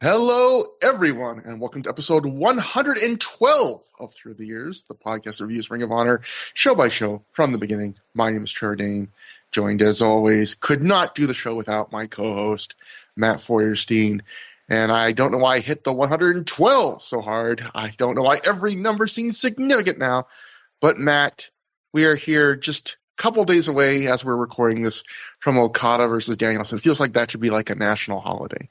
Hello, everyone, and welcome to episode 112 of Through the Years, the podcast that reviews Ring of Honor show by show from the beginning. My name is Trevor, joined as always. Could not do the show without my co-host, Matt Feuerstein. And I don't know why I hit the 112 so hard. I don't know why every number seems significant now. But Matt, we are here just a couple days away as we're recording this from Okada versus Danielson. It feels like that should be like a national holiday.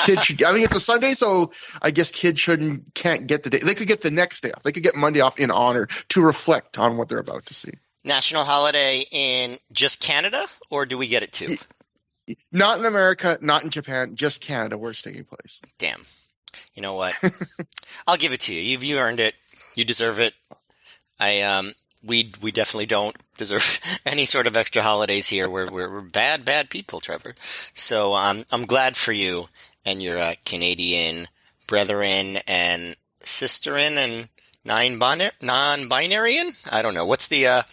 It's a Sunday, so I guess kids can't get the day. They could get the next day off. They could get Monday off in honor to reflect on what they're about to see. National holiday in just Canada, or do we get it too? Not in America, not in Japan, just Canada where it's taking place. Damn. You know what? I'll give it to you. You earned it. You deserve it. We definitely don't deserve any sort of extra holidays here. We're bad people, Trevor. So I'm glad for you and your Canadian brethren and sisterin and non-binaryan. I don't know. What's the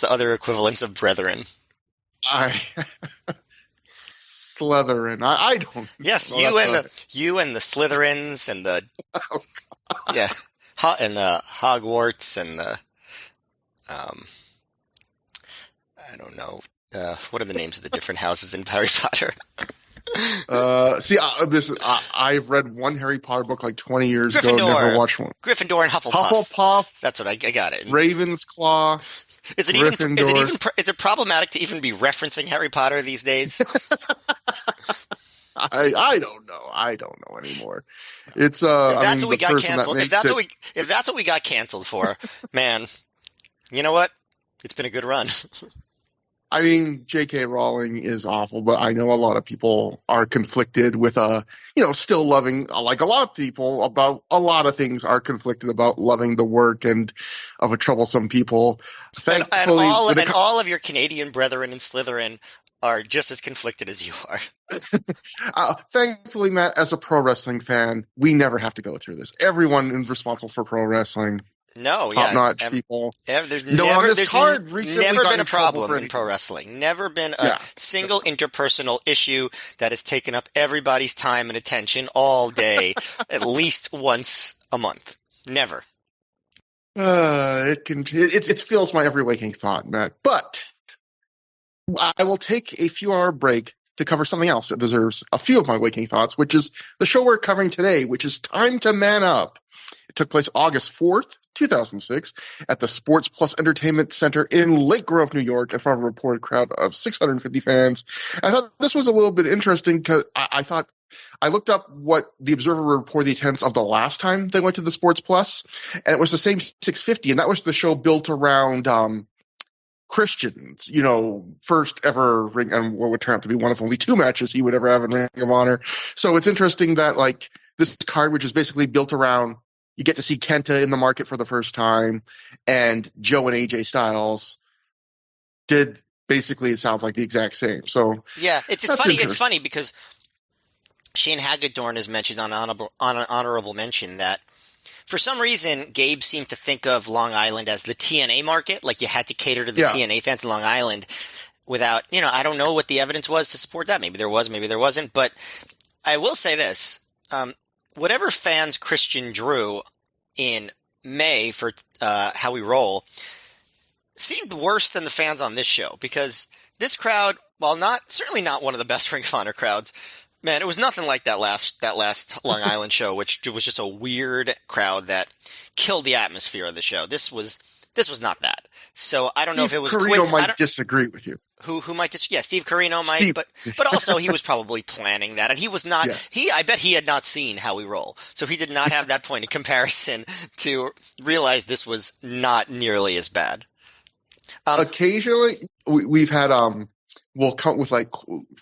other equivalence of brethren? Slytherin. I don't. Yes, know. you and the Slytherins and the yeah, and the Hogwarts and the I don't know. What are the names of the different houses in Harry Potter? I've read one Harry Potter book like 20 years Gryffindor. ago. Never watched one. Gryffindor and Hufflepuff. Hufflepuff. That's what I got it. Ravensclaw. Is it problematic to even be referencing Harry Potter these days? I don't know. I don't know anymore. It's if that's what we got canceled. If that's what we got canceled for, man, you know what? It's been a good run. I mean, J.K. Rowling is awful, but I know a lot of people are conflicted with, still loving, like a lot of people about a lot of things are conflicted about loving the work and of a troublesome people. Thankfully, and all of your Canadian brethren in Slytherin are just as conflicted as you are. Thankfully, Matt, as a pro wrestling fan, we never have to go through this. Everyone is responsible for pro wrestling. Top-notch people. There's never been a problem in pro wrestling. Never been a single interpersonal issue that has taken up everybody's time and attention all day, at least once a month. Never. It fills my every waking thought, Matt. But I will take a few-hour break to cover something else that deserves a few of my waking thoughts, which is the show we're covering today, which is Time to Man Up. It took place August 4th, 2006, at the Sports Plus Entertainment Center in Lake Grove, New York, in front of a reported crowd of 650 fans. I thought this was a little bit interesting because I looked up what the Observer reported the attendance of the last time they went to the Sports Plus, and it was the same 650, and that was the show built around Christian's, first ever ring, and what would turn out to be one of only two matches he would ever have in Ring of Honor. So it's interesting that this card, which is basically built around, you get to see Kenta in the market for the first time, and Joe and AJ Styles did basically, it sounds like the exact same. So yeah, it's funny. It's funny because Shane Hagedorn has mentioned on an honorable mention that for some reason Gabe seemed to think of Long Island as the TNA market, like you had to cater to the TNA fans in Long Island without, I don't know what the evidence was to support that. Maybe there was, maybe there wasn't. But I will say this. Whatever fans Christian drew in May for How We Roll seemed worse than the fans on this show, because this crowd, while certainly not one of the best Ring of Honor crowds, man, it was nothing like that last Long Island show, which was just a weird crowd that killed the atmosphere of the show. This was not that. So I don't know if it was Carino might disagree with you. Who might disagree? Yeah, Steve Carino might, but also he was probably planning that, and he was not. Yeah. I bet he had not seen How We Roll, so he did not have that point of comparison to realize this was not nearly as bad. Occasionally, we've had we'll come with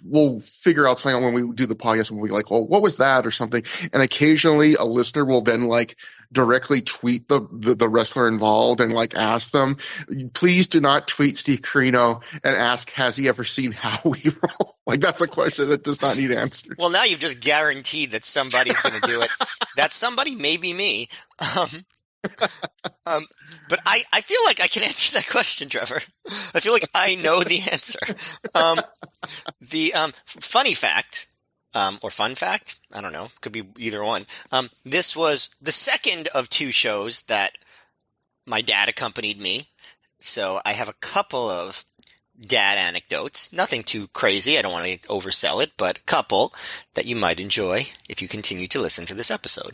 we'll figure out something when we do the podcast. We'll be like, well, what was that or something? And occasionally a listener will then directly tweet the wrestler involved and ask them, please do not tweet Steve Carino and ask, has he ever seen How We Roll? That's a question that does not need answers. Well, now you've just guaranteed that somebody's going to do it. That somebody may be me. But I feel like I can answer that question, Trevor. I feel like I know the answer. The funny fact, or fun fact. I don't know. Could be either one. This was the second of two shows that my dad accompanied me. So I have a couple of dad anecdotes. Nothing too crazy. I don't want to oversell it, but a couple that you might enjoy if you continue to listen to this episode.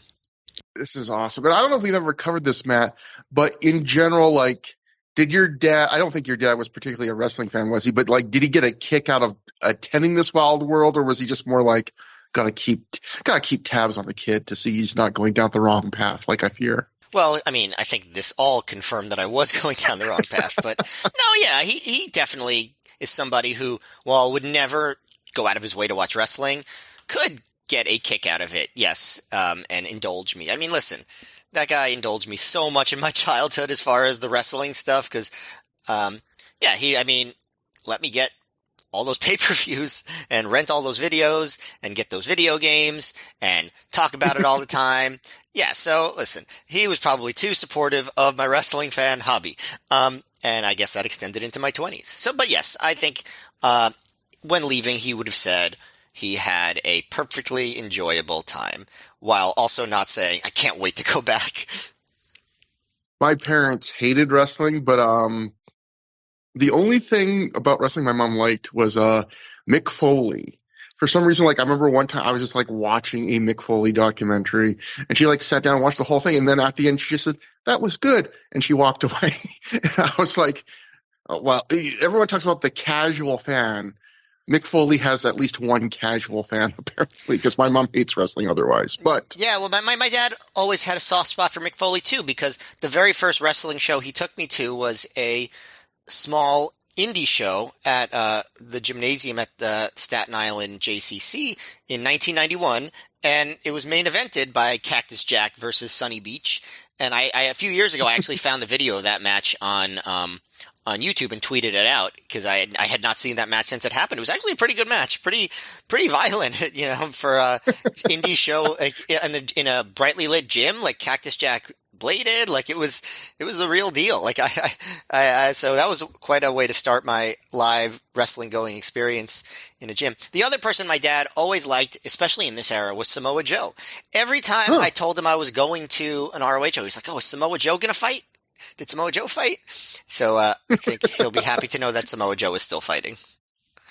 This is awesome. But I don't know if we've ever covered this, Matt, but in general, like, did your dad, I don't think your dad was particularly a wrestling fan, was he? But like, did he get a kick out of attending this wild world, or was he just more like, gotta keep tabs on the kid to see he's not going down the wrong path, like I fear? Well, I mean, I think this all confirmed that I was going down the wrong path, but no, yeah, he definitely is somebody who, while would never go out of his way to watch wrestling, could get a kick out of it, yes, and indulge me. I mean, listen, that guy indulged me so much in my childhood as far as the wrestling stuff, because, let me get all those pay-per-views and rent all those videos and get those video games and talk about it all the time. Yeah, so listen, he was probably too supportive of my wrestling fan hobby. And I guess that extended into my 20s. So, but yes, I think when leaving, he would have said he had a perfectly enjoyable time, while also not saying, I can't wait to go back. My parents hated wrestling, but the only thing about wrestling my mom liked was Mick Foley. For some reason, like, I remember one time I was just like watching a Mick Foley documentary, and she like sat down and watched the whole thing, and then at the end she just said, "That was good," and she walked away. And I was like, oh, well, everyone talks about the casual fan. Mick Foley has at least one casual fan, apparently, because my mom hates wrestling otherwise. But yeah, well, my dad always had a soft spot for Mick Foley too, because the very first wrestling show he took me to was a small indie show at the gymnasium at the Staten Island JCC in 1991, and it was main evented by Cactus Jack versus Sunny Beach. And I a few years ago, I actually found the video of that match on YouTube and tweeted it out, because I had not seen that match since it happened. It was actually a pretty good match, pretty violent, for a indie show, like, in a brightly lit gym, like Cactus Jack bladed, like it was the real deal. Like so that was quite a way to start my live wrestling going experience in a gym. The other person my dad always liked, especially in this era, was Samoa Joe. Every time I told him I was going to an ROH show, he's like, "Oh, is Samoa Joe gonna fight? Did Samoa Joe fight?" So I think he'll be happy to know that Samoa Joe is still fighting.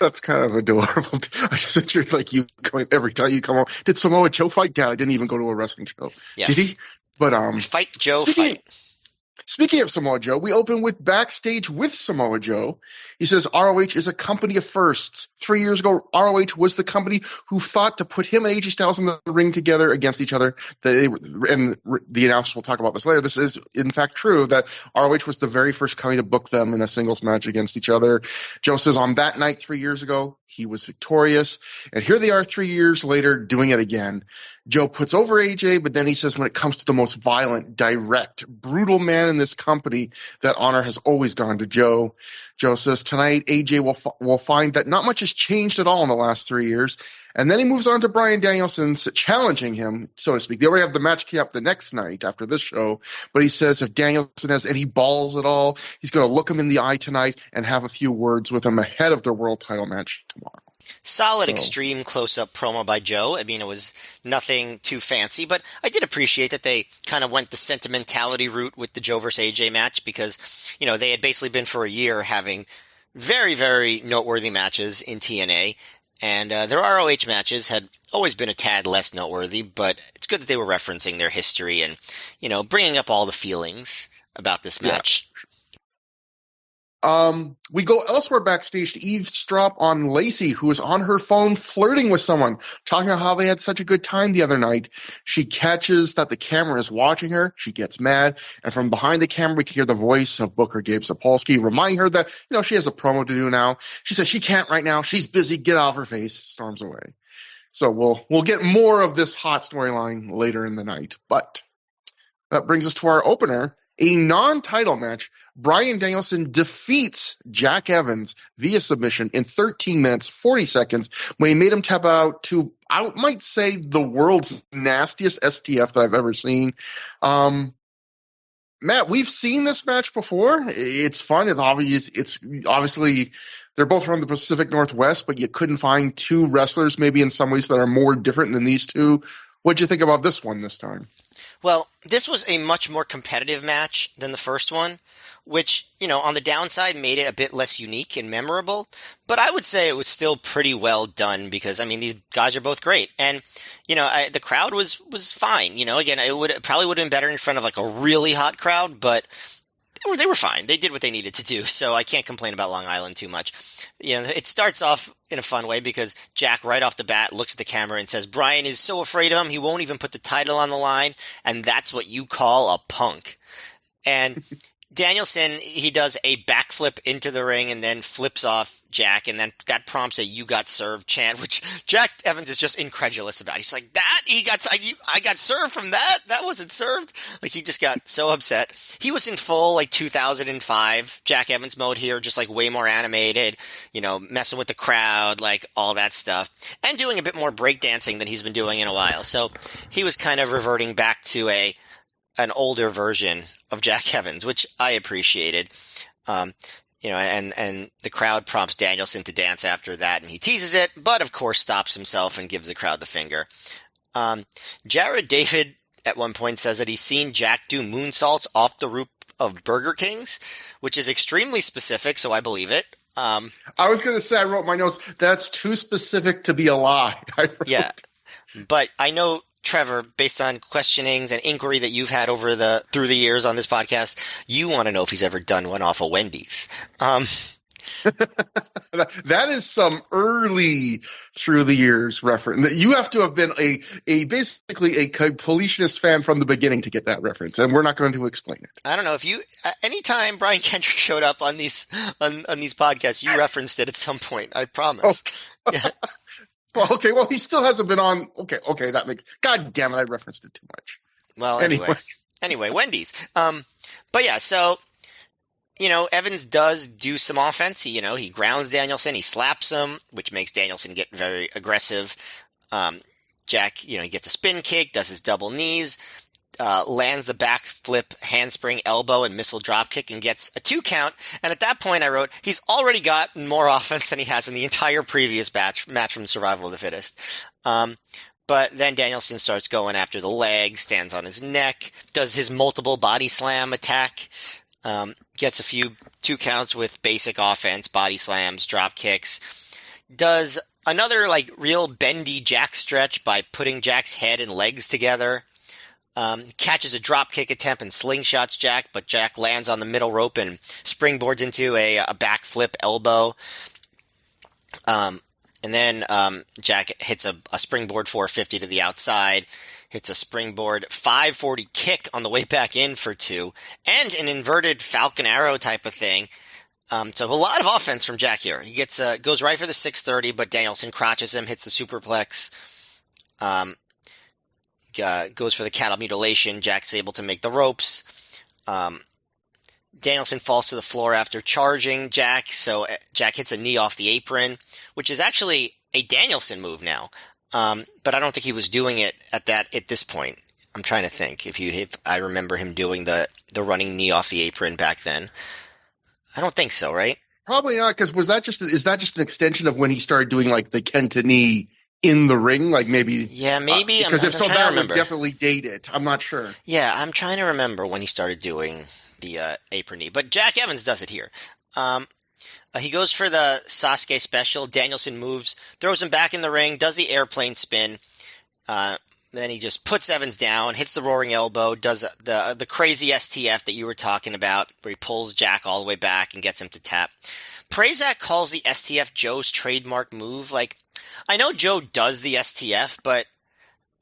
That's kind of adorable. I just picture like you going every time you come home. Did Samoa Joe fight? Dad, I didn't even go to a wrestling show. Yes. Did he? But fight Joe, fight. Speaking of Samoa Joe, we open with Backstage with Samoa Joe. He says ROH is a company of firsts. 3 years ago, ROH was the company who thought to put him and AJ Styles in the ring together against each other. And the announcers will talk about this later. This is, in fact, true, that ROH was the very first company to book them in a singles match against each other. Joe says on that night 3 years ago, he was victorious. And here they are 3 years later doing it again. Joe puts over AJ, but then he says when it comes to the most violent, direct, brutal man in this company, that honor has always gone to Joe. Joe says tonight AJ will find that not much has changed at all in the last 3 years. And then he moves on to Bryan Danielson's challenging him, so to speak. They already have the match key up the next night after this show, but he says if Danielson has any balls at all, he's going to look him in the eye tonight and have a few words with him ahead of their world title match tomorrow. Solid extreme close-up promo by Joe. I mean, it was nothing too fancy, but I did appreciate that they kind of went the sentimentality route with the Joe versus AJ match, because, they had basically been for a year having very, very noteworthy matches in TNA, and their ROH matches had always been a tad less noteworthy, but it's good that they were referencing their history and, bringing up all the feelings about this match. Yeah. We go elsewhere backstage to eavesdrop on Lacey, who is on her phone flirting with someone, talking about how they had such a good time the other night. She catches that the camera is watching her. She gets mad. And from behind the camera, we can hear the voice of Booker Gabe Sapolsky reminding her that, she has a promo to do now. She says she can't right now. She's busy. Get out of her face. Storms away. So we'll get more of this hot storyline later in the night. But that brings us to our opener, a non-title match. Bryan Danielson defeats Jack Evans via submission in 13 minutes, 40 seconds, when he made him tap out to, I might say, the world's nastiest STF that I've ever seen. Matt, we've seen this match before. It's fun. It's obviously they're both from the Pacific Northwest, but you couldn't find two wrestlers maybe in some ways that are more different than these two. What'd you think about this one this time? Well, this was a much more competitive match than the first one, which, on the downside made it a bit less unique and memorable. But I would say it was still pretty well done because, these guys are both great. And, the crowd was fine. Again, it probably would have been better in front of like a really hot crowd, but they were fine. They did what they needed to do. So I can't complain about Long Island too much. It starts off in a fun way because Jack right off the bat looks at the camera and says, Brian is so afraid of him, he won't even put the title on the line. And that's what you call a punk. And Danielson, he does a backflip into the ring and then flips off Jack, and then that prompts a "you got served" chant, which Jack Evans is just incredulous about. He's like, I got served from that? That wasn't served? Like, he just got so upset. He was in full, 2005 Jack Evans mode here, just, way more animated, messing with the crowd, all that stuff, and doing a bit more breakdancing than he's been doing in a while. So he was kind of reverting back to an older version of Jack Evans, which I appreciated. And the crowd prompts Danielson to dance after that, and he teases it, but of course stops himself and gives the crowd the finger. Jared David at one point says that he's seen Jack do moonsaults off the roof of Burger King's, which is extremely specific, so I believe it. I was going to say, I wrote my notes, that's too specific to be a lie. Yeah, but I know, Trevor, based on questionings and inquiry that you've had through the years on this podcast, you want to know if he's ever done one off of Wendy's. That is some early through the years reference. You have to have been basically a completionist fan from the beginning to get that reference, and we're not going to explain it. I don't know if anytime Brian Kendrick showed up on these podcasts, you referenced it at some point. I promise. Oh. Yeah. Well, he still hasn't been on. Okay, that makes. God damn it, I referenced it too much. Well, anyway, Wendy's. But yeah, so Evans does do some offense. He grounds Danielson, he slaps him, which makes Danielson get very aggressive. Jack, he gets a spin kick, does his double knees, lands the backflip, handspring, elbow, and missile dropkick, and gets a 2 count. And at that point, I wrote, he's already got more offense than he has in the entire previous match from Survival of the Fittest. But then Danielson starts going after the leg, stands on his neck, does his multiple body slam attack, gets a few 2 counts with basic offense, body slams, drop kicks, does another real bendy Jack stretch by putting Jack's head and legs together. Catches a drop kick attempt and slingshots Jack, but Jack lands on the middle rope and springboards into a backflip elbow. And then Jack hits a springboard 450 to the outside, hits a springboard 540 kick on the way back in for 2, and an inverted Falcon Arrow type of thing. So a lot of offense from Jack here. He goes right for the 630, but Danielson crotches him, hits the superplex. Goes for the cattle mutilation. Jack's able to make the ropes. Danielson falls to the floor after charging Jack, so Jack hits a knee off the apron, which is actually a Danielson move now. But I don't think he was doing it at this point. I'm trying to think if I remember him doing the running knee off the apron back then. I don't think so, right? Probably not, because is that just an extension of when he started doing the Kenta knee in the ring, maybe? Yeah, maybe. Because if so, that would definitely date it. I'm not sure. Yeah, I'm trying to remember when he started doing the apron knee. But Jack Evans does it here. He goes for the Sasuke special. Danielson moves, throws him back in the ring, does the airplane spin. Then he just puts Evans down, hits the roaring elbow, does the crazy STF that you were talking about, where he pulls Jack all the way back and gets him to tap. Prazak calls the STF Joe's trademark move. I know Joe does the STF, but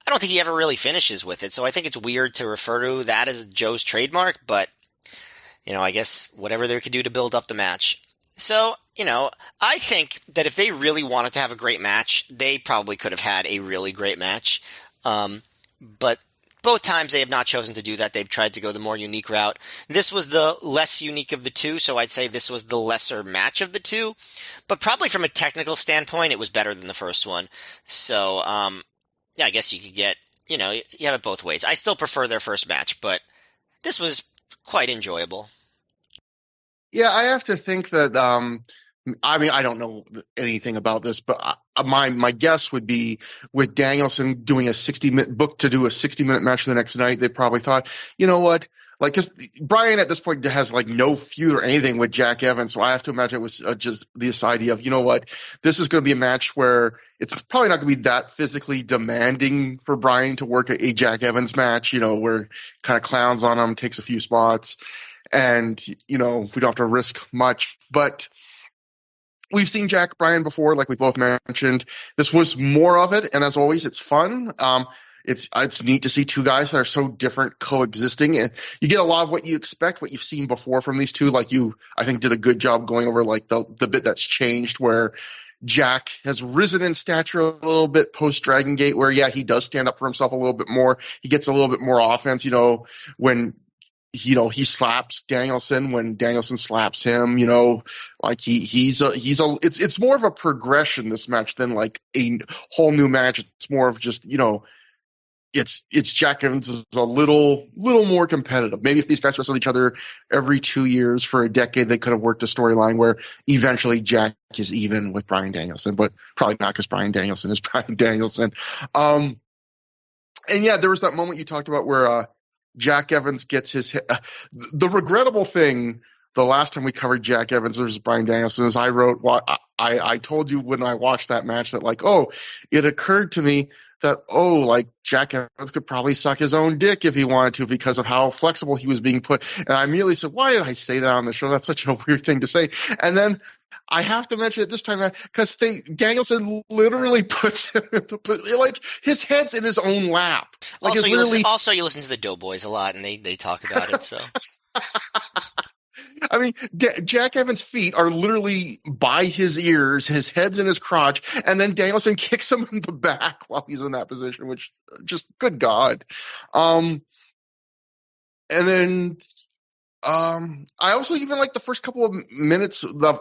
I don't think he ever really finishes with it, so I think it's weird to refer to that as Joe's trademark, but, I guess whatever they could do to build up the match. So, I think that if they really wanted to have a great match, they probably could have had a really great match. But both times they have not chosen to do that. They've tried to go the more unique route. This was the less unique of the two, so I'd say this was the lesser match of the two. But probably from a technical standpoint, it was better than the first one. So, yeah, I guess you could get, you have it both ways. I still prefer their first match, but this was quite enjoyable. Yeah, I have to think that. I mean, I don't know anything about this, but my guess would be with Danielson doing a 60-minute book to do a 60-minute match the next night, they probably thought, you know what? Like, because Brian at this point has like no feud or anything with Jack Evans, so I have to imagine it was just this idea of, you know what, this is going to be a match where it's probably not going to be that physically demanding for Brian to work a Jack Evans match, where kind of clowns on him, takes a few spots, and we don't have to risk much, but. We've seen Jack Bryan before, like we both mentioned. This was more of it, and as always, it's fun. It's neat to see two guys that are so different coexisting, and you get a lot of what you expect, what you've seen before from these two. Like I think, did a good job going over like the bit that's changed, where Jack has risen in stature a little bit post Dragon Gate, where he does stand up for himself a little bit more. He gets a little bit more offense, when he slaps Danielson when Danielson slaps him, like it's more of a progression, this match, than like a whole new match. It's more of just, it's Jack Evans is a little more competitive. Maybe if these guys wrestled each other every 2 years for a decade, they could have worked a storyline where eventually Jack is even with Bryan Danielson, but probably not, because Bryan Danielson is Bryan Danielson. And yeah, there was that moment you talked about where, Jack Evans gets his hit. The regrettable thing, the last time we covered Jack Evans versus Bryan Danielson, is I wrote, I told you when I watched that match that like, it occurred to me that, like Jack Evans could probably suck his own dick if he wanted to, because of how flexible he was being put. And I immediately said, why did I say that on the show? That's such a weird thing to say. And then I have to mention it this time because Danielson literally puts him like his head's in his own lap. Like also, you listen to the Doughboys a lot, and they talk about it. So, I mean, Jack Evans' feet are literally by his ears, his head's in his crotch, and then Danielson kicks him in the back while he's in that position, which just good God. And then. I also even like the first couple of minutes of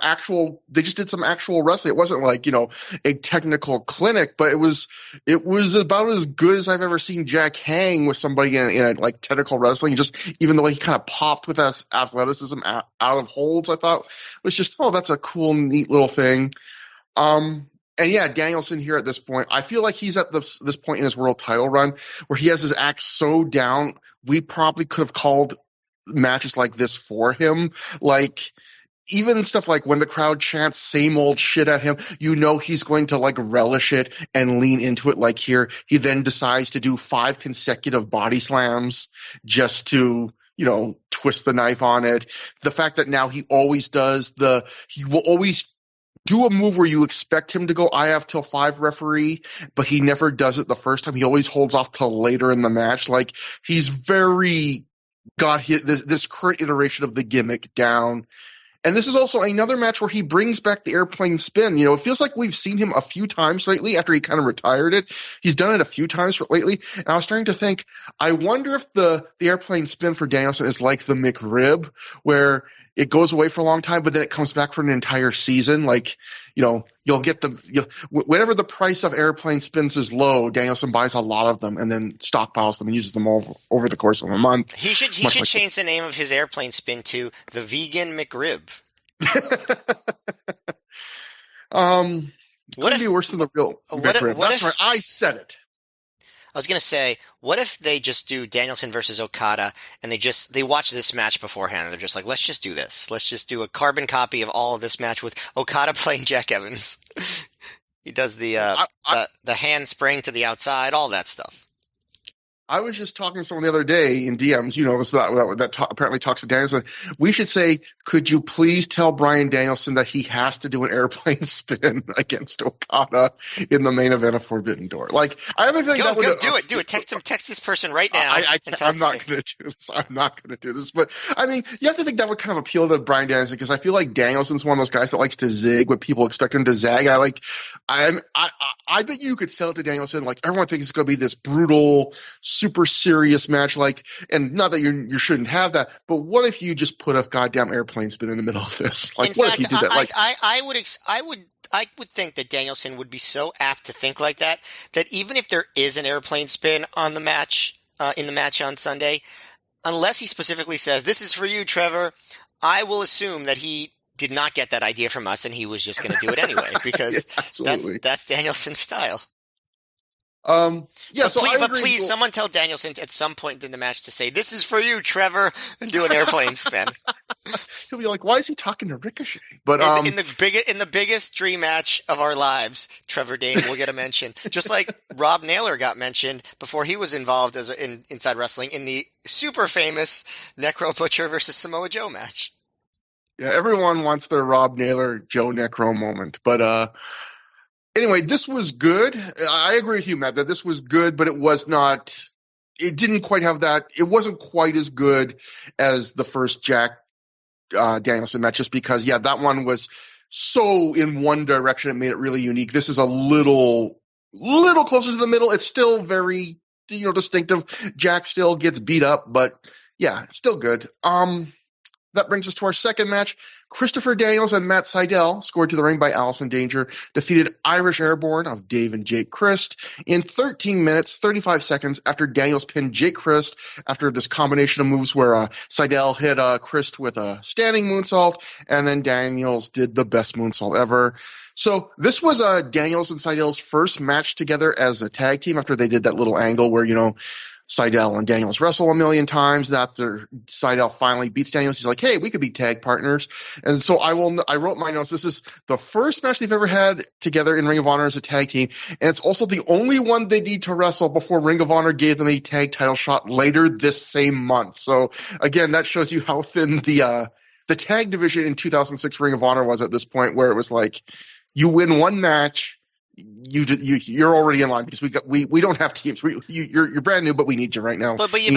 they just did some actual wrestling. It wasn't like, a technical clinic, but it was about as good as I've ever seen Jack hang with somebody in a like technical wrestling. Just even the way he kind of popped with his athleticism out of holds, I thought was just, that's a cool, neat little thing. And yeah, Danielson here at this point, I feel like he's at this point in his world title run where he has his act so down, we probably could have called matches like this for him. Like even stuff like when the crowd chants same old shit at him, he's going to like relish it and lean into it. Like here, he then decides to do 5 consecutive body slams just to, twist the knife on it. The fact that now he will always do a move where you expect him to go I have till 5 referee, but he never does it the first time. He always holds off till later in the match. Like he's very got this current iteration of the gimmick down. And this is also another match where he brings back the airplane spin. It feels like we've seen him a few times lately after he kind of retired it. He's done it a few times lately. And I was starting to think, I wonder if the airplane spin for Danielson is like the McRib, where it goes away for a long time, but then it comes back for an entire season. Like, you'll get whenever the price of airplane spins is low, Danielson buys a lot of them and then stockpiles them and uses them all over the course of a month. He should change the name of his airplane spin to the Vegan McRib. Would be worse than the real McRib. That's right. I said it. I was going to say, what if they just do Danielson versus Okada and they watch this match beforehand and they're just like, let's just do this. Let's just do a carbon copy of all of this match with Okada playing Jack Evans. He does the hand spring to the outside, all that stuff. I was just talking to someone the other day in DMs, apparently talks to Danielson. We should say, could you please tell Bryan Danielson that he has to do an airplane spin against Okada in the main event of Forbidden Door? Like, I have a feeling do it. Text this person right now. I'm not going to do this. I'm not going to do this. But I mean, you have to think that would kind of appeal to Bryan Danielson, because I feel like Danielson's one of those guys that likes to zig when people expect him to zag. I bet you could sell it to Danielson. Like, everyone thinks it's going to be this brutal, super serious match, like, and not that you shouldn't have that, but what if you just put a goddamn airplane spin in the middle of this? Like, what if you did that? Like, I would think that Danielson would be so apt to think like that even if there is an airplane spin on the match, in the match on Sunday, unless he specifically says, "This is for you, Trevor," I will assume that he did not get that idea from us and he was just going to do it anyway Yeah, because absolutely. that's Danielson's style. Yeah, so I But agree. please, someone tell Danielson at some point in the match to say, "This is for you, Trevor," and do an airplane spin. He'll be like, "Why is he talking to Ricochet?" But In the biggest dream match of our lives, Trevor Dame will get a mention, just like Rob Naylor got mentioned before he was involved in Inside Wrestling in the super famous Necro Butcher versus Samoa Joe match. yeah, everyone wants their Rob Naylor, Joe Necro moment. But anyway, this was good. I agree with you, Matt, that this was good, but it was not. It didn't quite have that. It wasn't quite as good as the first Jack Danielson match, just because, yeah, that one was so in one direction. It made it really unique. This is a little closer to the middle. It's still very, distinctive. Jack still gets beat up, but yeah, still good. That brings us to our second match. Christopher Daniels and Matt Sydal, scored to the ring by Allison Danger, defeated Irish Airborne of Dave and Jake Christ in 13 minutes, 35 seconds after Daniels pinned Jake Christ after this combination of moves where Sydal hit Christ with a standing moonsault, and then Daniels did the best moonsault ever. So this was Daniels and Sydal's first match together as a tag team after they did that little angle where, Sydal and Daniels wrestle a million times. After Sydal finally beats Daniels, he's like, "Hey, we could be tag partners." And so I wrote my notes. This is the first match they've ever had together in Ring of Honor as a tag team, and it's also the only one they need to wrestle before Ring of Honor gave them a tag title shot later this same month. So again, that shows you how thin the tag division in 2006 Ring of Honor was at this point, where it was like, you win one match, you're already in line because we don't have teams. You're brand new, but we need you right now. But you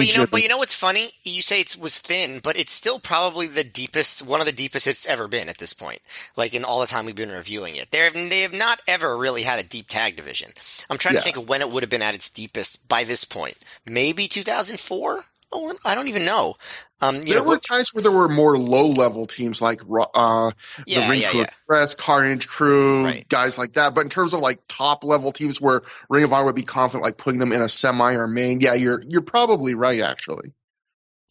know what's funny? You say it was thin, but it's still probably one of the deepest it's ever been at this point. Like in all the time we've been reviewing it, they have not ever really had a deep tag division. I'm trying to think of when it would have been at its deepest by this point. Maybe 2004. Oh, I don't even know. There were times where there were more low-level teams like the Ring Crew Express, Carnage Crew, right, guys like that. But in terms of like top-level teams where Ring of Honor would be confident like putting them in a semi or main, yeah, you're probably right, actually.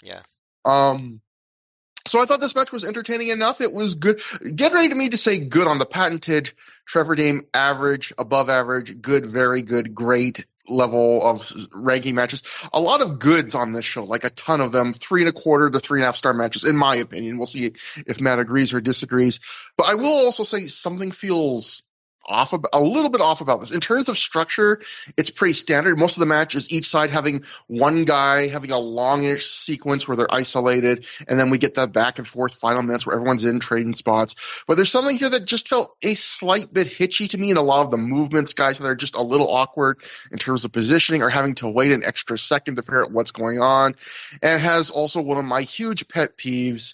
Yeah. So I thought this match was entertaining enough. It was good. Get ready to me to say good on the patented Trevor Dame average, above average, good, very good, great level of ranking matches. A lot of goods on this show, like a ton of them, 3.25 to 3.5 star matches, in my opinion. We'll see if Matt agrees or disagrees. But I will also say something feels a little bit off about this. In terms of structure, it's pretty standard. Most of the match is each side having one guy having a longish sequence where they're isolated, and then we get that back and forth final minutes where everyone's in trading spots. But there's something here that just felt a slight bit hitchy to me in a lot of the movements, guys, that are just a little awkward in terms of positioning or having to wait an extra second to figure out what's going on. And it has also one of my huge pet peeves,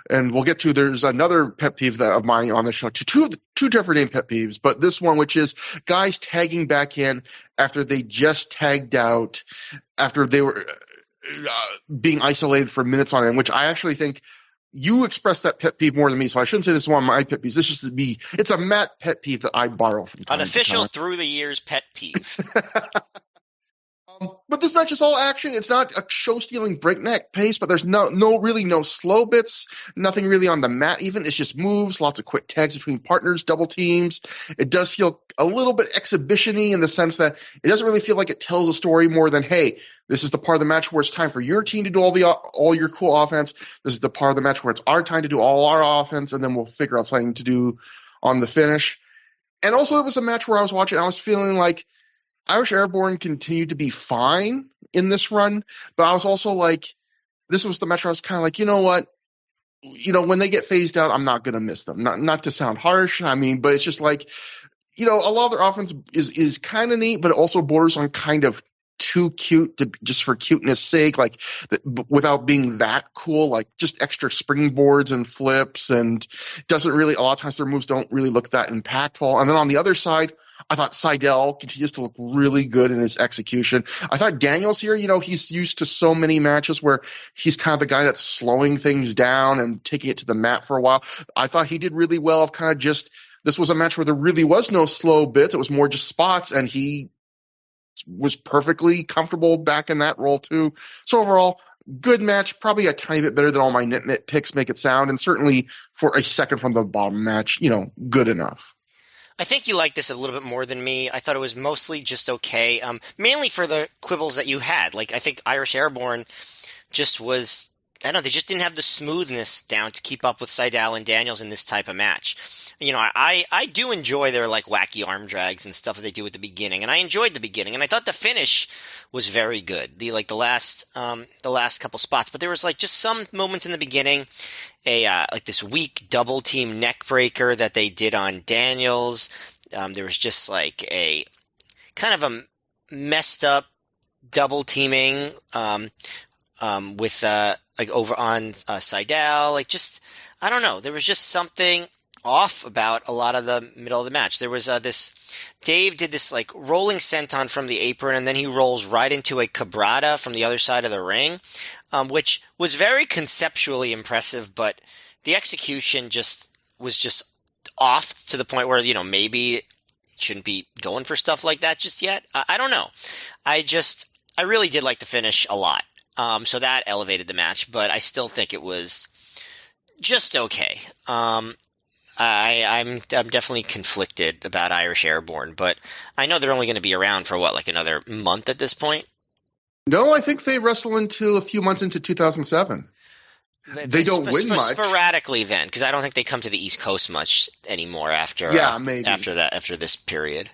and we'll get to, there's another pet peeve of mine on the show, two Trevor Dame pet peeves, but this one, which is guys tagging back in after they just tagged out, after they were being isolated for minutes on end, which I actually think you expressed that pet peeve more than me, so I shouldn't say this is one of my pet peeves. This is me. It's a Matt pet peeve that I borrow from time to time. An official ThROH The Years pet peeve. But this match is all action. It's not a show-stealing breakneck pace, but there's no slow bits, nothing really on the mat even. It's just moves, lots of quick tags between partners, double teams. It does feel a little bit exhibition-y in the sense that it doesn't really feel like it tells a story more than, hey, this is the part of the match where it's time for your team to do all your cool offense. This is the part of the match where it's our time to do all our offense, and then we'll figure out something to do on the finish. And also, it was a match where I was watching, I was feeling like Irish Airborne continued to be fine in this run, but I was also like, this was the match where I was kind of like, you know what? When they get phased out, I'm not going to miss them. Not to sound harsh, but it's just like, a lot of their offense is kind of neat, but it also borders on kind of too cute just for cuteness sake, like without being that cool, like just extra springboards and flips, and doesn't really, a lot of times their moves don't really look that impactful. And then on the other side, I thought Sydal continues to look really good in his execution. I thought Daniels here, he's used to so many matches where he's kind of the guy that's slowing things down and taking it to the mat for a while. I thought he did really well of kind of just, this was a match where there really was no slow bits. It was more just spots, and he was perfectly comfortable back in that role too. So overall, good match, probably a tiny bit better than all my nit picks make it sound, and certainly for a second from the bottom match, good enough. I think you like this a little bit more than me. I thought it was mostly just okay, mainly for the quibbles that you had. Like, I think Irish Airborne just was, I don't know, they just didn't have the smoothness down to keep up with Seidel and Daniels in this type of match. I do enjoy their like wacky arm drags and stuff that they do at the beginning, and I enjoyed the beginning, and I thought the finish was very good. The last couple spots, but there was like just some moments in the beginning, like this weak double team neck breaker that they did on Daniels. There was just like a kind of a messed up double teaming with like over on Seidel, like just I don't know. There was just something off about a lot of the middle of the match. There was Dave did this like rolling senton from the apron, and then he rolls right into a cabrada from the other side of the ring, which was very conceptually impressive, but the execution was just off to the point where, maybe shouldn't be going for stuff like that just yet. I don't know. I really did like the finish a lot. So that elevated the match, but I still think it was just okay. I'm definitely conflicted about Irish Airborne, but I know they're only going to be around for like another month at this point. No, I think they wrestle until a few months into 2007. They don't win much sporadically then, because I don't think they come to the East Coast much anymore after maybe after this period.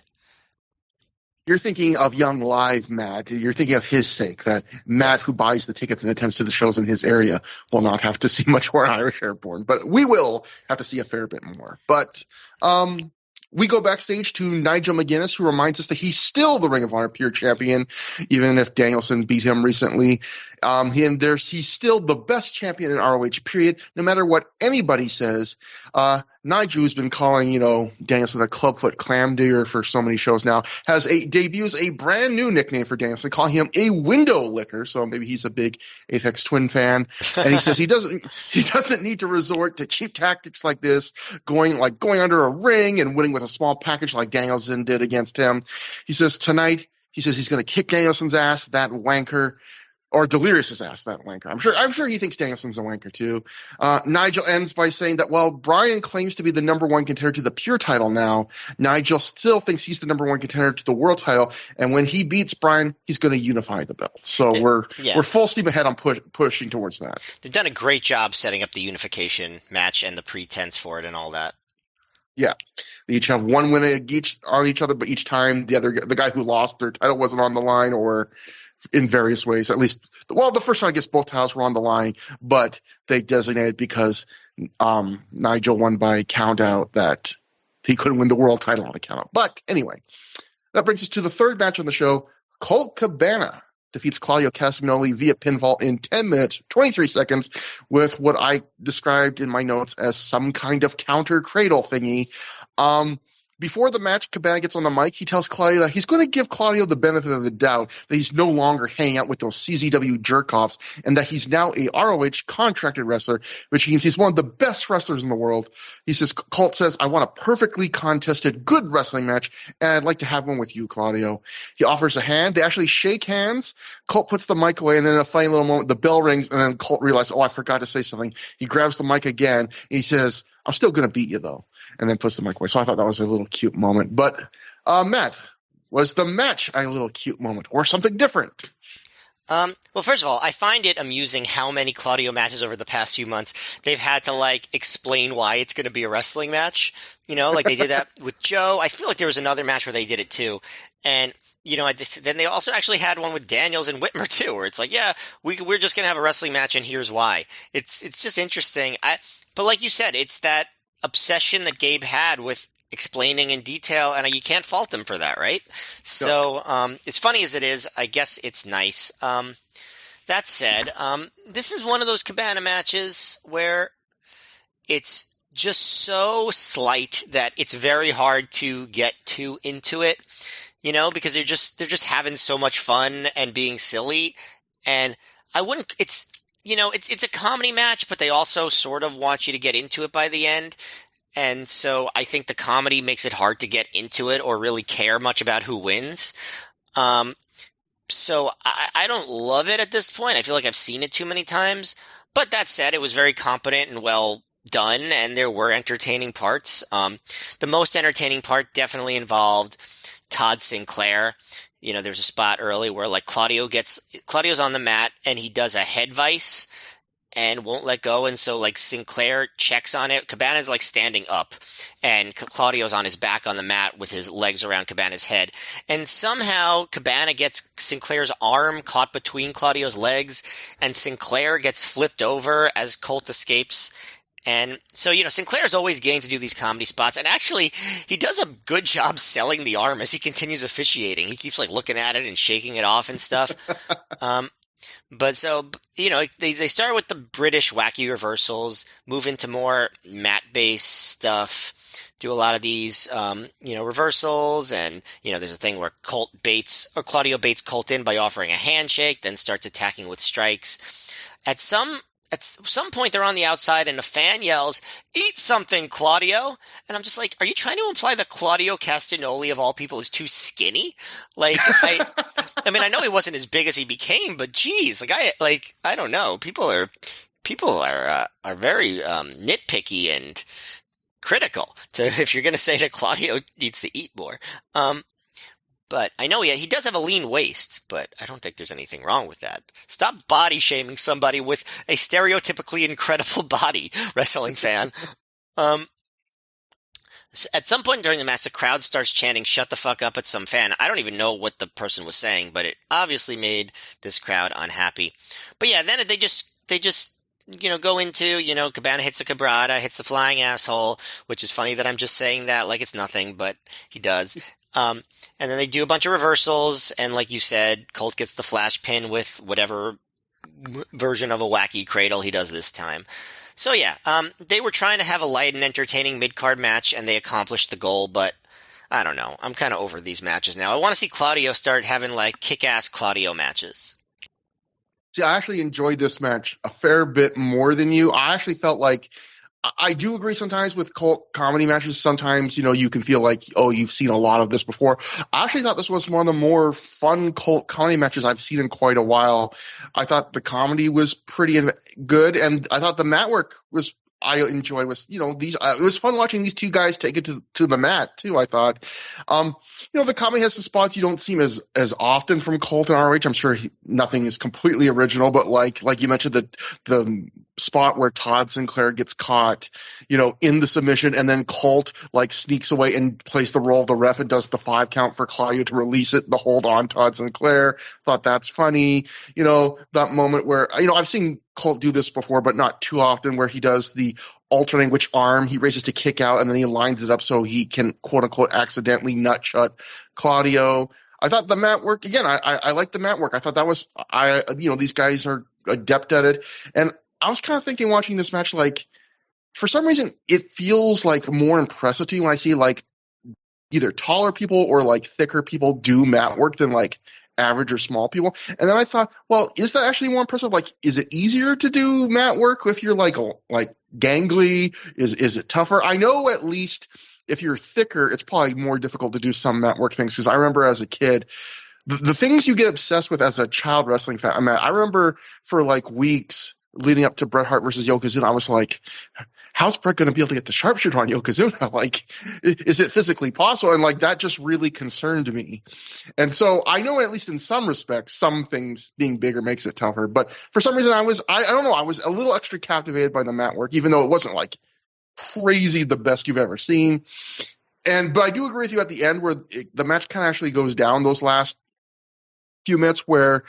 You're thinking of Young Live, Matt. You're thinking of his sake, that Matt, who buys the tickets and attends to the shows in his area, will not have to see much more Irish Airborne. But we will have to see a fair bit more. But we go backstage to Nigel McGuinness, who reminds us that he's still the Ring of Honor Pure Champion, even if Danielson beat him recently. He's still the best champion in ROH, period, no matter what anybody says. Nigel, who's been calling, Danielson a clubfoot clam digger for so many shows now, debuts a brand new nickname for Danielson, calling him a window licker. So maybe he's a big Aphex Twin fan. And he says he doesn't need to resort to cheap tactics like this, going under a ring and winning with a small package like Danielson did against him. He says tonight, he's going to kick Danielson's ass, that wanker. Or Delirious's ass, that wanker. I'm sure he thinks Danielson's a wanker too. Nigel ends by saying that while Bryan claims to be the number one contender to the Pure title now, Nigel still thinks he's the number one contender to the World title. And when he beats Bryan, he's going to unify the belts. So we're full steam ahead on pushing towards that. They've done a great job setting up the unification match and the pretense for it and all that. Yeah. They each have one win on each other, but each time the guy who lost their title wasn't on the line, or in various ways, at least. Well, the first time I guess both titles were on the line, but they designated because Nigel won by count out that he couldn't win the world title on a count out. But anyway, that brings us to the third match on the show. Colt Cabana defeats Claudio Castagnoli via pinfall in 10 minutes, 23 seconds, with what I described in my notes as some kind of counter cradle thingy. Before the match, Cabana gets on the mic. He tells Claudio that he's going to give Claudio the benefit of the doubt, that he's no longer hanging out with those CZW jerk-offs, and that he's now a ROH contracted wrestler, which means he's one of the best wrestlers in the world. Colt says, I want a perfectly contested, good wrestling match, and I'd like to have one with you, Claudio. He offers a hand. They actually shake hands. Colt puts the mic away, and then in a funny little moment, the bell rings, and then Colt realizes, I forgot to say something. He grabs the mic again, and he says, I'm still going to beat you, though. And then puts the mic away. So I thought that was a little cute moment. But, Matt, was the match a little cute moment or something different? Well, first of all, I find it amusing how many Claudio matches over the past few months they've had to, explain why it's going to be a wrestling match. Like they did that with Joe. I feel like there was another match where they did it, too. And, then they also actually had one with Daniels and Whitmer, too, where it's like, yeah, we're just going to have a wrestling match, and here's why. It's just interesting. But like you said, it's that obsession that Gabe had with explaining in detail, and you can't fault him for that, right? So, as funny as it is, I guess it's nice. That said, this is one of those Cabana matches where it's just so slight that it's very hard to get too into it, because they're just having so much fun and being silly, and it's a comedy match, but they also sort of want you to get into it by the end. And so I think the comedy makes it hard to get into it or really care much about who wins. So I don't love it at this point. I feel like I've seen it too many times. But that said, it was very competent and well done, and there were entertaining parts. The most entertaining part definitely involved Todd Sinclair. You know, there's a spot early where like Claudio's on the mat and he does a head vice and won't let go. And so like Sinclair checks on it. Cabana's like standing up and Claudio's on his back on the mat with his legs around Cabana's head. And somehow Cabana gets Sinclair's arm caught between Claudio's legs and Sinclair gets flipped over as Colt escapes. And so, you know, Sinclair's always game to do these comedy spots. And actually, he does a good job selling the arm as he continues officiating. He keeps like looking at it and shaking it off and stuff. But so, you know, they start with the British wacky reversals, move into more mat-based stuff, do a lot of these, you know, reversals. And, you know, there's a thing where Claudio baits Colt in by offering a handshake, then starts attacking with strikes. At some point, they're on the outside, and a fan yells, "Eat something, Claudio!" And I'm just like, "Are you trying to imply that Claudio Castagnoli, of all people, is too skinny?" Like, I mean, I know he wasn't as big as he became, but geez, I don't know. People are very nitpicky and critical. If you're going to say that Claudio needs to eat more. But I know he does have a lean waist, but I don't think there's anything wrong with that. Stop body shaming somebody with a stereotypically incredible body, wrestling fan. At some point during the match, the crowd starts chanting "shut the fuck up" at some fan. I don't even know what the person was saying, but it obviously made this crowd unhappy. But yeah, then they just you know, go into, you know, Cabana hits the cabrada, hits the flying asshole, which is funny that I'm just saying that like it's nothing, but he does. And then they do a bunch of reversals, and like you said, Colt gets the flash pin with whatever version of a wacky cradle he does this time. So yeah, they were trying to have a light and entertaining mid-card match, and they accomplished the goal, but I don't know. I'm kind of over these matches now. I want to see Claudio start having like kick-ass Claudio matches. See, I actually enjoyed this match a fair bit more than you. I actually felt like I do agree sometimes with Colt comedy matches. Sometimes, you know, you can feel like, oh, you've seen a lot of this before. I actually thought this was one of the more fun Colt comedy matches I've seen in quite a while. I thought the comedy was pretty good, and I thought the mat work I enjoyed was, you know, it was fun watching these two guys take it to the mat too, I thought. You know, the comedy has some spots you don't see as often from Colt and ROH. I'm sure nothing is completely original, but like you mentioned, the spot where Todd Sinclair gets caught, you know, in the submission, and then Colt like sneaks away and plays the role of the ref and does the 5 count for Claudio to release it, the hold on Todd Sinclair. Thought that's funny. You know, that moment where, you know, I've seen Colt do this before, but not too often, where he does the alternating which arm he raises to kick out, and then he lines it up so he can quote unquote accidentally nut shut Claudio. I thought the mat work again. I like the mat work. I thought that was you know, these guys are adept at it, and I was kind of thinking watching this match, like, for some reason it feels like more impressive to me when I see like either taller people or like thicker people do mat work than like average or small people. And then I thought, well, is that actually more impressive? Like, is it easier to do mat work if you're like gangly? Is it tougher? I know at least if you're thicker, it's probably more difficult to do some mat work things, because I remember as a kid, the things you get obsessed with as a child wrestling fan. I mean, I remember for like weeks leading up to Bret Hart versus Yokozuna, I was like, how's Bret going to be able to get the sharpshooter on Yokozuna? Like, is it physically possible? And like, that just really concerned me. And so I know at least in some respects, some things being bigger makes it tougher. But for some reason I don't know, I was a little extra captivated by the mat work, even though it wasn't like crazy the best you've ever seen. But I do agree with you at the end where the match kind of actually goes down those last few minutes where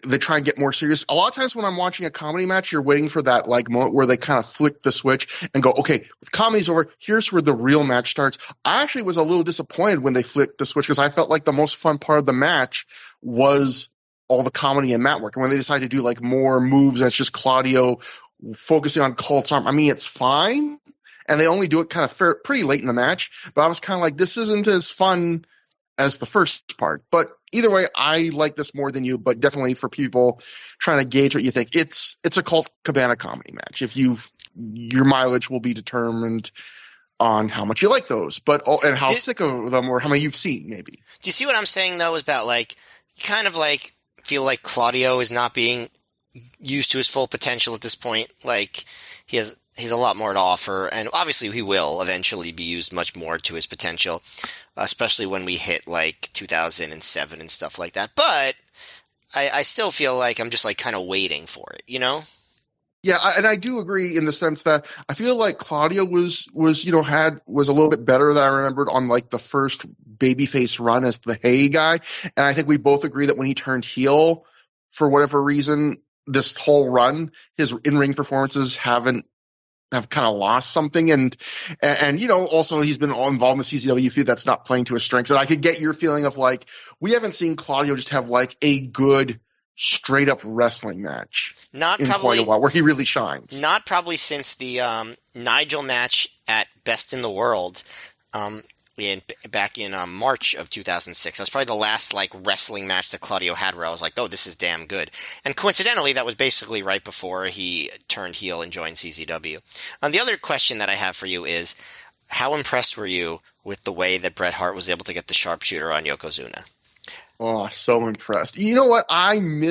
they try and get more serious. A lot of times when I'm watching a comedy match, you're waiting for that like moment where they kind of flick the switch and go, okay, the comedy's over. Here's where the real match starts. I actually was a little disappointed when they flicked the switch, because I felt like the most fun part of the match was all the comedy and mat work. And when they decided to do like more moves, that's just Claudio focusing on Colt's arm. I mean, it's fine. And they only do it kind of pretty late in the match. But I was kind of like, this isn't as fun as the first part. But either way, I like this more than you, but definitely for people trying to gauge what you think, it's a Colt Cabana comedy match. Your mileage will be determined on how much you like those, and how sick of them, or how many you've seen, maybe. Do you see what I'm saying though? Is about like kind of like feel like Claudio is not being used to his full potential at this point. Like he's a lot more to offer, and obviously he will eventually be used much more to his potential, especially when we hit like 2007 and stuff like that. But I still feel like I'm just like kind of waiting for it, you know? Yeah, and I do agree in the sense that I feel like Claudio was was a little bit better than I remembered on like the first babyface run as the Hey guy, and I think we both agree that when he turned heel, for whatever reason, this whole run, his in-ring performances have kind of lost something, and also he's been all involved in the CZW feud that's not playing to his strengths. And I could get your feeling of like we haven't seen Claudio just have like a good straight up wrestling match Not in probably quite a while where he really shines. Not probably since the Nigel match at Best in the World, back in March of 2006. That was probably the last like wrestling match that Claudio had where I was like, oh, this is damn good. And coincidentally, that was basically right before he turned heel and joined CZW. The other question that I have for you is, how impressed were you with the way that Bret Hart was able to get the sharpshooter on Yokozuna? Oh, so impressed. You know what? I'm,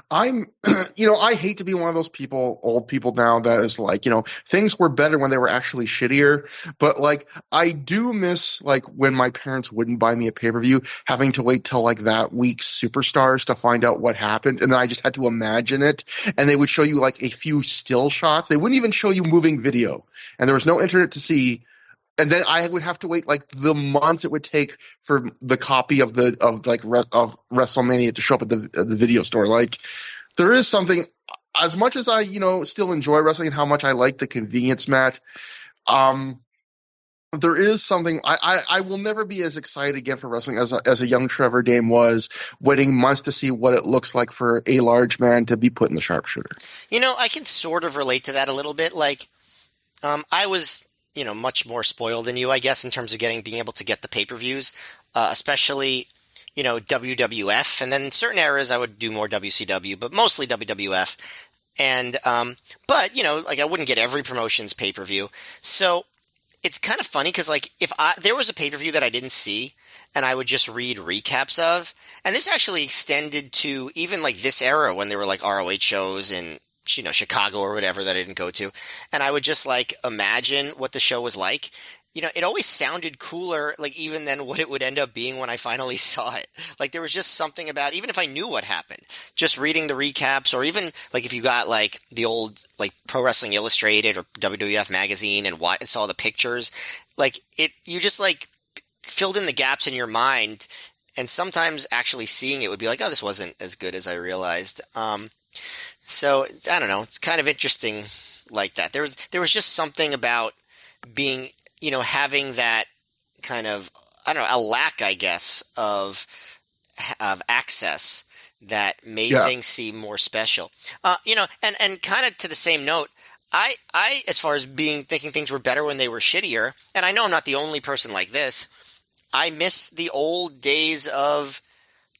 I hate to be one of those people, old people now that is like, things were better when they were actually shittier. But like, I do miss like when my parents wouldn't buy me a pay-per-view, having to wait till like that week's Superstars to find out what happened. And then I just had to imagine it. And they would show you like a few still shots. They wouldn't even show you moving video. And there was no internet to see. And then I would have to wait like the months it would take for the copy of WrestleMania to show up at the video store. Like there is something, as much as I still enjoy wrestling and how much I like the convenience match. There is something I will never be as excited again for wrestling as a young Trevor Dame was, waiting months to see what it looks like for a large man to be put in the sharpshooter. I can sort of relate to that a little bit. Like, I was much more spoiled than you, I guess, in terms of being able to get the pay-per-views, especially, WWF. And then in certain eras, I would do more WCW, but mostly WWF. And, but, like I wouldn't get every promotion's pay-per-view. So it's kind of funny because, like, if there was a pay-per-view that I didn't see and I would just read recaps of, and this actually extended to even like this era when there were like ROH shows and Chicago or whatever that I didn't go to. And I would just like imagine what the show was like. It always sounded cooler, like even than what it would end up being when I finally saw it. Like there was just something about, even if I knew what happened, just reading the recaps, or even like if you got like the old like Pro Wrestling Illustrated or WWF magazine and saw the pictures, like you just like filled in the gaps in your mind. And sometimes actually seeing it would be like, oh, this wasn't as good as I realized. So I don't know. It's kind of interesting like that. There was just something about being, having that kind of, I don't know, a lack, I guess, of access that made things seem more special. And kind of to the same note, I as far as thinking things were better when they were shittier, and I know I'm not the only person like this. I miss the old days of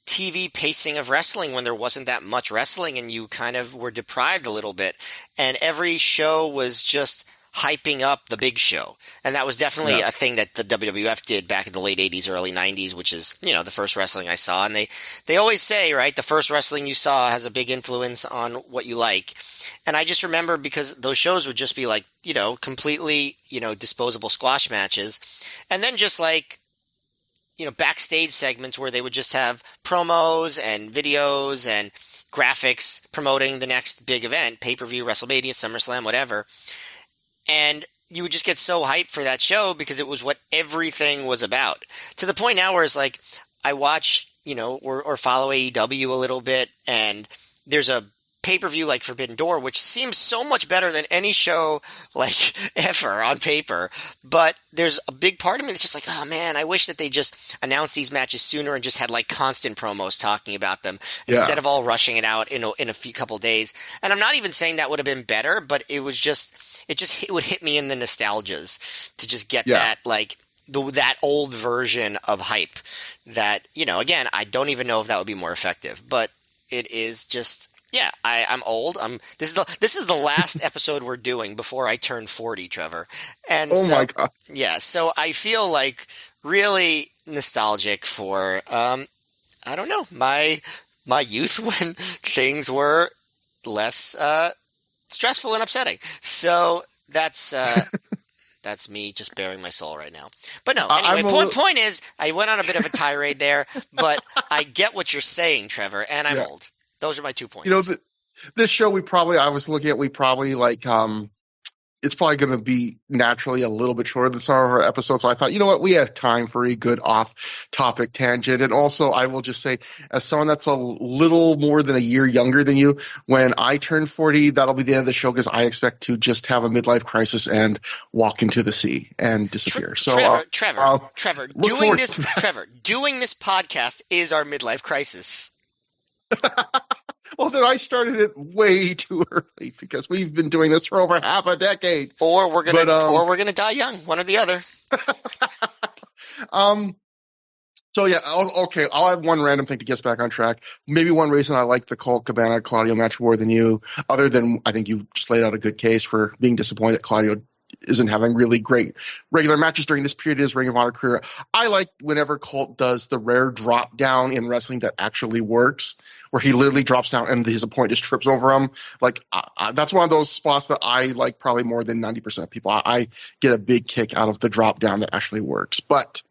TV pacing of wrestling when there wasn't that much wrestling and you kind of were deprived a little bit. And every show was just hyping up the big show. And that was definitely a thing that the WWF did back in the late 80s, early 90s, which is, the first wrestling I saw. And they always say, right, the first wrestling you saw has a big influence on what you like. And I just remember because those shows would just be like, completely, disposable squash matches. And then just like, backstage segments where they would just have promos and videos and graphics promoting the next big event, pay-per-view, WrestleMania, SummerSlam, whatever. And you would just get so hyped for that show because it was what everything was about. To the point now where it's like, I watch, or follow AEW a little bit, and there's a pay-per-view like Forbidden Door, which seems so much better than any show like ever on paper. But there's a big part of me that's just like, oh man, I wish that they just announced these matches sooner and just had like constant promos talking about them instead of all rushing it out in a few couple days. And I'm not even saying that would have been better, but it would hit me in the nostalgias to just get that like that old version of hype that, again, I don't even know if that would be more effective, but it is just. Yeah, I'm old. This is the last episode we're doing before I turn 40, Trevor. And my God. Yeah, so I feel like really nostalgic for I don't know, my my youth when things were less stressful and upsetting. So that's me just bearing my soul right now. But no, anyway, point is, I went on a bit of a tirade there, but I get what you're saying, Trevor, and I'm old. Those are my 2 points. You know, this show we probably it's probably going to be naturally a little bit shorter than some of our episodes. So I thought, you know what, we have time for a good off-topic tangent. And also, I will just say, as someone that's a little more than a year younger than you, when I turn 40, that'll be the end of the show because I expect to just have a midlife crisis and walk into the sea and disappear. Trevor, doing this podcast is our midlife crisis. Well, then I started it way too early because we've been doing this for over half a decade. Or we're gonna die young, one or the other. So yeah, okay. I'll have one random thing to get us back on track. Maybe one reason I like the Colt Cabana Claudio match more than you, other than I think you just laid out a good case for being disappointed that Claudio isn't having really great regular matches during this period of his Ring of Honor career. I like whenever Colt does the rare drop down in wrestling that actually works, where he literally drops down and his opponent just trips over him. Like that's one of those spots that I like probably more than 90% of people. I get a big kick out of the drop down that actually works. But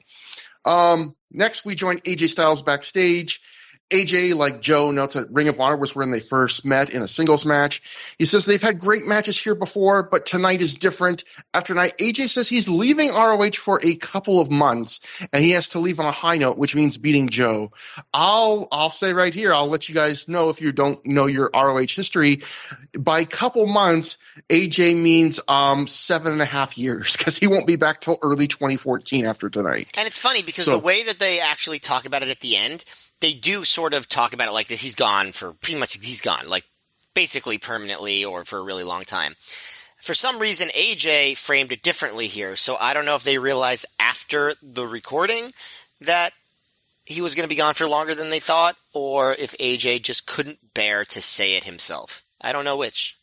next we join AJ Styles backstage. AJ, like Joe, notes that Ring of Honor was when they first met in a singles match. He says they've had great matches here before, but tonight is different. After tonight, AJ says he's leaving ROH for a couple of months, and he has to leave on a high note, which means beating Joe. I'll say right here, I'll let you guys know if you don't know your ROH history. By couple months, AJ means 7.5 years, because he won't be back till early 2014 after tonight. And it's funny because the way that they actually talk about it at the end, they do sort of talk about it like this. He's gone, like basically permanently or for a really long time. For some reason, AJ framed it differently here. So I don't know if they realized after the recording that he was going to be gone for longer than they thought, or if AJ just couldn't bear to say it himself. I don't know which.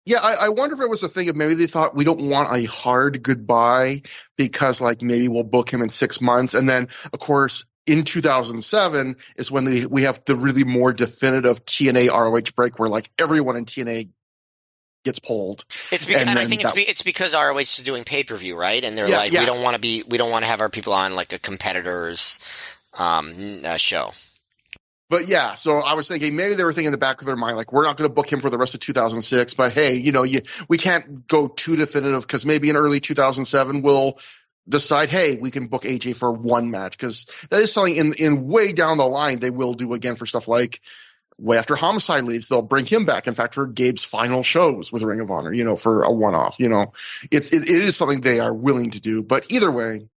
Yeah, I wonder if it was a thing of maybe they thought we don't want a hard goodbye because like maybe we'll book him in 6 months. And then, of course, in 2007 is when we have the really more definitive TNA ROH break where like everyone in TNA gets pulled. It's because ROH is doing pay-per-view, right? And they're we don't want to have our people on like a competitor's show. But yeah, so I was thinking maybe they were thinking in the back of their mind, like, we're not going to book him for the rest of 2006, but hey, we can't go too definitive because maybe in early 2007 we'll decide, hey, we can book AJ for one match, because that is something in way down the line they will do again for stuff like way after Homicide leaves, they'll bring him back. In fact, for Gabe's final shows with Ring of Honor, for a one-off, it is something they are willing to do. But either way,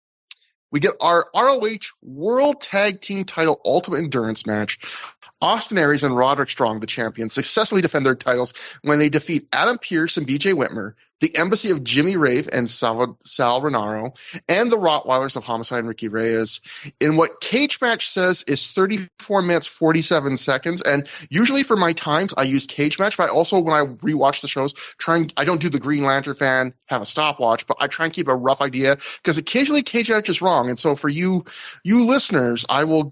we get our ROH World Tag Team Title Ultimate Endurance match. Austin Aries and Roderick Strong, the champions, successfully defend their titles when they defeat Adam Pearce and BJ Whitmer, the Embassy of Jimmy Rave and Sal Renaro, and the Rottweilers of Homicide and Ricky Reyes in what Cage Match says is 34 minutes, 47 seconds. And usually for my times, I use Cage Match, but also when I rewatch the shows, I don't do the Green Lantern fan, have a stopwatch, but I try and keep a rough idea because occasionally Cage Match is wrong. And so for you listeners, I'll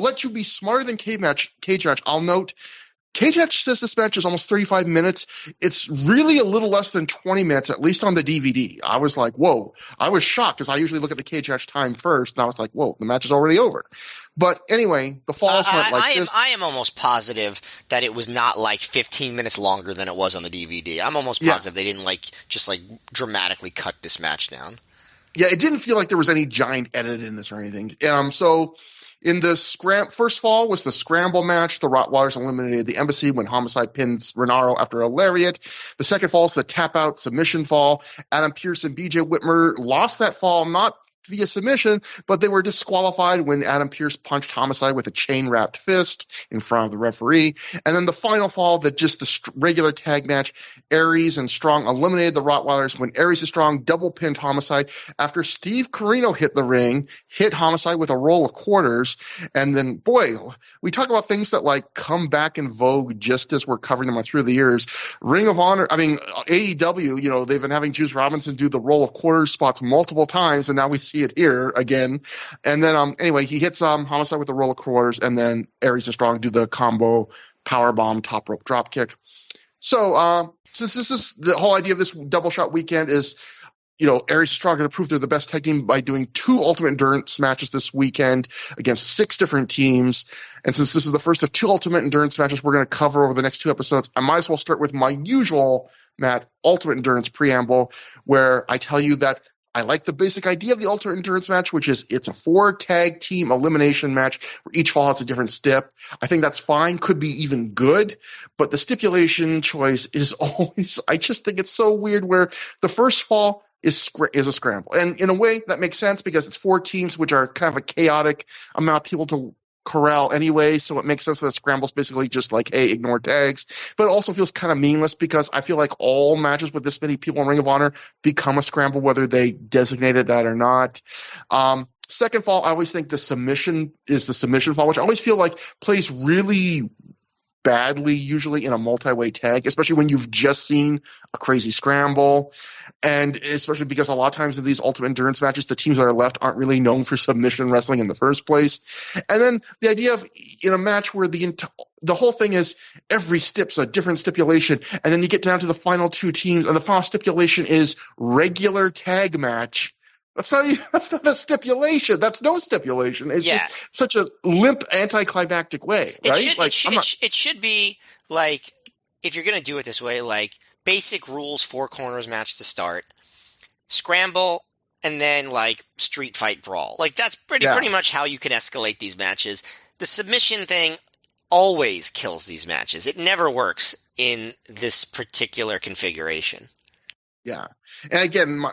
let you be smarter than Cage Match. I'll note Cage Match says this match is almost 35 minutes. It's really a little less than 20 minutes, at least on the DVD. I was like, whoa. I was shocked because I usually look at the Cage Match time first, and I was like, whoa, the match is already over. But anyway, the falls went like this. I am almost positive that it was not like 15 minutes longer than it was on the DVD. I'm almost positive they didn't just dramatically cut this match down. Yeah, it didn't feel like there was any giant edit in this or anything. So in the first fall was the scramble match. The Rottweilers eliminated the Embassy when Homicide pins Renaro after a lariat. The second fall is the tap out submission fall. Adam Pearce and BJ Whitmer lost that fall, not via submission, but they were disqualified when Adam Pearce punched Homicide with a chain-wrapped fist in front of the referee. And then the final fall, just the regular tag match, Aries and Strong eliminated the Rottweilers when Aries and Strong double-pinned Homicide after Steve Corino hit the ring, hit Homicide with a roll of quarters. And then, boy, we talk about things that come back in vogue just as we're covering them through the years. Ring of Honor, AEW, they've been having Juice Robinson do the roll of quarters spots multiple times, and now we see see it here again. And then anyway, he hits Homicide with the roll of quarters, and then Aries and Strong do the combo power bomb top rope drop kick. So since this is the whole idea of this double shot weekend is, Aries and Strong going to prove they're the best tag team by doing 2 Ultimate Endurance matches this weekend against 6 different teams. And since this is the first of 2 Ultimate Endurance matches we're going to cover over the next 2 episodes, I might as well start with my usual, Matt, Ultimate Endurance preamble, where I tell you that I like the basic idea of the Ultimate Endurance match, which is it's a 4 tag team elimination match where each fall has a different stip. I think that's fine, could be even good, but the stipulation choice is always, I just think it's so weird where the first fall is a scramble. And in a way, that makes sense because it's 4 teams, which are kind of a chaotic amount of people to corral anyway, so it makes sense that scramble's basically just like, hey, ignore tags. But it also feels kind of meaningless because I feel like all matches with this many people in Ring of Honor become a scramble, whether they designated that or not. Second fall, I always think the submission is the submission fall, which I always feel like plays really badly usually in a multi-way tag, especially when you've just seen a crazy scramble. And especially because a lot of times in these Ultimate Endurance matches, the teams that are left aren't really known for submission wrestling in the first place. And then the idea of in a match where the whole thing is every stip's a different stipulation, and then you get down to the final 2 teams, and the final stipulation is regular tag match. That's not a stipulation. That's no stipulation. It's just such a limp, anticlimactic way, right? It should be like, if you're going to do it this way, like basic rules, 4 corners match to start, scramble, and then like street fight brawl. Like that's pretty much how you can escalate these matches. The submission thing always kills these matches. It never works in this particular configuration. Yeah. And again,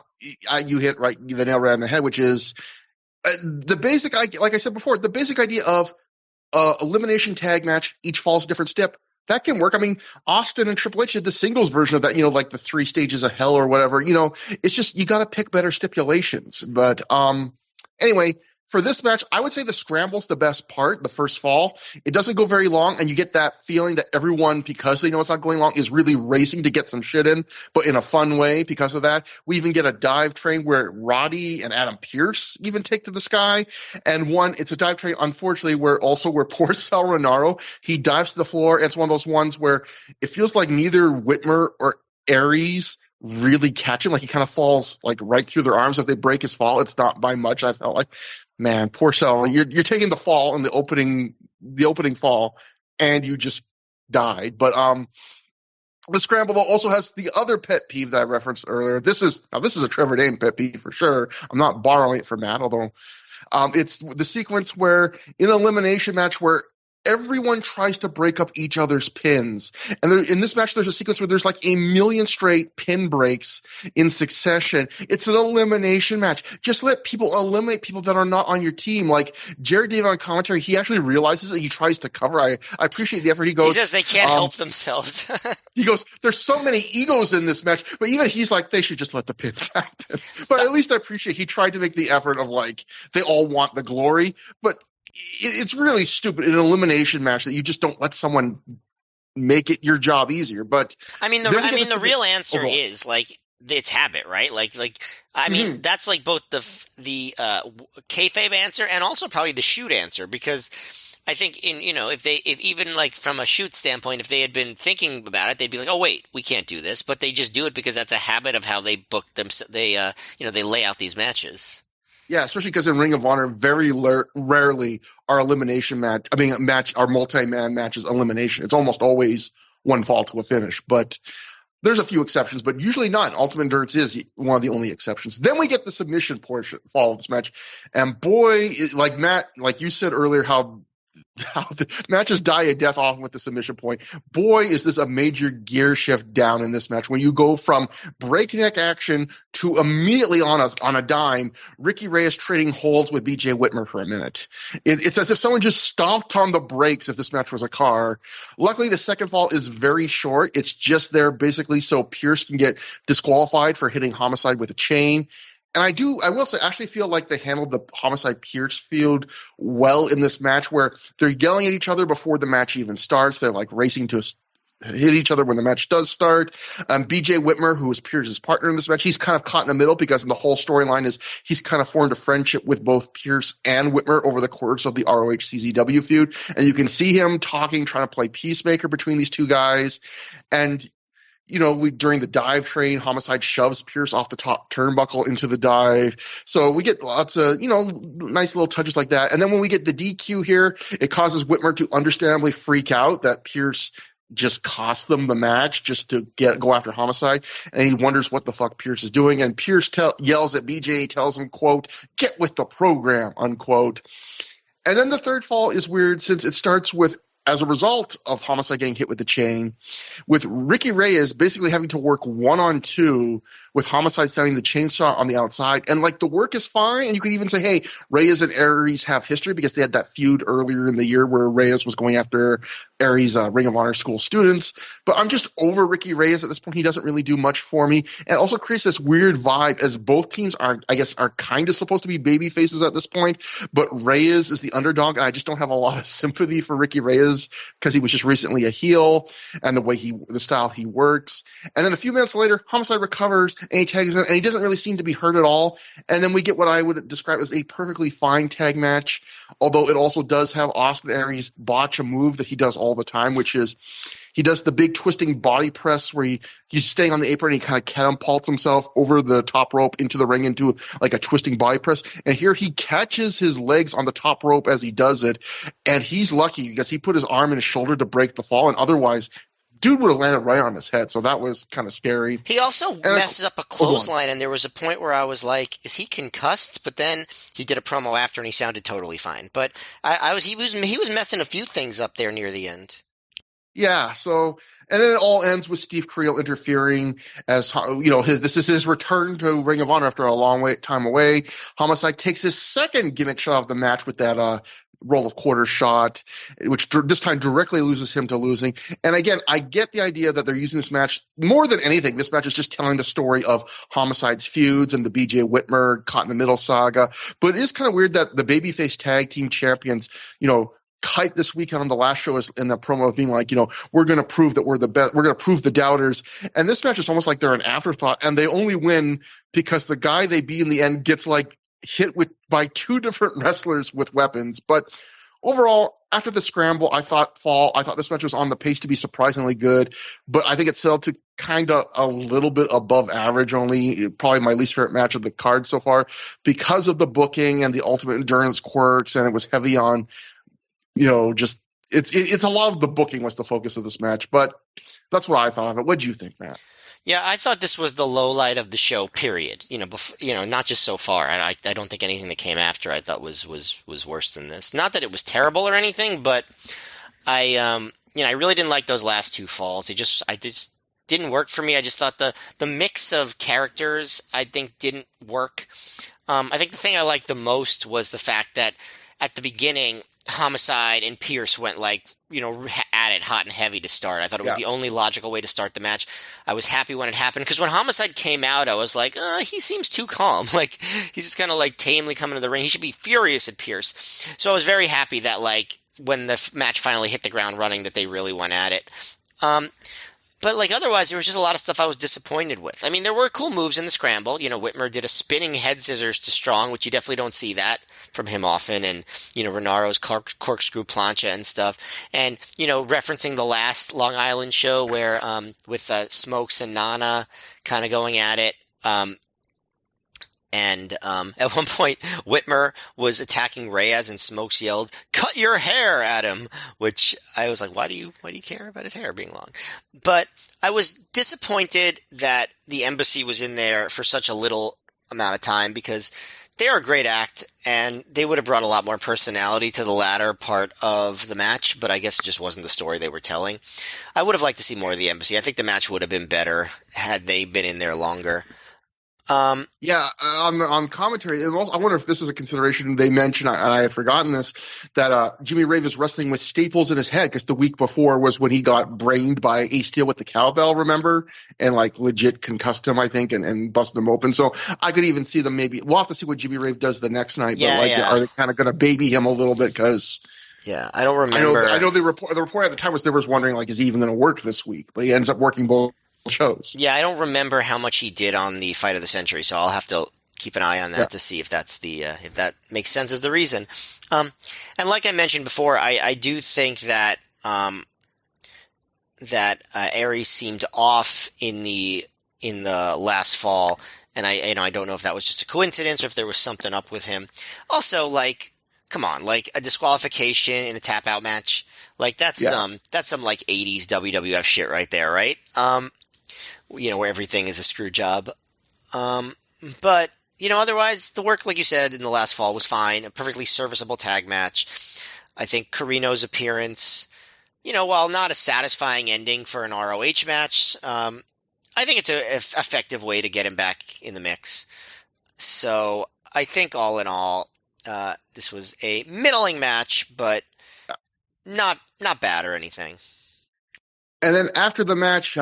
you hit the nail right on the head, which is the basic, like I said before, the basic idea of elimination tag match, each falls a different step. That can work. I mean, Austin and Triple H did the singles version of that, like the 3 stages of hell or whatever. It's just you got to pick better stipulations. But anyway, for this match, I would say the scramble's the best part, the first fall. It doesn't go very long, and you get that feeling that everyone, because they know it's not going long, is really racing to get some shit in, but in a fun way because of that. We even get a dive train where Roddy and Adam Pearce even take to the sky. And it's a dive train, unfortunately, where poor Sal Renaro, he dives to the floor. And it's one of those ones where it feels like neither Whitmer or Aries really catch him. Like he kind of falls like right through their arms. If they break his fall, it's not by much. I felt like, man, poor Sal, you're taking the fall in the opening fall, and you just died. But the scramble also has the other pet peeve that I referenced earlier. This is a Trevor Dame pet peeve for sure. I'm not borrowing it from that, although it's the sequence where in an elimination match where everyone tries to break up each other's pins. And in this match, there's a sequence where there's like a million straight pin breaks in succession. It's an elimination match. Just let people eliminate people that are not on your team. Like Jared David on commentary, he actually realizes that he tries to cover. I appreciate the effort. He goes, he says they can't help themselves. He goes, there's so many egos in this match, but even he's like, they should just let the pins happen. But at least I appreciate he tried to make the effort of like, they all want the glory, but it's really stupid in an elimination match that you just don't let someone make it your job easier. But the real answer is like it's habit, right? I mean that's like both the kayfabe answer and also probably the shoot answer, because I think if even like from a shoot standpoint, if they had been thinking about it, they'd be like, oh wait, we can't do this, but they just do it because that's a habit of how they book them. They lay out these matches. Yeah, especially because in Ring of Honor, very rarely are our multi-man matches elimination. It's almost always one fall to a finish. But there's a few exceptions, but usually not. Ultimate Endurance is one of the only exceptions. Then we get the submission fall of this match. And boy, like Matt, like you said earlier, how the matches die a death often with the submission point. Boy, is this a major gear shift down in this match. When you go from breakneck action to immediately on a dime, Ricky Reyes trading holds with BJ Whitmer for a minute. It's as if someone just stomped on the brakes if this match was a car. Luckily, the second fall is very short. It's just there basically so Pierce can get disqualified for hitting Homicide with a chain. And I will say, I actually feel like they handled the Homicide Pierce feud well in this match, where they're yelling at each other before the match even starts. They're like racing to hit each other when the match does start. BJ Whitmer, who was Pierce's partner in this match, he's kind of caught in the middle because the whole storyline is he's kind of formed a friendship with both Pierce and Whitmer over the course of the ROH CZW feud. And you can see him talking, trying to play peacemaker between these two guys. And during the dive train, Homicide shoves Pierce off the top turnbuckle into the dive. So we get lots of, nice little touches like that. And then when we get the DQ here, it causes Whitmer to understandably freak out that Pierce just cost them the match just to go after Homicide. And he wonders what the fuck Pierce is doing. And Pierce yells at BJ, tells him, quote, "Get with the program," unquote. And then the third fall is weird since it starts with, as a result of Homicide getting hit with the chain, with Ricky Reyes basically having to work 1-on-2 with Homicide setting the chainsaw on the outside. And the work is fine. And you could even say, hey, Reyes and Aries have history because they had that feud earlier in the year where Reyes was going after Aries' Ring of Honor school students. But I'm just over Ricky Reyes at this point. He doesn't really do much for me. And also creates this weird vibe as both teams are kind of supposed to be baby faces at this point. But Reyes is the underdog. And I just don't have a lot of sympathy for Ricky Reyes because he was just recently a heel and the style he works. And then a few minutes later, Homicide recovers and he tags in, and he doesn't really seem to be hurt at all. And then we get what I would describe as a perfectly fine tag match, although it also does have Austin Aries botch a move that he does all the time, which is he does the big twisting body press where he's staying on the apron and he kind of catapults himself over the top rope into the ring into a twisting body press. And here he catches his legs on the top rope as he does it, and he's lucky because he put his arm and his shoulder to break the fall, and otherwise dude would have landed right on his head, so that was kind of scary. He also messes up a clothesline, and there was a point where I was like, is he concussed? But then he did a promo after, and he sounded totally fine. But he was messing a few things up there near the end. Yeah, so, and then it all ends with Steve Creel interfering as, this is his return to Ring of Honor after a long time away. Homicide takes his second gimmick shot of the match with that, roll of quarter shot, which this time directly loses him to losing. And again, I get the idea that they're using this match more than anything. This match is just telling the story of Homicide's feuds and the BJ Whitmer caught in the middle saga. But it is kind of weird that the babyface tag team champions, kite this weekend on the last show is in the promo of being like, we're going to prove that we're the best. We're going to prove the doubters. And this match is almost like they're an afterthought, and they only win because the guy they beat in the end gets hit by two different wrestlers with weapons. But overall, after the scramble, I thought this match was on the pace to be surprisingly good, but I think it settled to kind of a little bit above average only, probably my least favorite match of the card so far because of the booking and the Ultimate Endurance quirks, and it was heavy on, it's a lot of the booking was the focus of this match, but that's what I thought of it. What did you think, Matt? Yeah, I thought this was the low light of the show, period. Not just so far. I don't think anything that came after I thought was worse than this. Not that it was terrible or anything, but I really didn't like those last two falls. I just didn't work for me. I just thought the mix of characters, I think, didn't work. I think the thing I liked the most was the fact that at the beginning, Homicide and Pierce went at it hot and heavy to start. I thought it was the only logical way to start the match. I was happy when it happened because when Homicide came out, I was like, he seems too calm. He's just kind of tamely coming to the ring. He should be furious at Pierce. So I was very happy that when the match finally hit the ground running that they really went at it. But otherwise, there was just a lot of stuff I was disappointed with. I mean, there were cool moves in the scramble. Whitmer did a spinning head scissors to Strong, which you definitely don't see that from him often. And, Renaro's corkscrew plancha and stuff. And, referencing the last Long Island show where, with Smokes and Nana kind of going at it. And at one point, Whitmer was attacking Reyes, and Smokes yelled, "Cut your hair!" at him, which I was like, why do you care about his hair being long? But I was disappointed that the Embassy was in there for such a little amount of time because they are a great act, and they would have brought a lot more personality to the latter part of the match, but I guess it just wasn't the story they were telling. I would have liked to see more of the Embassy. I think the match would have been better had they been in there longer. On commentary, and also, I wonder if this is a consideration they mentioned, and I had forgotten this, that Jimmy Rave is wrestling with staples in his head because the week before was when he got brained by Ace Steel with the cowbell, remember? And legit concussed him, I think, and busted him open. So I could even see them we'll have to see what Jimmy Rave does the next night, but are they kind of going to baby him a little bit because Yeah, I don't remember. I know the report at the time was there was wondering like, is he even going to work this week? But he ends up working both shows. Yeah, I don't remember how much he did on the Fight of the Century, so I'll have to keep an eye on that Yeah. to see if that's the if that makes sense as the reason. And like I mentioned before, I do think that Aries seemed off in the last fall, and I don't know if that was just a coincidence or if there was something up with him. Also, like, come on, like a disqualification in a tap out match, like that's some like 80s WWF shit right there, right? Where everything is a screw job. But otherwise the work, like you said, in the last fall was fine. A perfectly serviceable tag match. I think Carino's appearance, while not a satisfying ending for an ROH match, I think it's an effective way to get him back in the mix. So I think all in all, this was a middling match, but not bad or anything. And then after the match,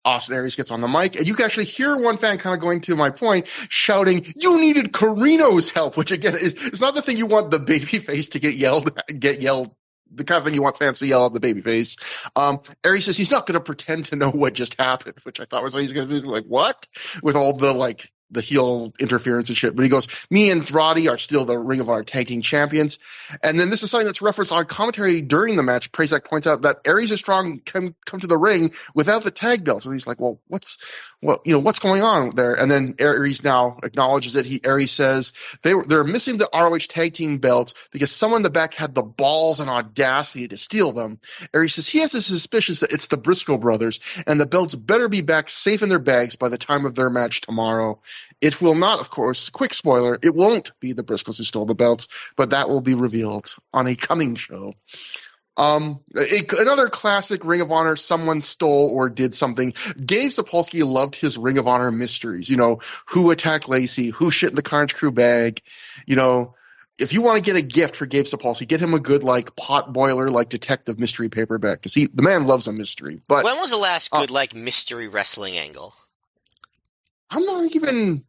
Austin Aries gets on the mic, and you can actually hear one fan kind of going to my point, shouting, "You needed Carino's help," which again is not the thing you want the babyface to get yelled, the kind of thing you want fans to yell at the babyface. Aries says he's not going to pretend to know what just happened, which I thought was he's going to be like, what? With all the heel interference and shit. But he goes, "Me and ThROH are still the Ring of Honor Tag Team Champions." And then this is something that's referenced on commentary during the match. Prazak points out that Aries and Strong come to the ring without the tag belts. And he's like, well, what's going on there? And then Aries now acknowledges it. Aries says they're missing the ROH Tag Team belts because someone in the back had the balls and audacity to steal them. Aries says he has a suspicion that it's the Briscoe brothers, and the belts better be back safe in their bags by the time of their match tomorrow. It will not, of course, quick spoiler, it won't be the Briscoes who stole the belts, but that will be revealed on a coming show. Another classic Ring of Honor, someone stole or did something. Gabe Sapolsky loved his Ring of Honor mysteries. Who attacked Lacey, who shit in the Carnage Crew bag. If you want to get a gift for Gabe Sapolsky, get him a good pot boiler detective mystery paperback, because the man loves a mystery. But when was the last good mystery wrestling angle? I'm not even.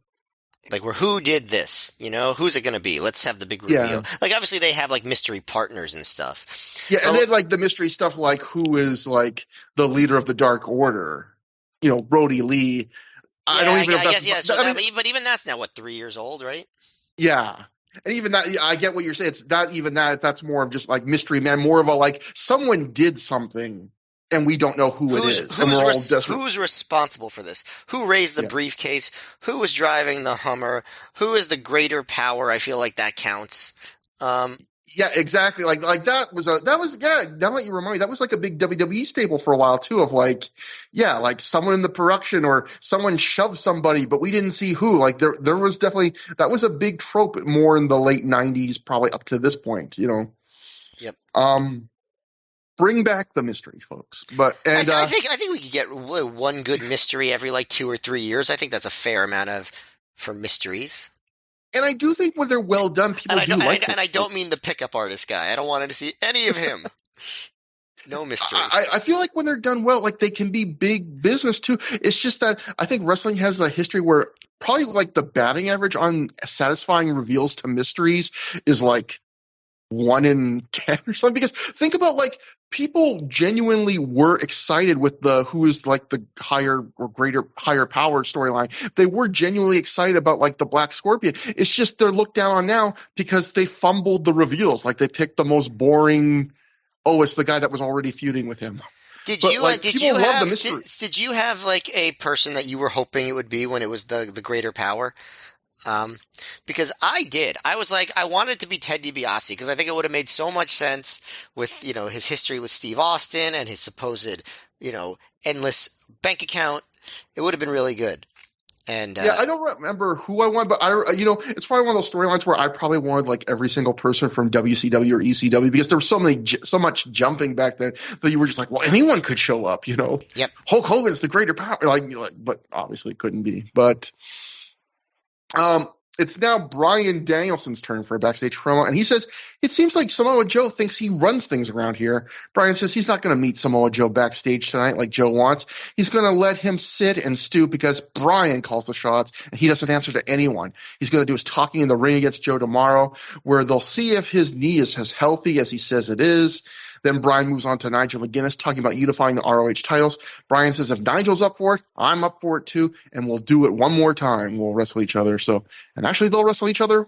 Where who did this? Who's it going to be? Let's have the big reveal. Yeah. Obviously they have mystery partners and stuff. Yeah, and then the mystery stuff who is the leader of the Dark Order? Brody Lee. Yeah, I don't even know if that's. But even that's now 3 years old, right? Yeah. And even that, I get what you're saying. It's not even that. That's more of just mystery man, more of a someone did something and we don't know who it is. Who's responsible for this? Who raised the briefcase? Who was driving the Hummer? Who is the greater power? I feel like that counts. Yeah, exactly. Now that you remind me, that was a big WWE staple for a while too, of someone in the production or someone shoved somebody, but we didn't see who. There was definitely, that was a big trope more in the late 90s, probably up to this point, Yep. Bring back the mystery, folks. But I think we could get one good mystery every 2 or 3 years. I think that's a fair amount for mysteries. And I do think when they're well done, people do like them. And I don't mean the pickup artist guy. I don't want to see any of him. No mystery. I feel like when they're done well, they can be big business too. It's just that I think wrestling has a history where probably the batting average on satisfying reveals to mysteries is 1 in 10 or something. Because think about people genuinely were excited with who is the higher power storyline. They were genuinely excited about the Black Scorpion. It's just they're looked down on now because they fumbled the reveals. They picked the most boring. Oh, it's the guy that was already feuding with him. Did you have a person that you were hoping it would be when it was the greater power? Because I did. I was I wanted it to be Ted DiBiase because I think it would have made so much sense with, his history with Steve Austin and his supposed, endless bank account. It would have been really good. And I don't remember who I want, but it's probably one of those storylines where I probably wanted every single person from WCW or ECW because there was so much jumping back then that you were just well, anyone could show up, Yep. Hulk Hogan's the greater power, but obviously it couldn't be. But it's now Bryan Danielson's turn for a backstage promo, and he says, it seems like Samoa Joe thinks he runs things around here. Bryan says he's not going to meet Samoa Joe backstage tonight like Joe wants. He's going to let him sit and stew because Bryan calls the shots, and he doesn't answer to anyone. He's going to do his talking in the ring against Joe tomorrow, where they'll see if his knee is as healthy as he says it is. Then Bryan moves on to Nigel McGuinness talking about unifying the ROH titles. Bryan says if Nigel's up for it, I'm up for it too, and we'll do it one more time. We'll wrestle each other. And actually they'll wrestle each other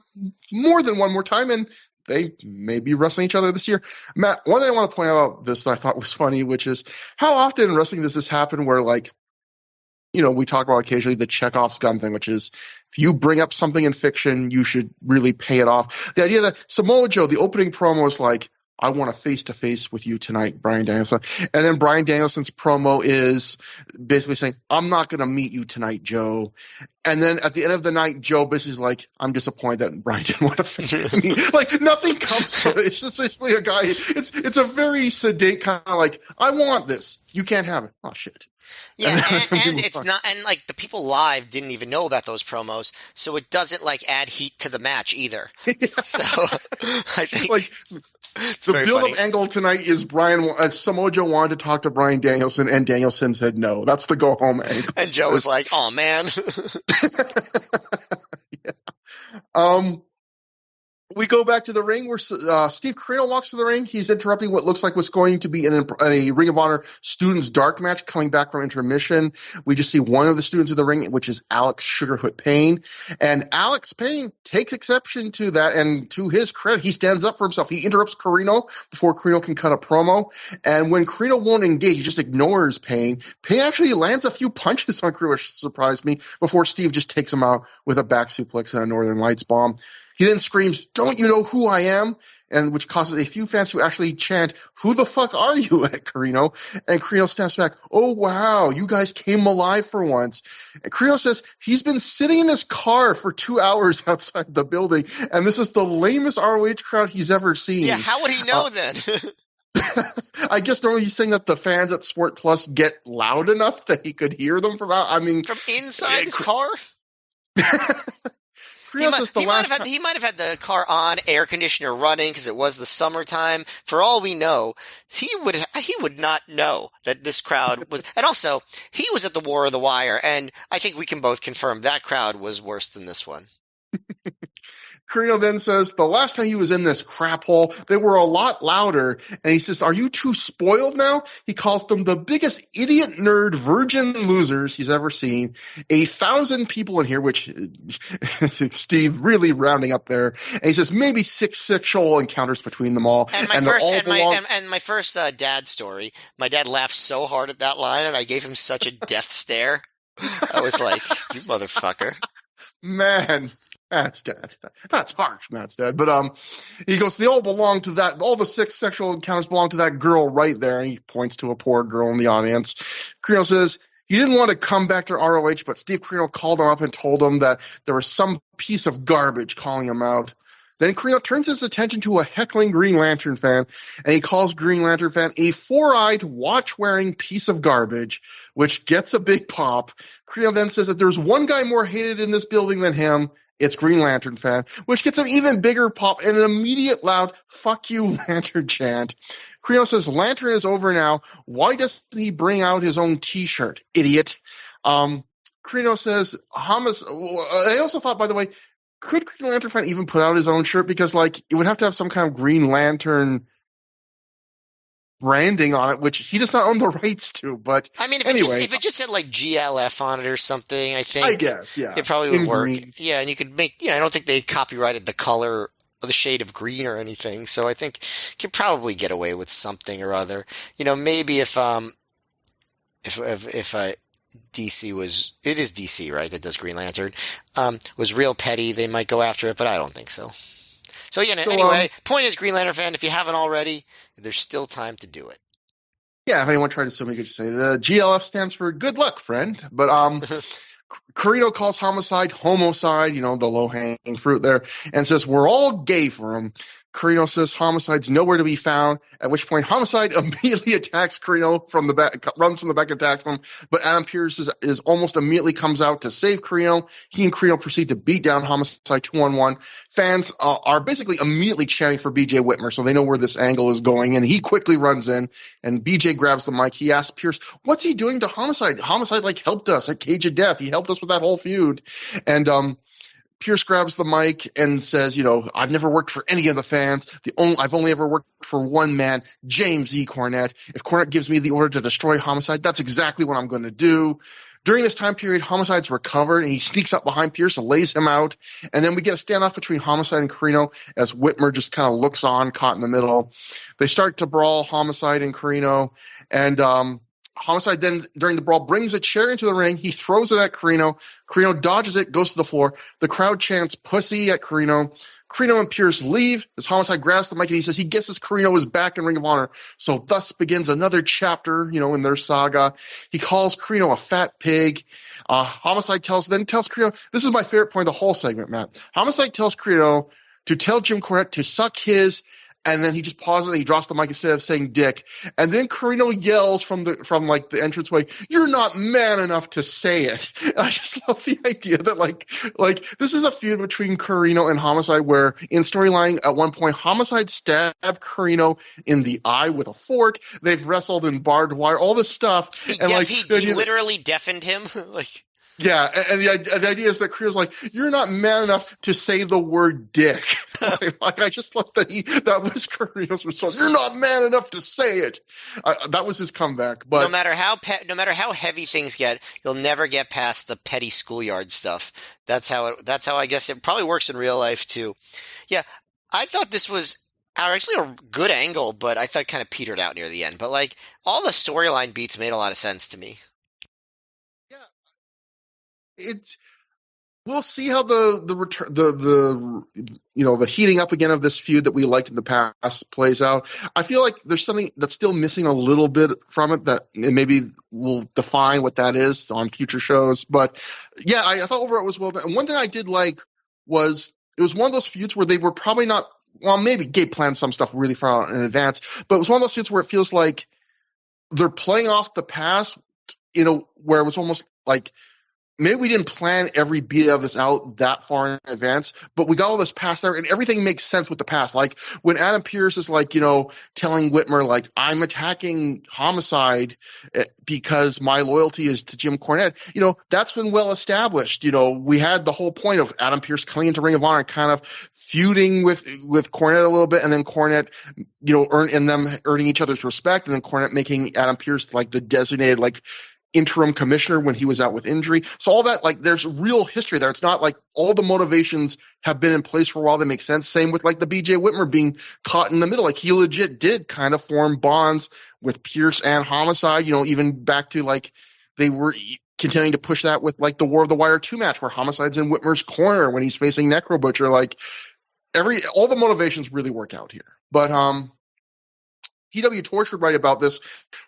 more than one more time, and they may be wrestling each other this year. Matt, one thing I want to point out about this that I thought was funny, which is how often in wrestling does this happen where, like, you know, we talk about occasionally the Chekhov's gun thing, which is if you bring up something in fiction, you should really pay it off. The idea that Samoa Joe, the opening promo is like, I want a face-to-face with you tonight, Bryan Danielson. And then Bryan Danielson's promo is basically saying, I'm not going to meet you tonight, Joe. And then at the end of the night, Joe basically is like, I'm disappointed that Bryan didn't want to face me. Like, nothing comes from it. It's just basically a guy. It's a very sedate kind of like, I want this. You can't have it. Oh, shit. Yeah, and it's not, and like the people live didn't even know about those promos, so it doesn't like add heat to the match either. Yeah. So I think like the build-up angle tonight is Samoa Joe wanted to talk to Bryan Danielson, and Danielson said no. That's the go-home angle. And Joe was like, "Oh man." Yeah. We go back to the ring where Steve Corino walks to the ring. He's interrupting what looks like what's going to be a Ring of Honor Students Dark match coming back from intermission. We just see one of the students in the ring, which is Alex Sugarfoot Payne. And Alex Payne takes exception to that, and to his credit, he stands up for himself. He interrupts Corino before Corino can cut a promo. And when Corino won't engage, he just ignores Payne. Payne actually lands a few punches on Corino, which surprised me, before Steve just takes him out with a back suplex and a Northern Lights bomb. He then screams, "Don't you know who I am?" And which causes a few fans to actually chant, "Who the fuck are you?" at Corino. And Corino snaps back, "Oh, wow, you guys came alive for once." And Corino says he's been sitting in his car for 2 hours outside the building, and this is the lamest ROH crowd he's ever seen. Yeah, how would he know then? I guess normally he's saying that the fans at Sport Plus get loud enough that he could hear them from out. I mean, from inside his car? He might have had the car on, air conditioner running because it was the summertime. For all we know, he would not know that this crowd was. And also, he was at the War of the Wire, and I think we can both confirm that crowd was worse than this one. Corino then says the last time he was in this crap hole, they were a lot louder. And he says, "Are you too spoiled now?" He calls them the biggest idiot nerd virgin losers he's ever seen. 1,000 people in here, which Steve really rounding up there. And he says maybe 6 sexual encounters between them all. And my first dad story, my dad laughed so hard at that line, and I gave him such a death stare. I was like, "You motherfucker." Man. That's harsh, Matt's dad. But he goes, they all belong to that. All the 6 sexual encounters belong to that girl right there. And he points to a poor girl in the audience. Corino says he didn't want to come back to ROH, but Steve Corino called him up and told him that there was some piece of garbage calling him out. Then Corino turns his attention to a heckling Green Lantern fan, and he calls Green Lantern fan a 4-eyed, watch-wearing piece of garbage, which gets a big pop. Corino then says that there's one guy more hated in this building than him. It's Green Lantern fan, which gets an even bigger pop and an immediate loud "fuck you, Lantern" chant. Corino says Lantern is over now. Why doesn't he bring out his own T-shirt, idiot? Corino says I also thought, by the way, could Green Lantern fan even put out his own shirt? Because like it would have to have some kind of Green Lantern branding on it, which he does not own the rights to. But I mean, if it just said like GLF on it or something, I think. I guess, yeah, it probably would work. Green. Yeah, and you could make. I don't think they copyrighted the color or the shade of green or anything, so I think you could probably get away with something or other. Maybe if DC was, it is DC, right, that does Green Lantern, was real petty, they might go after it, but I don't think so. So anyway, point is, Green Lantern fan, if you haven't already, there's still time to do it. Yeah, if anyone tried to sue me, you could just say the GLF stands for good luck, friend. But Corino calls homicide homicide, the low-hanging fruit there, and says we're all gay for him. Carino says Homicide's nowhere to be found, at which point Homicide immediately attacks Carino from the back, runs from the back, attacks him, but Adam Pearce is almost immediately comes out to save Carino. He and Carino proceed to beat down Homicide 2-on-1. Fans are basically immediately chanting for BJ Whitmer, so they know where this angle is going, and he quickly runs in, and BJ grabs the mic. He asks Pearce, what's he doing to Homicide? Homicide, like, helped us at Cage of Death. He helped us with that whole feud. And Pierce grabs the mic and says, I've never worked for any of the fans. I've only ever worked for one man, James E. Cornette. If Cornette gives me the order to destroy Homicide, that's exactly what I'm going to do. During this time period, Homicide's recovered, and he sneaks up behind Pierce and lays him out. And then we get a standoff between Homicide and Carino as Whitmer just kind of looks on, caught in the middle. They start to brawl, Homicide and Carino, and Homicide then, during the brawl, brings a chair into the ring. He throws it at Carino. Carino dodges it, goes to the floor. The crowd chants pussy at Carino. Carino and Pierce leave as Homicide grabs the mic and he says he guesses Carino is back in Ring of Honor. So thus begins another chapter, in their saga. He calls Carino a fat pig. Homicide tells Carino, this is my favorite point of the whole segment, Matt. Homicide tells Carino to tell Jim Cornette to suck his, and then he just pauses and he drops the mic instead of saying dick. And then Carino yells from the entranceway, you're not man enough to say it. And I just love the idea that like this is a feud between Carino and Homicide where in storyline at one point Homicide stabbed Carino in the eye with a fork. They've wrestled in barbed wire, all this stuff. He literally deafened him. Yeah, and the idea is that Carino's like, you're not man enough to say the word dick. I just love that was Carino's response. You're not man enough to say it. That was his comeback. But no matter how heavy things get, you'll never get past the petty schoolyard stuff. That's how I guess it probably works in real life too. Yeah, I thought this was actually a good angle, but I thought it kind of petered out near the end. But all the storyline beats made a lot of sense to me. We'll see how the return, the heating up again of this feud that we liked in the past plays out. I feel like there's something that's still missing a little bit from it that maybe we'll define what that is on future shows. But yeah, I thought overall it was well done. And one thing I did like was it was one of those feuds where they were probably not, well, maybe Gabe planned some stuff really far out in advance, but it was one of those feuds where it feels like they're playing off the past, where it was almost like, maybe we didn't plan every beat of this out that far in advance, but we got all this past there, and everything makes sense with the past. Like when Adam Pearce is telling Whitmer, I'm attacking Homicide because my loyalty is to Jim Cornette. That's been well established. We had the whole point of Adam Pearce coming into Ring of Honor and kind of feuding with Cornette a little bit, and then Cornette, earning each other's respect, and then Cornette making Adam Pearce the designated interim commissioner when he was out with injury. So all that, there's real history there. It's not like all the motivations have been in place for a while that make sense. Same with the BJ Whitmer being caught in the middle. He legit did kind of form bonds with Pierce and Homicide, even back to they were continuing to push that with the War of the Wire 2 match where Homicide's in Whitmer's corner when he's facing Necro Butcher. All the motivations really work out here. But, TW Torch would write about this.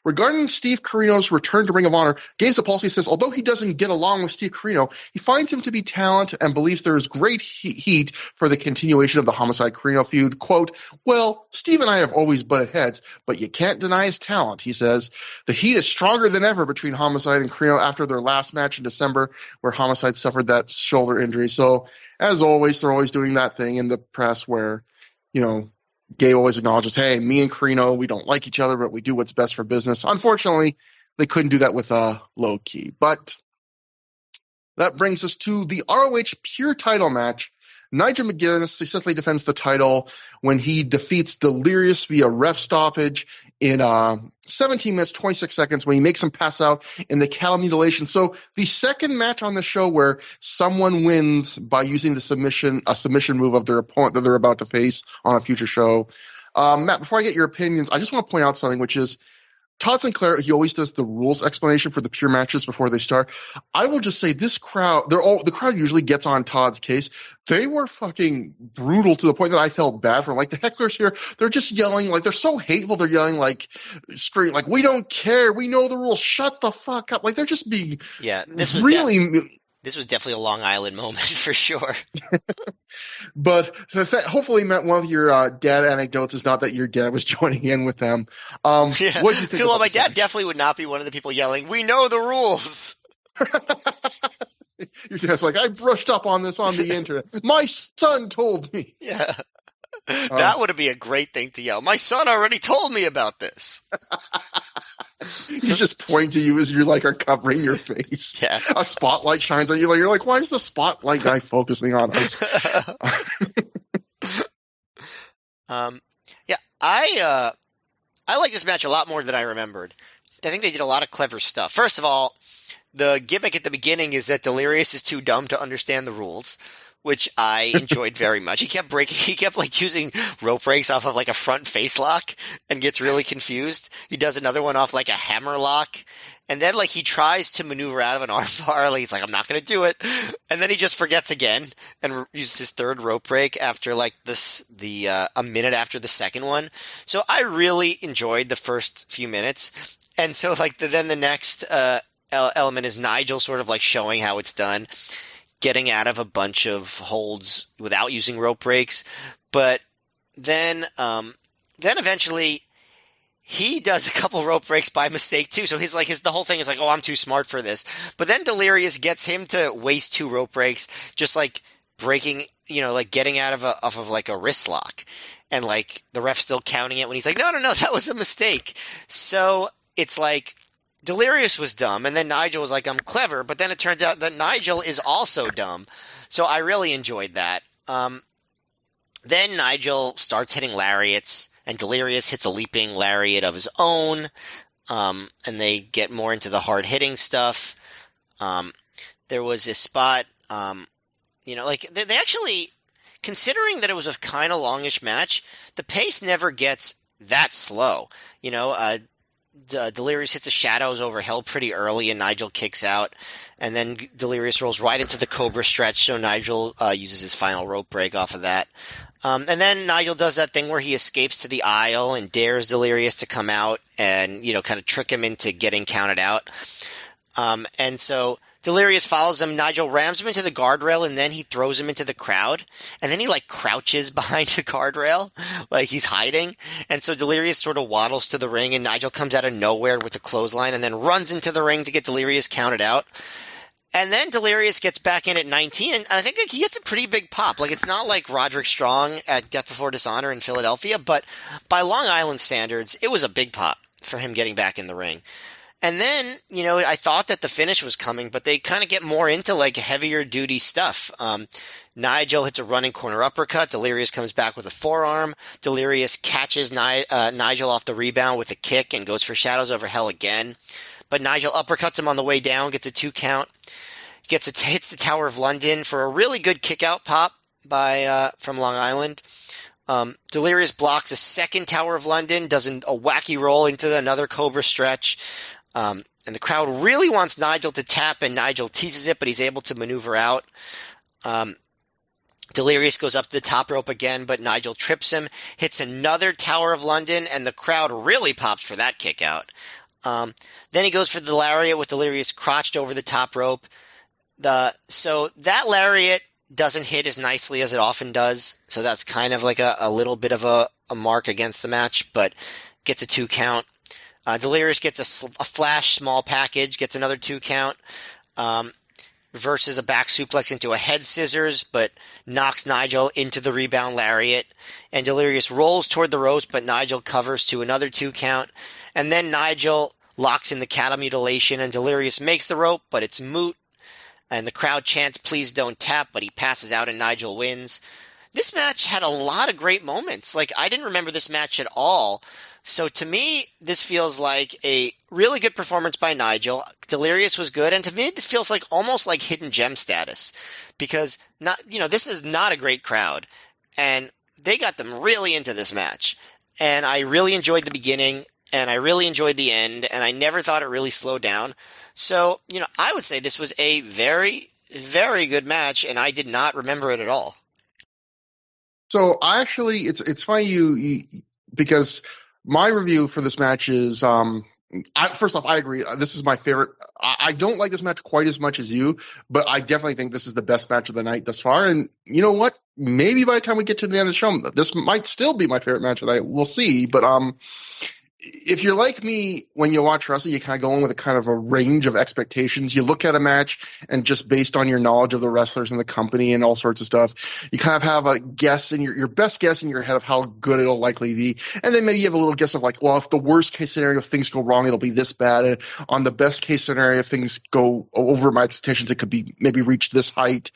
Regarding Steve Carino's return to Ring of Honor, Gabe Sapolsky says, although he doesn't get along with Steve Carino, he finds him to be talented and believes there is great heat for the continuation of the Homicide Carino feud. Quote, well, Steve and I have always butted heads, but you can't deny his talent, he says. The heat is stronger than ever between Homicide and Carino after their last match in December where Homicide suffered that shoulder injury. So, as always, they're always doing that thing in the press where, Gabe always acknowledges, hey, me and Carino, we don't like each other, but we do what's best for business. Unfortunately, they couldn't do that with Low Key. But that brings us to the ROH Pure title match. Nigel McGuinness successfully defends the title when he defeats Delirious via ref stoppage in 17 minutes, 26 seconds when he makes him pass out in the cattle mutilation. So the second match on the show where someone wins by using a submission move of their opponent that they're about to face on a future show. Matt, before I get your opinions, I just want to point out something, which is Todd Sinclair, he always does the rules explanation for the pure matches before they start. I will just say this crowd, the crowd usually gets on Todd's case. They were fucking brutal to the point that I felt bad for them. The hecklers here, they're just yelling, they're so hateful. They're yelling straight, we don't care. We know the rules. Shut the fuck up. They're just being this was really This was definitely a Long Island moment for sure. But hopefully, Matt, one of your dad anecdotes is not that your dad was joining in with them. Yeah. What did you think about My this dad match? definitely would not be one of the people yelling, "We know the rules." Your dad's like, I brushed up on this on the internet. My son told me. Yeah. That would be a great thing to yell. My son already told me about this. He's just pointing to you as you are covering your face. Yeah. A spotlight shines on you. You're like, why is the spotlight guy focusing on us? Yeah, I like this match a lot more than I remembered. I think they did a lot of clever stuff. First of all, the gimmick at the beginning is that Delirious is too dumb to understand the rules, which I enjoyed very much. He kept using rope breaks off of a front face lock and gets really confused. He does another one off a hammer lock. And then he tries to maneuver out of an armbar. He's like, I'm not going to do it. And then he just forgets again and uses his third rope break after a minute after the second one. So I really enjoyed the first few minutes. And so then the next, element is Nigel sort of showing how it's done, getting out of a bunch of holds without using rope breaks. But then eventually he does a couple rope breaks by mistake too. So the whole thing is oh, I'm too smart for this. But then Delirious gets him to waste 2 rope breaks, just breaking, getting out of off of a wrist lock. And the ref's still counting it when he's like, no, that was a mistake. So it's Delirious was dumb, and then Nigel was I'm clever, but then it turns out that Nigel is also dumb. So I really enjoyed that. Then Nigel starts hitting lariats, and Delirious hits a leaping lariat of his own, and they get more into the hard-hitting stuff. There was a spot, they actually, considering that it was a kind of longish match, the pace never gets that slow. Delirious hits the shadows over Hell pretty early, and Nigel kicks out. And then Delirious rolls right into the Cobra stretch, so Nigel uses his final rope break off of that. And then Nigel does that thing where he escapes to the aisle and dares Delirious to come out and, kind of trick him into getting counted out. And so Delirious follows him. Nigel rams him into the guardrail, and then he throws him into the crowd. And then he crouches behind a guardrail, he's hiding. And so Delirious sort of waddles to the ring, and Nigel comes out of nowhere with a clothesline and then runs into the ring to get Delirious counted out. And then Delirious gets back in at 19, and I think he gets a pretty big pop. It's not like Roderick Strong at Death Before Dishonor in Philadelphia, but by Long Island standards, it was a big pop for him getting back in the ring. And then, I thought that the finish was coming, but they kind of get more into heavier duty stuff. Nigel hits a running corner uppercut. Delirious comes back with a forearm. Delirious catches Nigel off the rebound with a kick and goes for shadows over Hell again. But Nigel uppercuts him on the way down, gets a 2 count. Hits the Tower of London for a really good kick out pop from Long Island. Delirious blocks a second Tower of London, does a wacky roll into another Cobra stretch. And the crowd really wants Nigel to tap, and Nigel teases it, but he's able to maneuver out. Delirious goes up to the top rope again, but Nigel trips him, hits another Tower of London, and the crowd really pops for that kick out. Then he goes for the lariat with Delirious crotched over the top rope. So that lariat doesn't hit as nicely as it often does, so that's kind of a little bit of a mark against the match, but gets a 2 count. Delirious gets a flash small package, gets another 2 count, reverses a back suplex into a head scissors, but knocks Nigel into the rebound lariat, and Delirious rolls toward the ropes, but Nigel covers to another 2 count, and then Nigel locks in the cattle mutilation, and Delirious makes the rope, but it's moot, and the crowd chants, please don't tap, but he passes out and Nigel wins. This match had a lot of great moments. I didn't remember this match at all. So to me, this feels like a really good performance by Nigel. Delirious was good, and to me, this feels almost like hidden gem status, because this is not a great crowd, and they got them really into this match. And I really enjoyed the beginning, and I really enjoyed the end, and I never thought it really slowed down. So, I would say this was a very, very good match, and I did not remember it at all. So I actually, it's funny because my review for this match is, first off, I agree. This is my favorite. I I don't like this match quite as much as you, but I definitely think this is the best match of the night thus far. And you know what? Maybe by the time we get to the end of the show, this might still be my favorite match of the night. We'll see. But if you're like me, when you watch wrestling, you kind of go in with a kind of a range of expectations. You look at a match and just based on your knowledge of the wrestlers and the company and all sorts of stuff, you kind of have a guess in your best guess in your head of how good it'll likely be. And then maybe you have a little guess of like, well, if the worst case scenario, if things go wrong, it'll be this bad. And on the best case scenario, if things go over my expectations, it could be maybe reach this height.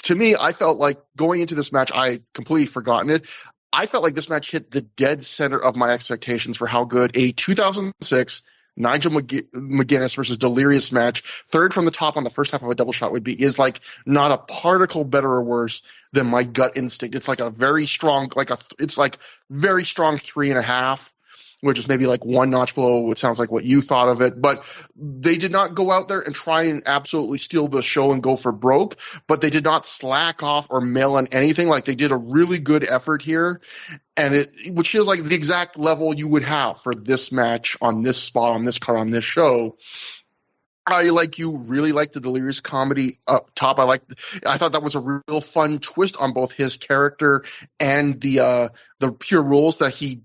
To me, I felt like going into this match, I completely forgotten it. I felt like this match hit the dead center of my expectations for how good a 2006 Nigel McGuinness versus Delirious match, third from the top on the first half of a double shot would be, is like not a particle better or worse than my gut instinct. It's like a very strong, it's like very strong 3.5. Which is maybe like one notch below. It sounds like what you thought of it, but they did not go out there and try and absolutely steal the show and go for broke, but they did not slack off or mail in anything. Like they did a really good effort here, and which feels like the exact level you would have for this match on this spot, on this card, on this show. I really like the Delirious comedy up top. I thought that was a real fun twist on both his character and the Pure Rules that he's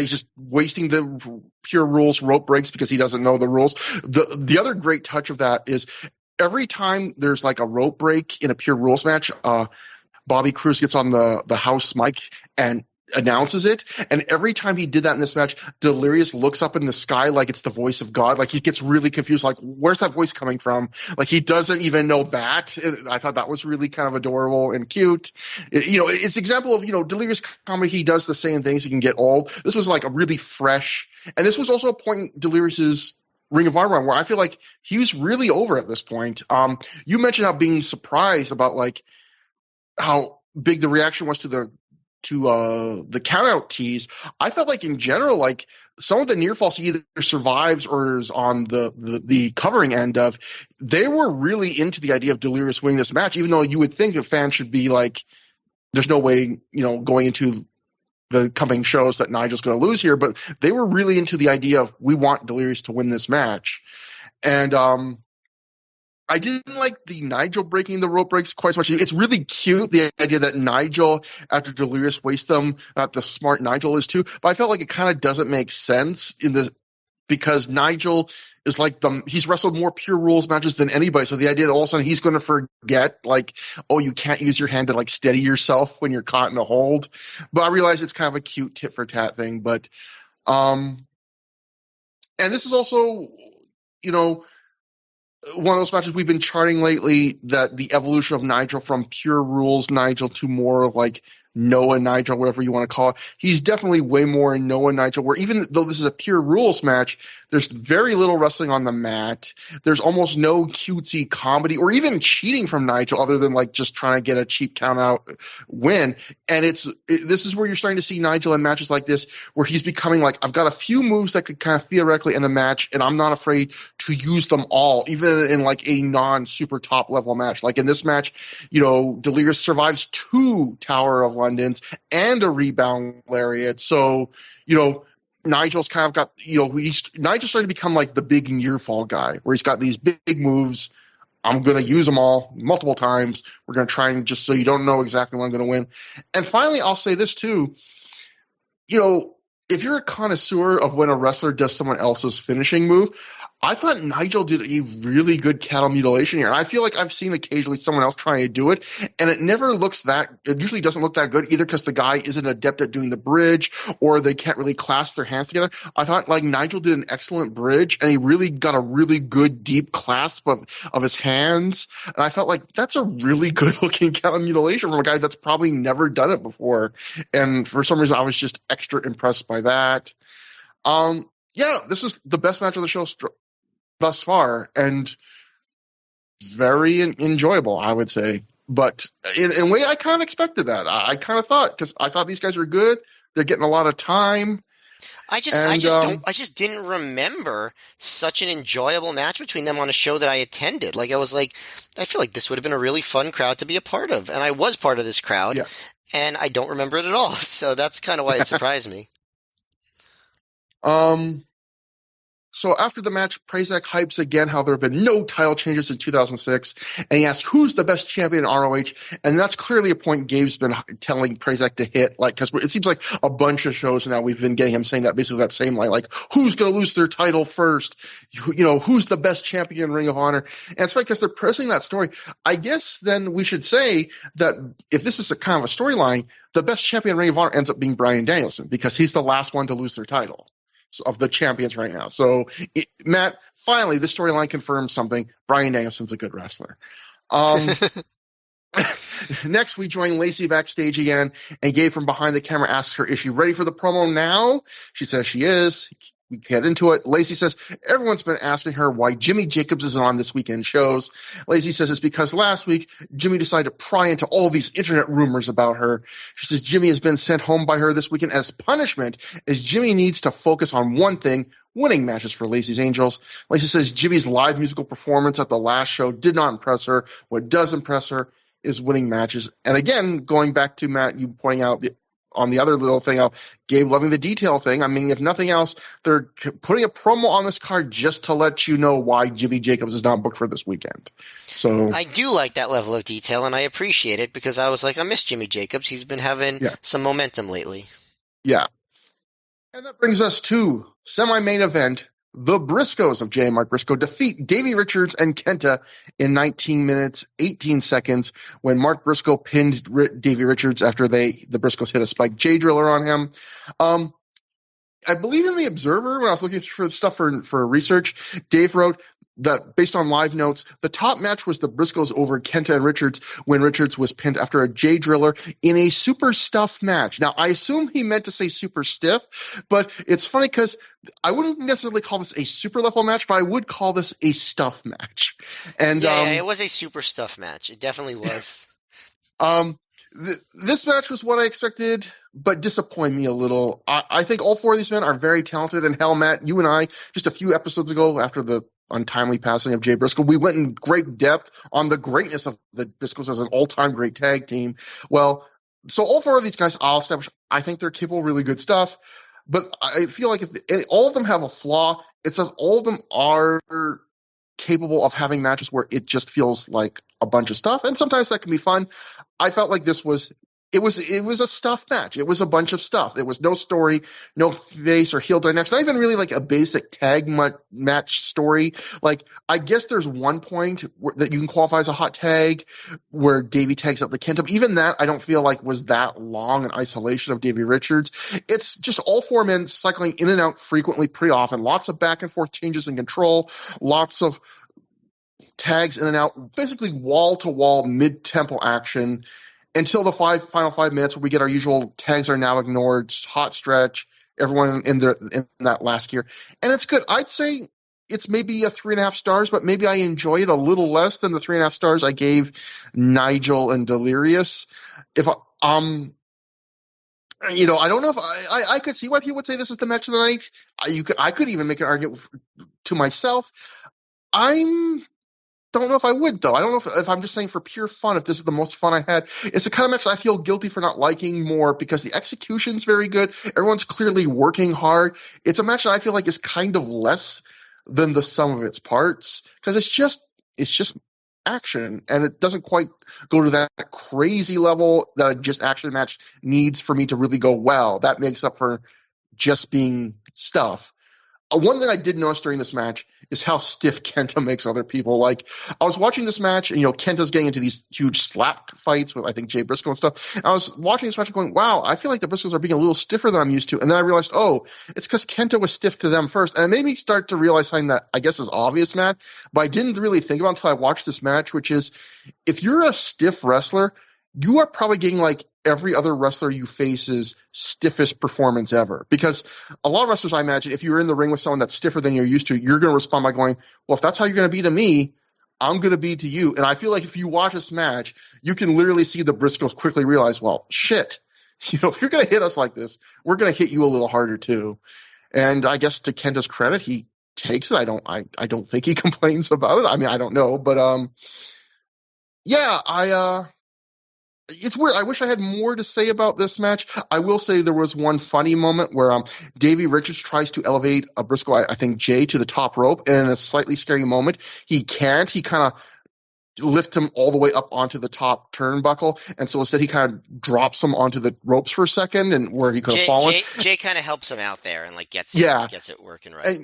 just wasting the Pure Rules rope breaks because he doesn't know the rules. The other great touch of that is every time there's like a rope break in a Pure Rules match, Bobby Cruz gets on the house mic and announces it. And every time he did that in this match, Delirious looks up in the sky like it's the voice of God. Like he gets really confused. Like, where's that voice coming from? Like he doesn't even know that. I thought that was really kind of adorable and cute. It's an example of, Delirious comedy. He does the same things. He can get old. This was like a really fresh, and this was also a point in Delirious's Ring of Honor run where I feel like he was really over at this point. You mentioned how being surprised about like how big the reaction was to the countout tease. I felt like in general, like some of the near falls he either survives or is on the covering end of, they were really into the idea of Delirious winning this match, even though you would think a fan should be like, there's no way, going into the coming shows that Nigel's going to lose here, but they were really into the idea of, we want Delirious to win this match. And, I didn't like the Nigel breaking the rope breaks quite so much. It's really cute, the idea that Nigel, after Delirious wastes them, that the smart Nigel is too. But I felt like it kind of doesn't make sense because Nigel is like he's wrestled more Pure Rules matches than anybody. So the idea that all of a sudden he's going to forget, like, oh, you can't use your hand to like steady yourself when you're caught in a hold. But I realize it's kind of a cute tit for tat thing. But, and this is also, one of those matches we've been charting lately, that the evolution of Nigel from Pure Rules Nigel to more like Noah Nigel, whatever you want to call it. He's definitely way more in Noah Nigel, where even though this is a Pure Rules match, there's very little wrestling on the mat. There's almost no cutesy comedy or even cheating from Nigel other than like just trying to get a cheap count out win. And this is where you're starting to see Nigel in matches like this, where he's becoming like, I've got a few moves that could kind of theoretically end a match, and I'm not afraid to use them all, even in like a non-super top level match. Like in this match, Delirious survives 2 Tower of Londons and a rebound lariat. So, Nigel's kind of got, Nigel's starting to become like the big near fall guy, where he's got these big moves. I'm going to use them all multiple times. We're going to try and just so you don't know exactly when I'm going to win. And finally, I'll say this too. If you're a connoisseur of when a wrestler does someone else's finishing move, I thought Nigel did a really good cattle mutilation here. And I feel like I've seen occasionally someone else trying to do it, and it usually doesn't look that good, either because the guy isn't adept at doing the bridge or they can't really clasp their hands together. I thought like Nigel did an excellent bridge, and he really got a really good deep clasp of his hands. And I felt like that's a really good looking cattle mutilation from a guy that's probably never done it before. And for some reason, I was just extra impressed by that. This is the best match of the show thus far, and very enjoyable, I would say. But in a way, I kind of expected that. I kind of thought, because I thought these guys were good. They're getting a lot of time. I just didn't remember such an enjoyable match between them on a show that I attended. Like I was like, I feel like this would have been a really fun crowd to be a part of, and I was part of this crowd, and I don't remember it at all. So that's kind of why it surprised me. So after the match, Prazak hypes again how there have been no title changes in 2006, and he asks who's the best champion in ROH, and that's clearly a point Gabe's been telling Prazak to hit, like, because it seems like a bunch of shows now we've been getting him saying that, basically that same line, like, who's going to lose their title first? Who's the best champion in Ring of Honor? And it's funny because they're pressing that story. I guess then we should say that if this is a kind of a storyline, the best champion in Ring of Honor ends up being Bryan Danielson because he's the last one to lose their title of the champions right now. So, Matt, finally, this storyline confirms something. Bryan Danielson's a good wrestler. Next, we join Lacey backstage again, and Gabe from behind the camera asks her, is she ready for the promo now? She says she is. We get into it. Lacey says everyone's been asking her why Jimmy Jacobs isn't on this weekend shows. Lacey says it's because last week Jimmy decided to pry into all these internet rumors about her. She says Jimmy has been sent home by her this weekend as punishment, as Jimmy needs to focus on one thing, winning matches for Lacey's Angels. Lacey says Jimmy's live musical performance at the last show did not impress her. What does impress her is winning matches. And again, going back to Matt, you pointing out on the other little thing, Gabe loving the detail thing. I mean, if nothing else, they're putting a promo on this card just to let you know why Jimmy Jacobs is not booked for this weekend. So I do like that level of detail, and I appreciate it because I was like, I miss Jimmy Jacobs. He's been having some momentum lately. Yeah. And that brings us to semi-main event. The Briscoes of J. Mark Briscoe defeat Davey Richards and Kenta in 19 minutes, 18 seconds when Mark Briscoe pinned Davey Richards after the Briscoes hit a spike J driller on him. I believe in the Observer, when I was looking for stuff for research, Dave wrote that based on live notes, the top match was the Briscoes over Kenta and Richards when Richards was pinned after a J driller in a super stuff match. Now, I assume he meant to say super stiff, but it's funny because I wouldn't necessarily call this a super level match, but I would call this a stuff match. And yeah, it was a super stuff match. It definitely was. This match was what I expected, but disappointed me a little. I think all four of these men are very talented, and hell, Matt, you and I, just a few episodes ago after the untimely passing of Jay Briscoe, we went in great depth on the greatness of the Briscoes as an all-time great tag team. Well, so all four of these guys, I'll establish, I think they're capable of really good stuff, but I feel like if all of them have a flaw, it says all of them are capable of having matches where it just feels like a bunch of stuff, and sometimes that can be fun. I felt like this was it was a stuff match. It was a bunch of stuff. There was no story, no face or heel dynamics, not even really like a basic tag match story. Like, I guess there's one point that you can qualify as a hot tag where Davey tags up the Kenta. Even that I don't feel like was that long in isolation of Davey Richards. It's just all four men cycling in and out frequently, pretty often. Lots of back and forth changes in control, lots of tags in and out, basically wall-to-wall mid-tempo action until the final 5 minutes where we get our usual tags are now ignored, hot stretch, everyone in that last gear. And it's good. I'd say it's maybe a 3.5 stars, but maybe I enjoy it a little less than the 3.5 stars I gave Nigel and Delirious. If I don't know if I could see why people would say this is the match of the night. I could even make an argument to myself. Don't know if I would, though. I don't know if I'm just saying for pure fun, if this is the most fun I had. It's the kind of match I feel guilty for not liking more because the execution's very good. Everyone's clearly working hard. It's a match that I feel like is kind of less than the sum of its parts because it's just action, and it doesn't quite go to that crazy level that a just action match needs for me to really go well. That makes up for just being stuff. One thing I did notice during this match is how stiff Kenta makes other people. Like, I was watching this match, and, Kenta's getting into these huge slap fights with, I think, Jay Briscoe and stuff. And I was watching this match and going, wow, I feel like the Briscoes are being a little stiffer than I'm used to. And then I realized, it's because Kenta was stiff to them first. And it made me start to realize something that I guess is obvious, Matt, but I didn't really think about until I watched this match, which is if you're a stiff wrestler, you are probably getting like every other wrestler you face's stiffest performance ever. Because a lot of wrestlers, I imagine, if you're in the ring with someone that's stiffer than you're used to, you're going to respond by going, well, if that's how you're going to be to me, I'm going to be to you. And I feel like if you watch this match, you can literally see the Briscoes quickly realize, well, shit, if you're going to hit us like this, we're going to hit you a little harder too. And I guess to Kenta's credit, he takes it. I don't think he complains about it. I mean, I don't know, but it's weird. I wish I had more to say about this match. I will say there was one funny moment where Davey Richards tries to elevate Briscoe, I think Jay, to the top rope, and in a slightly scary moment, he can't. He kind of lift him all the way up onto the top turnbuckle, and so instead he kind of drops him onto the ropes for a second, and where he could have fallen. Jay kind of helps him out there and like gets it working right.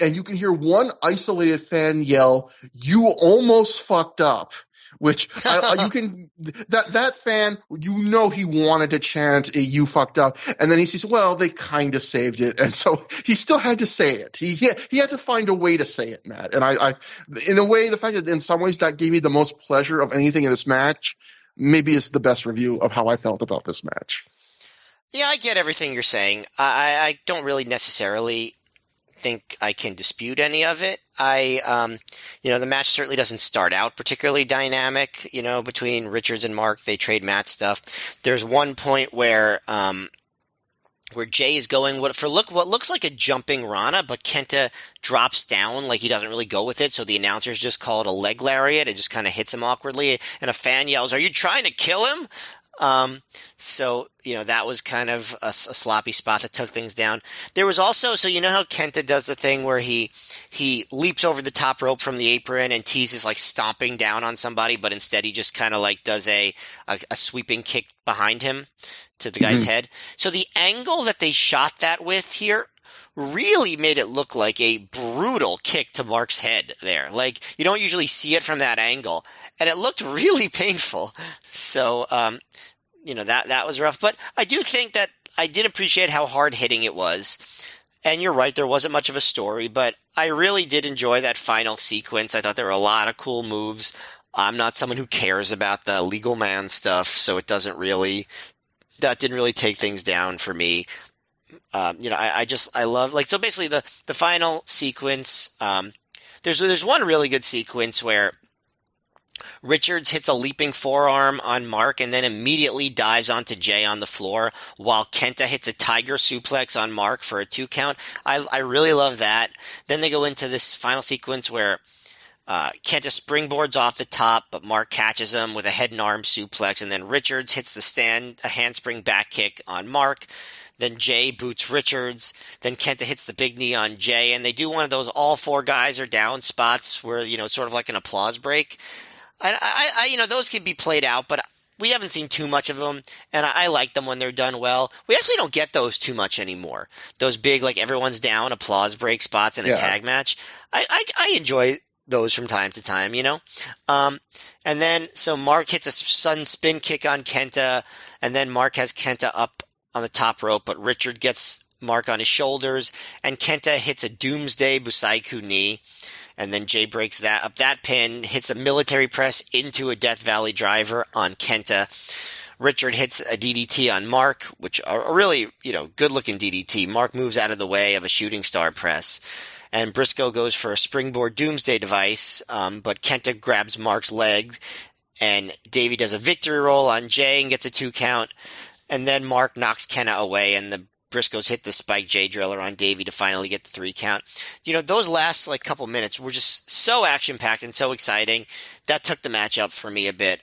And you can hear one isolated fan yell, "You almost fucked up." Which you can that fan, you know, he wanted to chant "You fucked up," and then he says, "Well, they kind of saved it," and so he still had to say it. He had to find a way to say it, Matt. And I in a way, the fact that in some ways that gave me the most pleasure of anything in this match, maybe is the best review of how I felt about this match. Yeah, I get everything you're saying. I don't really necessarily think I can dispute any of it. The match certainly doesn't start out particularly dynamic, between Richards and Mark. They trade mat stuff. There's one point where Jay is going what looks like a jumping Rana, but Kenta drops down like he doesn't really go with it, so the announcers just call it a leg lariat. It just kind of hits him awkwardly, and a fan yells, "Are you trying to kill him?" That was kind of a sloppy spot that took things down. There was also, so you know how Kenta does the thing where he leaps over the top rope from the apron and teases like stomping down on somebody, but instead he just kind of like does a sweeping kick behind him to the guy's head. So the angle that they shot that with here really made it look like a brutal kick to Mark's head there. Like, you don't usually see it from that angle. And it looked really painful. So, that was rough. But I do think that I did appreciate how hard-hitting it was. And you're right, there wasn't much of a story, but I really did enjoy that final sequence. I thought there were a lot of cool moves. I'm not someone who cares about the legal man stuff, so that didn't really take things down for me. I love, like, so basically the final sequence, there's one really good sequence where Richards hits a leaping forearm on Mark and then immediately dives onto Jay on the floor while Kenta hits a tiger suplex on Mark for a 2 count. I really love that. Then they go into this final sequence where Kenta springboards off the top, but Mark catches him with a head and arm suplex, and then Richards hits a handspring back kick on Mark. Then Jay boots Richards. Then Kenta hits the big knee on Jay, and they do one of those all 4 guys are down spots where, it's sort of like an applause break. Those can be played out, but we haven't seen too much of them, and I like them when they're done well. We actually don't get those too much anymore. Those big, like, everyone's down applause break spots in a tag match. I enjoy those from time to time, And then, so Mark hits a sudden spin kick on Kenta, and then Mark has Kenta up on the top rope, but Richard gets Mark on his shoulders, and Kenta hits a Doomsday Busaiku knee. And then Jay breaks that pin, hits a military press into a Death Valley driver on Kenta. Richard hits a DDT on Mark, which are a really, good-looking DDT. Mark moves out of the way of a shooting star press. And Briscoe goes for a springboard Doomsday device, but Kenta grabs Mark's legs. And Davey does a victory roll on Jay and gets a 2 count. And then Mark knocks Kenta away, and the Briscoes hit the Spike J Driller on Davey to finally get the 3 count. Those last couple minutes were just so action-packed and so exciting. That took the match up for me a bit.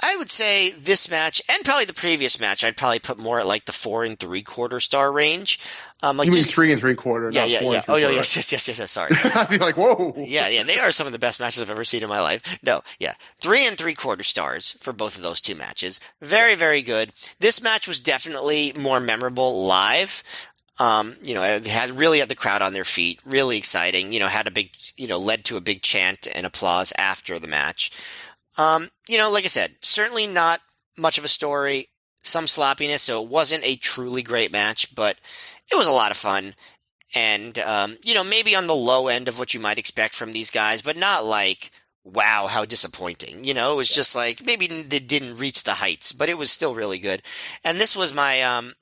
I would say this match, and probably the previous match, I'd probably put more at the 4 3/4 star range. You mean 3 3/4? Yeah, not 4 yeah. Oh, yes. Sorry. I'd be like, whoa. Yeah. They are some of the best matches I've ever seen in my life. No, yeah. 3 3/4 stars for both of those 2 matches. Very, very good. This match was definitely more memorable live. It really had the crowd on their feet. Really exciting. Had a big, led to a big chant and applause after the match. Like I said, certainly not much of a story. Some sloppiness, so it wasn't a truly great match, but it was a lot of fun. And, maybe on the low end of what you might expect from these guys, but not like, wow, how disappointing. It was just like, maybe they didn't reach the heights, but it was still really good. And this was my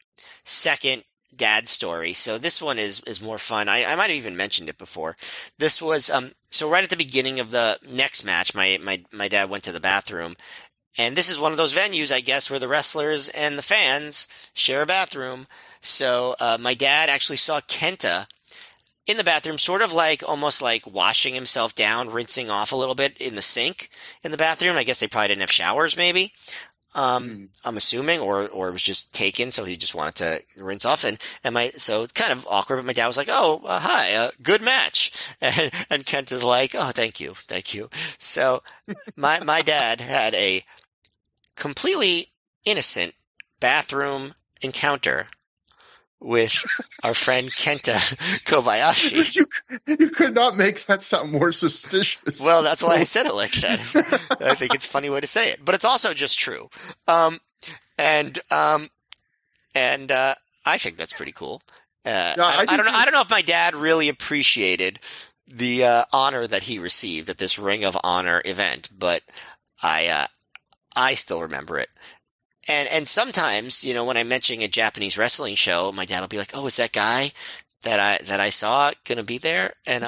second dad story, so this one is more fun. I might have even mentioned it before. This was, so right at the beginning of the next match, my dad went to the bathroom. And this is one of those venues, I guess, where the wrestlers and the fans share a bathroom. So my dad actually saw Kenta in the bathroom, sort of like almost like washing himself down, rinsing off a little bit in the sink in the bathroom. I guess they probably didn't have showers, maybe. I'm assuming, or it was just taken, so he just wanted to rinse off. So it's kind of awkward. But my dad was like, "Oh, hi, good match," and Kent is like, "Oh, thank you." So my dad had a completely innocent bathroom encounter with our friend Kenta Kobayashi. You could not make that sound more suspicious. Well, that's why I said it like that. I think it's a funny way to say it, but it's also just true. And I think that's pretty cool. I don't know if my dad really appreciated the honor that he received at this Ring of Honor event, but I still remember it. And sometimes, when I'm mentioning a Japanese wrestling show, my dad will be like, "Oh, is that guy that I saw gonna be there?" And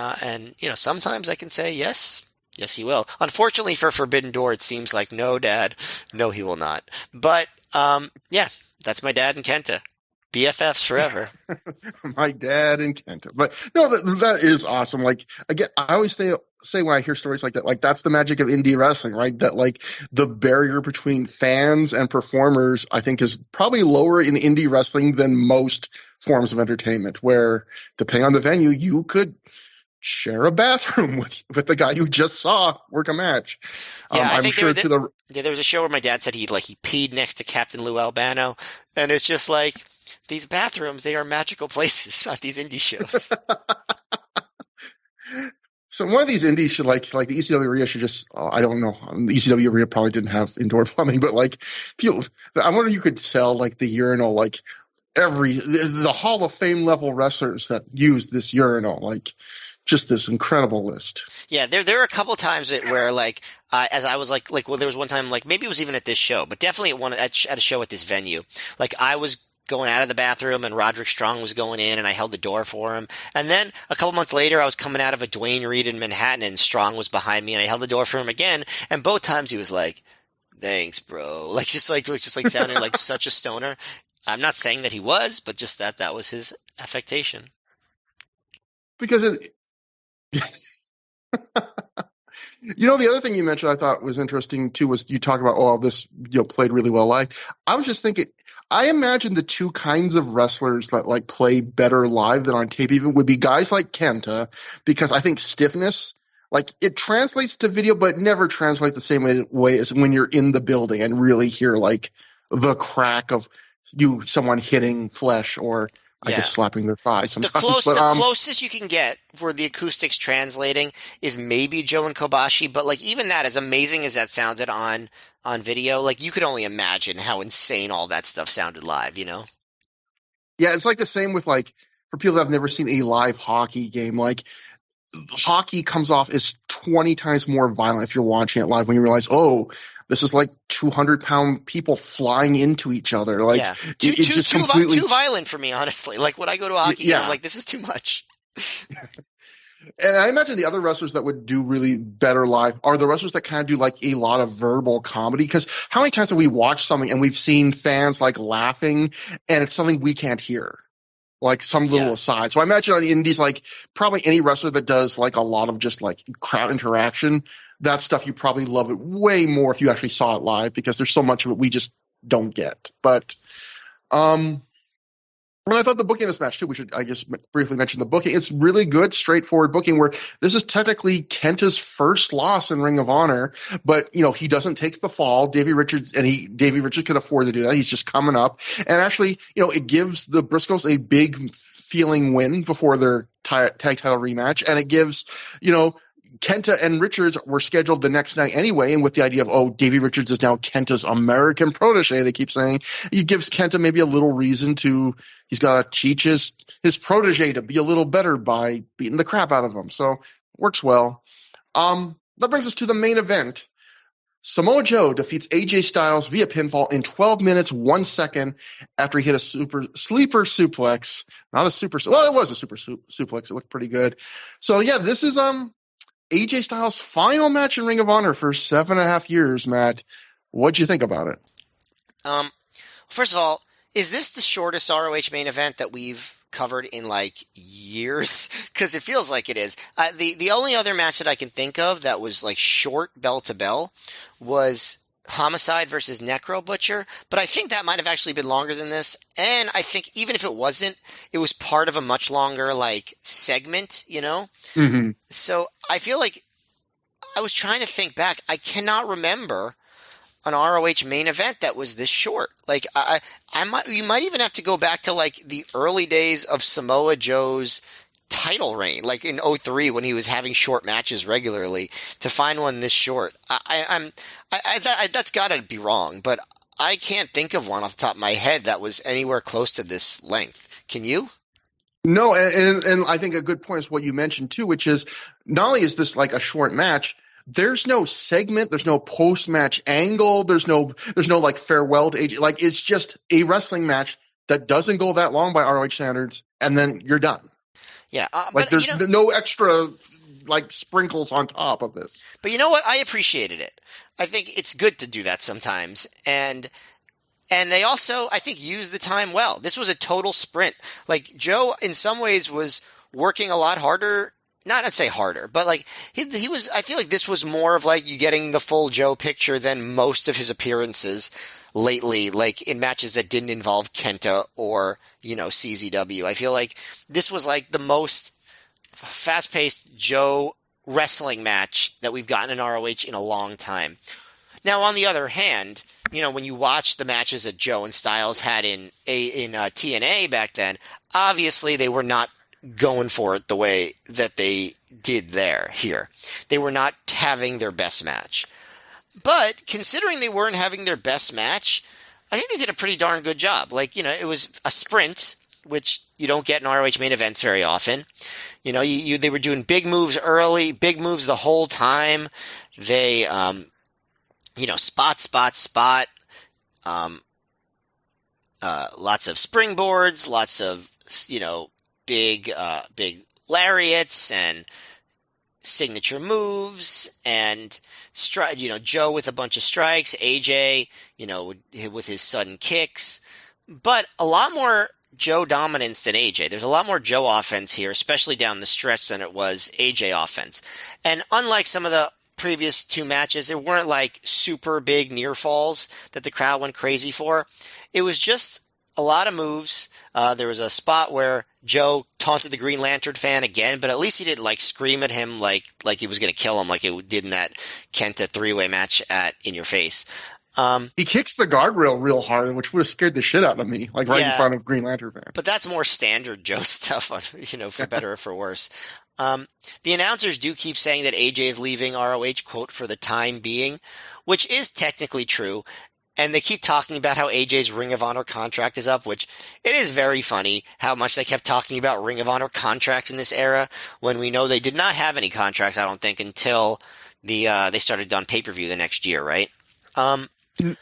sometimes I can say yes, he will. Unfortunately for Forbidden Door, it seems like no, Dad, no, he will not. But yeah, that's my dad and Kenta, BFFs forever. My dad and Kenta. But no, that is awesome. Like, again, I always say when I hear stories like that, like, that's the magic of indie wrestling, right? That, like, the barrier between fans and performers, I think, is probably lower in indie wrestling than most forms of entertainment, where, depending on the venue, you could share a bathroom with the guy you just saw work a match. Yeah, I think there was a show where my dad said he peed next to Captain Lou Albano, and it's just like, these bathrooms, they are magical places on these indie shows. So one of these indies should, like the ECW arena should just, I don't know, the ECW arena probably didn't have indoor plumbing, but I wonder if you could sell like the urinal, like the Hall of Fame level wrestlers that use this urinal, like just this incredible list. Yeah, there are a couple times where as I was well, there was one time, maybe it was even at this show, but definitely at a show at this venue. Like, I was going out of the bathroom and Roderick Strong was going in and I held the door for him. And then a couple months later, I was coming out of a Dwayne Reed in Manhattan and Strong was behind me and I held the door for him again. And both times he was like, "Thanks, bro." Just sounding like such a stoner. I'm not saying that he was, but just that was his affectation. Because the other thing you mentioned I thought was interesting too was you talk about, this played really well live. I was just thinking, I imagine the two kinds of wrestlers that play better live than on tape even would be guys like Kenta, because I think stiffness, it translates to video, but never translates the same way as when you're in the building and really hear the crack of someone hitting flesh or I guess slapping their thigh sometimes. The closest you can get for the acoustics translating is maybe Joe and Kobashi, but even that, as amazing as that sounded on video, you could only imagine how insane all that stuff sounded live, Yeah, it's the same with for people that have never seen a live hockey game, hockey comes off as 20 times more violent if you're watching it live when you realize, this is 200-pound people flying into each other. It's just completely too violent for me, honestly. When I go to a hockey game, I'm this is too much. And I imagine the other wrestlers that would do really better live are the wrestlers that kind of do a lot of verbal comedy. Because how many times have we watched something and we've seen fans laughing and it's something we can't hear? Some little aside. So I imagine on the indies, probably any wrestler that does a lot of just crowd interaction, that stuff you probably love it way more if you actually saw it live, because there's so much of it we just don't get. But when I thought the booking of this match too, we should, I guess, briefly mention the booking. It's really good, straightforward booking where this is technically Kenta's first loss in Ring of Honor, but he doesn't take the fall. Davey Richards can afford to do that. He's just coming up, and actually, it gives the Briscoes a big feeling win before their tag title rematch, and it gives Kenta and Richards were scheduled the next night anyway, and with the idea of, Davey Richards is now Kenta's American protege, they keep saying, it gives Kenta maybe a little reason he's got to teach his protege to be a little better by beating the crap out of him. So, works well. That brings us to the main event. Samoa Joe defeats AJ Styles via pinfall in 12 minutes, 1 second after he hit a sleeper suplex. Not a super, well, it was a super suplex. It looked pretty good. So, yeah, this is, AJ Styles' final match in Ring of Honor for 7.5 years, Matt. What'd you think about it? First of all, is this the shortest ROH main event that we've covered in like years because it feels like it is. The only other match that I can think of that was like short bell to bell was Homicide versus Necro Butcher, but I think that might have actually been longer than this. And I think even if it wasn't, it was part of a much longer like segment, you know? Mm-hmm. So I feel like I was trying to think back. I cannot remember an ROH main event that was this short. Like you might even have to go back to like the early days of Samoa Joe's title reign, like in 03 when he was having short matches regularly, to find one this short. That's got to be wrong, but I can't think of one off the top of my head that was anywhere close to this length. Can you? No, and I think a good point is what you mentioned too, which is not only is this like a short match, there's no segment, there's no post-match angle, there's no like farewell to AJ. Like it's just a wrestling match that doesn't go that long by ROH standards, and then you're done. Yeah, like there's no extra like sprinkles on top of this. But you know what? I appreciated it. I think it's good to do that sometimes, and they also, I think, used the time well. This was a total sprint. Like Joe, in some ways, was working a lot harder. Not to say harder, but like he was. I feel like this was more of like you getting the full Joe picture than most of his appearances lately, like in matches that didn't involve Kenta or, you know, CZW. I feel like this was like the most fast-paced Joe wrestling match that we've gotten in ROH in a long time. Now, on the other hand, you know, when you watch the matches that Joe and Styles had in TNA back then, obviously they were not going for it the way that they did here. They were not having their best match. But considering they weren't having their best match, I think they did a pretty darn good job. Like, you know, it was a sprint, which you don't get in ROH main events very often. You know, they were doing big moves early, big moves the whole time. They, you know, spot. Lots of springboards, lots of, you know, big lariats and signature moves and you know, Joe with a bunch of strikes, AJ, you know, with his sudden kicks, but a lot more Joe dominance than AJ. There's a lot more Joe offense here, especially down the stretch, than it was AJ offense. And unlike some of the previous two matches, there weren't like super big near falls that the crowd went crazy for. It was just a lot of moves. There was a spot where Joe taunted the Green Lantern fan again, but at least he didn't like scream at him like he was going to kill him like it did in that Kenta three-way match at In Your Face. He kicks the guardrail real hard, which would have scared the shit out of me, like right in front of Green Lantern fan. But that's more standard Joe stuff, you know, for better or for worse. The announcers do keep saying that AJ is leaving ROH, quote, for the time being, which is technically true. And they keep talking about how AJ's Ring of Honor contract is up, which it is very funny how much they kept talking about Ring of Honor contracts in this era when we know they did not have any contracts, I don't think, until they started on pay-per-view the next year, right?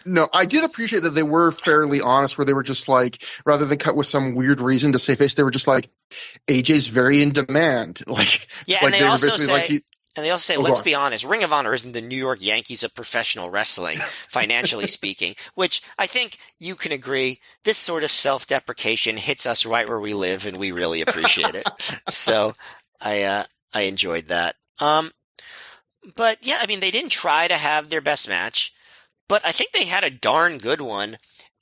No, I did appreciate that they were fairly honest, where they were just like, rather than cut with some weird reason to save face, they were just like, AJ's very in demand. Like, yeah, like and they also say, Oh, let's be honest, Ring of Honor isn't the New York Yankees of professional wrestling, financially speaking, which I think you can agree, this sort of self-deprecation hits us right where we live, and we really appreciate it. So I enjoyed that. But yeah, I mean, they didn't try to have their best match, but I think they had a darn good one.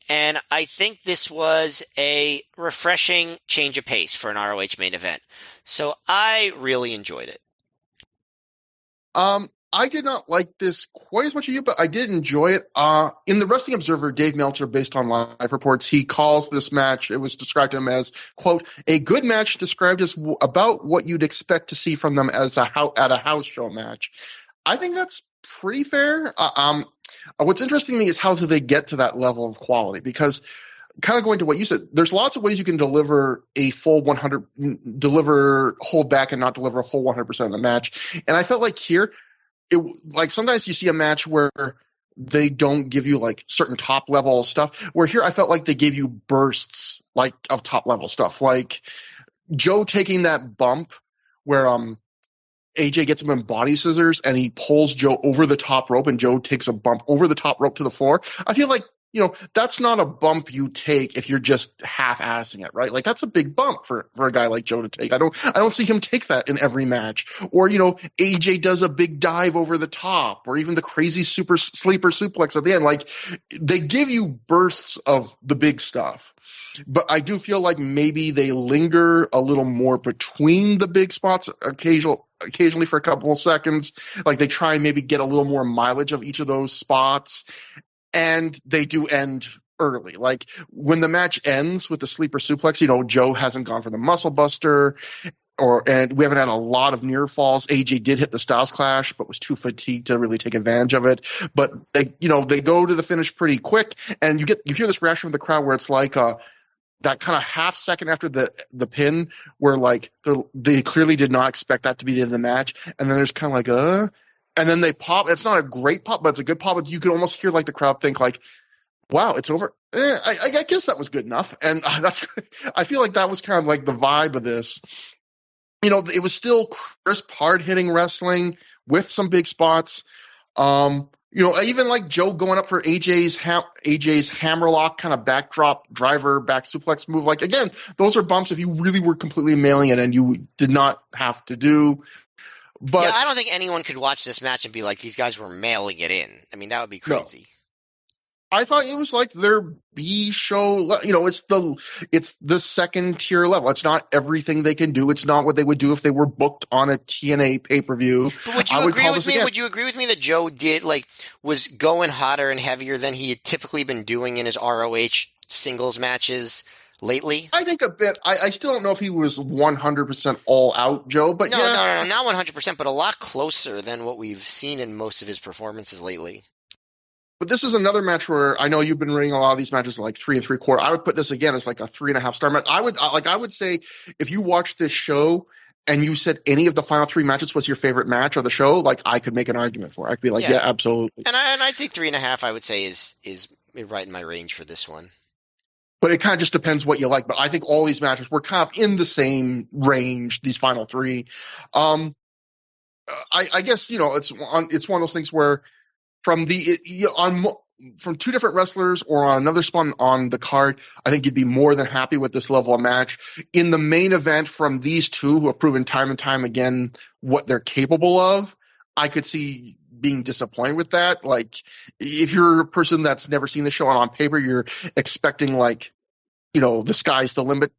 And I think this was a refreshing change of pace for an ROH main event. So I really enjoyed it. I did not like this quite as much as you, but I did enjoy it. In the Wrestling Observer, Dave Meltzer, based on live reports, he calls this match, it was described to him as, quote, a good match described as about what you'd expect to see from them as at a house show match. I think that's pretty fair. What's interesting to me is how do they get to that level of quality? Because kind of going to what you said, there's lots of ways you can deliver a full hold back and not deliver a full 100% of the match. And I felt like here, like sometimes you see a match where they don't give you like certain top level stuff, where here I felt like they gave you bursts like of top level stuff. Like Joe taking that bump where AJ gets him in body scissors and he pulls Joe over the top rope and Joe takes a bump over the top rope to the floor. I feel like, that's not a bump you take if you're just half-assing it, right? Like that's a big bump for a guy like Joe to take. I don't see him take that in every match. Or, AJ does a big dive over the top, or even the crazy super sleeper suplex at the end. Like they give you bursts of the big stuff. But I do feel like maybe they linger a little more between the big spots occasionally for a couple of seconds. Like they try and maybe get a little more mileage of each of those spots. And they do end early. Like when the match ends with the sleeper suplex, Joe hasn't gone for the muscle buster, and we haven't had a lot of near falls. AJ did hit the Styles Clash, but was too fatigued to really take advantage of it. But they go to the finish pretty quick, and you hear this reaction from the crowd where it's like that kind of half second after the pin where like they clearly did not expect that to be the end of the match, and then there's kind of like and then they pop. It's not a great pop, but it's a good pop. But you can almost hear like the crowd think like, wow, it's over. I guess that was good enough. And I feel like that was kind of like the vibe of this. It was still crisp, hard-hitting wrestling with some big spots. Even like Joe going up for AJ's hammerlock kind of backdrop driver back suplex move. Like, again, those are bumps if you really were completely mailing it and you did not have to do. But yeah, I don't think anyone could watch this match and be like, these guys were mailing it in. I mean, that would be crazy. No. I thought it was like their B show. It's the second tier level. It's not everything they can do. It's not what they would do if they were booked on a TNA pay-per-view. But would you agree with me? Would you agree with me that Joe was going hotter and heavier than he had typically been doing in his ROH singles matches lately? I think a bit. I still don't know if he was 100% all out, Joe. But no, not 100%, but a lot closer than what we've seen in most of his performances lately. But this is another match where I know you've been rating a lot of these matches like 3 3/4. I would put this again as like a 3.5 star match. I would say if you watched this show and you said any of the final 3 matches was your favorite match of the show, like I could make an argument for it. I'd be like, yeah absolutely. And I'd say 3.5. I would say is right in my range for this one. But it kind of just depends what you like. But I think all these matches were kind of in the same range. These final 3. I guess it's one of those things where. From 2 different wrestlers or on another spot on the card, I think you'd be more than happy with this level of match. In the main event from these 2 who have proven time and time again what they're capable of, I could see being disappointed with that. Like, if you're a person that's never seen the show and on paper you're expecting like, the sky's the limit,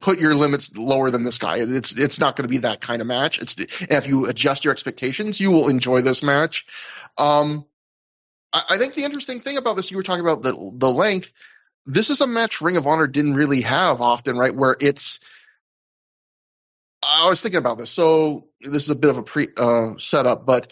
put your limits lower than the sky. It's not going to be that kind of match. And if you adjust your expectations, you will enjoy this match. I think the interesting thing about this, you were talking about the length. This is a match Ring of Honor didn't really have often, right? Where I was thinking about this. So this is a bit of a setup, but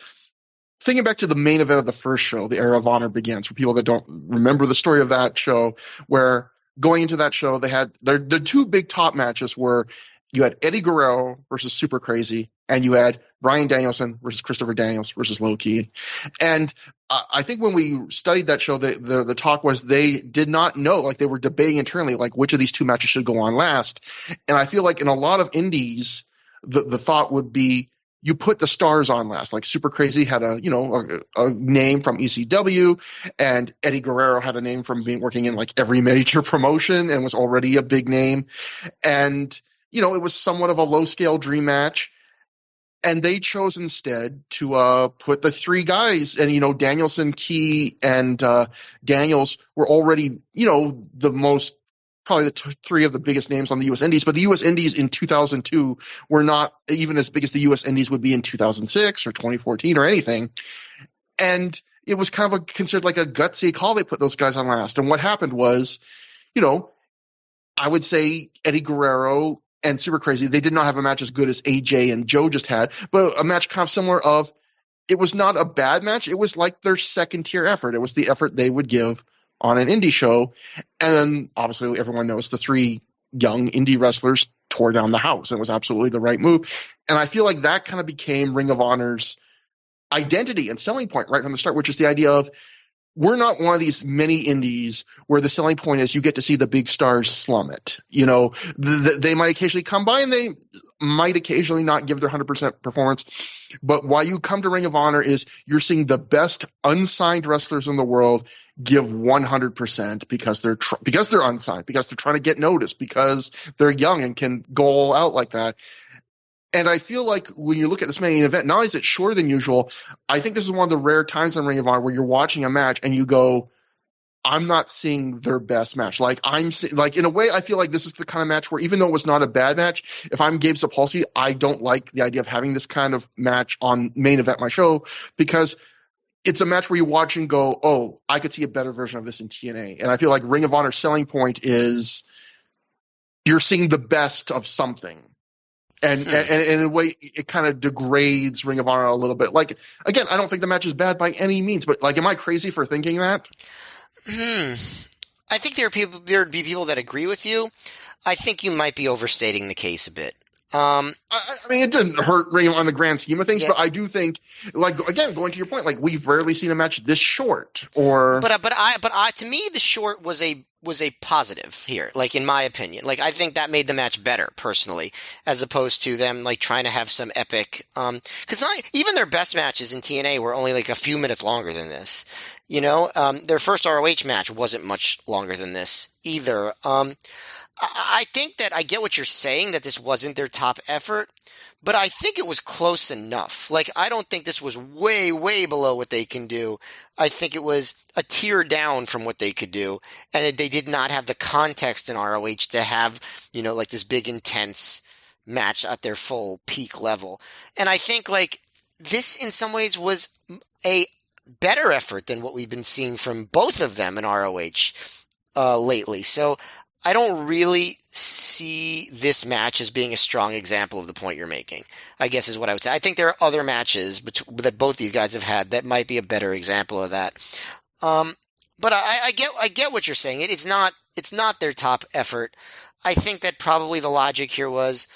thinking back to the main event of the first show, the Era of Honor Begins, for people that don't remember the story of that show, where going into that show, they had the 2 big top matches were you had Eddie Guerrero versus Super Crazy, and you had Bryan Danielson versus Christopher Daniels versus Low Ki. And I think when we studied that show, the talk was they did not know, like they were debating internally, like which of these 2 matches should go on last. And I feel like in a lot of indies, the thought would be you put the stars on last. Like Super Crazy had a name from ECW, and Eddie Guerrero had a name from working in like every major promotion and was already a big name. And, it was somewhat of a low scale dream match. And they chose instead to put the 3 guys, and Danielson, Key, and Daniels were already the most, probably the 3 of the biggest names on the U.S. Indies. But the U.S. Indies in 2002 were not even as big as the U.S. Indies would be in 2006 or 2014 or anything. And it was kind of considered like a gutsy call. They put those guys on last. And what happened was, I would say Eddie Guerrero and Super Crazy, they did not have a match as good as AJ and Joe just had, but a match kind of similar of, it was not a bad match. It was like their second tier effort. It was the effort they would give on an indie show. And then obviously everyone knows the 3 young indie wrestlers tore down the house. It was absolutely the right move. And I feel like that kind of became Ring of Honor's identity and selling point right from the start, which is the idea of we're not one of these mini indies where the selling point is you get to see the big stars slum it. They might occasionally come by and they might occasionally not give their 100% performance. But why you come to Ring of Honor is you're seeing the best unsigned wrestlers in the world give 100% because they're unsigned, because they're trying to get noticed, because they're young and can go all out like that. And I feel like when you look at this main event, not only is it shorter than usual, I think this is one of the rare times on Ring of Honor where you're watching a match and you go, I'm not seeing their best match. Like in a way, I feel like this is the kind of match where even though it was not a bad match, if I'm Gabe Sapolsky, I don't like the idea of having this kind of match on main event my show, because it's a match where you watch and go, oh, I could see a better version of this in TNA. And I feel like Ring of Honor's selling point is you're seeing the best of something. And in a way, it kind of degrades Ring of Honor a little bit. Like, again, I don't think the match is bad by any means, but like, am I crazy for thinking that? I think there'd be people that agree with you. I think you might be overstating the case a bit. I mean, it didn't hurt Ring of Honor on the grand scheme of things, but I do think, like, again, going to your point, like, we've rarely seen a match this short. But to me, the short was a positive here, like, in my opinion. Like, I think that made the match better, personally, as opposed to them, like, trying to have some epic, because even their best matches in TNA were only, like, a few minutes longer than this. Their first ROH match wasn't much longer than this either. I think that I get what you're saying, that this wasn't their top effort, but I think it was close enough. Like, I don't think this was way, way below what they can do. I think it was a tier down from what they could do, and they did not have the context in ROH to have, like this big, intense match at their full peak level. And I think, like, this in some ways was a better effort than what we've been seeing from both of them in ROH lately. So I don't really see this match as being a strong example of the point you're making, I guess is what I would say. I think there are other matches that both these guys have had that might be a better example of that. But I get what you're saying. It's not their top effort. I think that probably the logic here was,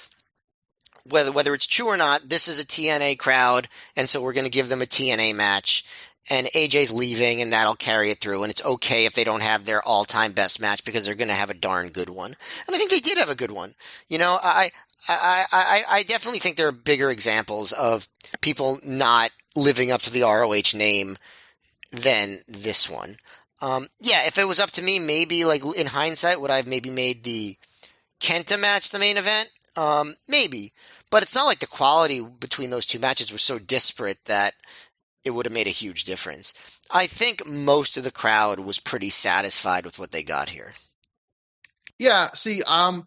whether it's true or not, this is a TNA crowd, and so we're going to give them a TNA match. And AJ's leaving, and that'll carry it through. And it's okay if they don't have their all-time best match, because they're going to have a darn good one. And I think they did have a good one. I definitely think there are bigger examples of people not living up to the ROH name than this one. If it was up to me, maybe, like, in hindsight, would I have maybe made the Kenta match the main event? Maybe. But it's not like the quality between those two matches was so disparate that it would have made a huge difference. I think most of the crowd was pretty satisfied with what they got here. Yeah, see, I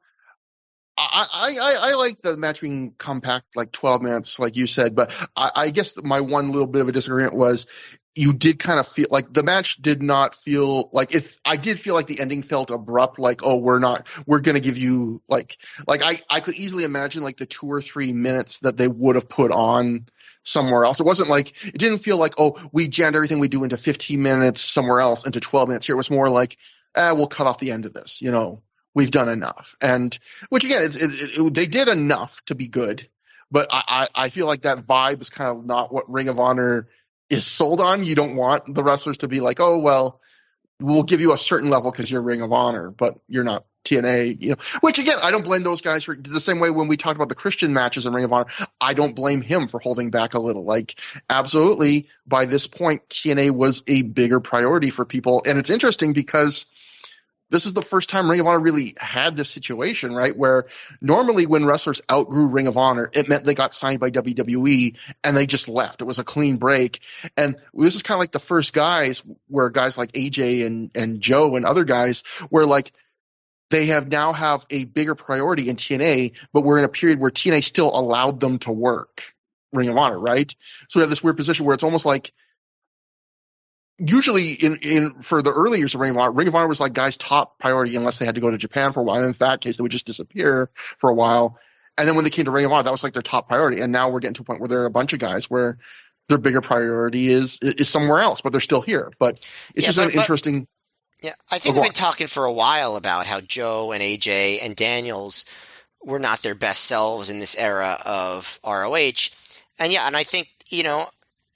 like the match being compact, like 12 minutes, like you said, but I guess my one little bit of a disagreement was you did kind of feel like the match did not feel like I did feel like the ending felt abrupt, like, oh, we're going to give you like I could easily imagine like the 2 or 3 minutes that they would have put on somewhere else. It wasn't like, it didn't feel like, oh, we jammed everything we do into 15 minutes somewhere else into 12 minutes here. It was more like, we'll cut off the end of this. We've done enough. And which again, they did enough to be good, but I feel like that vibe is kind of not what Ring of Honor is sold on. You don't want the wrestlers to be like, oh, well, we'll give you a certain level because you're Ring of Honor, but you're not TNA, which again, I don't blame those guys for the same way when we talked about the Christian matches in Ring of Honor. I don't blame him for holding back a little. Like, absolutely, by this point, TNA was a bigger priority for people. And it's interesting because this is the first time Ring of Honor really had this situation, right? Where normally when wrestlers outgrew Ring of Honor, it meant they got signed by WWE and they just left. It was a clean break. And this is kind of like the first guys where guys like AJ and Joe and other guys were like, they have a bigger priority in TNA, but we're in a period where TNA still allowed them to work Ring of Honor, right? So we have this weird position where it's almost like, usually for the early years of Ring of Honor was like guys' top priority unless they had to go to Japan for a while. And in that case, they would just disappear for a while. And then when they came to Ring of Honor, that was like their top priority. And now we're getting to a point where there are a bunch of guys where their bigger priority is somewhere else, but they're still here. But it's interesting. Yeah, I think we've been talking for a while about how Joe and AJ and Daniels were not their best selves in this era of ROH. And I think,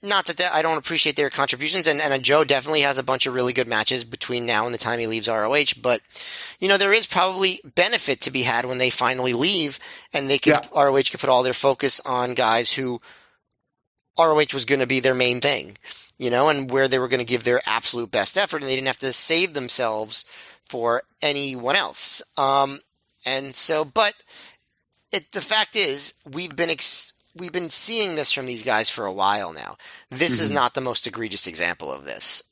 not that I don't appreciate their contributions, and Joe definitely has a bunch of really good matches between now and the time he leaves ROH, but, there is probably benefit to be had when they finally leave, and ROH could put all their focus on guys who ROH was going to be their main thing, and where they were going to give their absolute best effort, and they didn't have to save themselves for anyone else. But the fact is, we've been seeing this from these guys for a while now. This is not the most egregious example of this.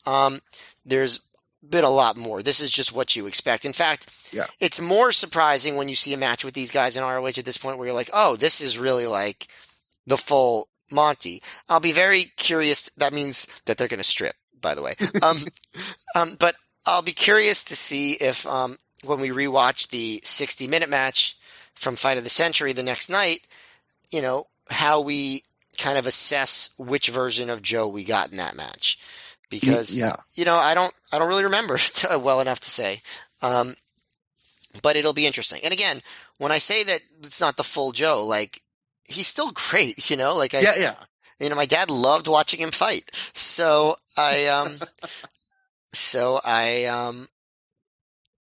There's been a lot more. This is just what you expect. In fact, it's more surprising when you see a match with these guys in ROH at this point where you're like, oh, this is really like the full Monty. I'll be very curious. That means that they're going to strip, by the way. But I'll be curious to see if when we rewatch the 60-minute match from Fight of the Century the next night, how we kind of assess which version of Joe we got in that match, because I don't really remember well enough to say, but it'll be interesting. And again, when I say that it's not the full Joe, like, he's still great, my dad loved watching him fight, so I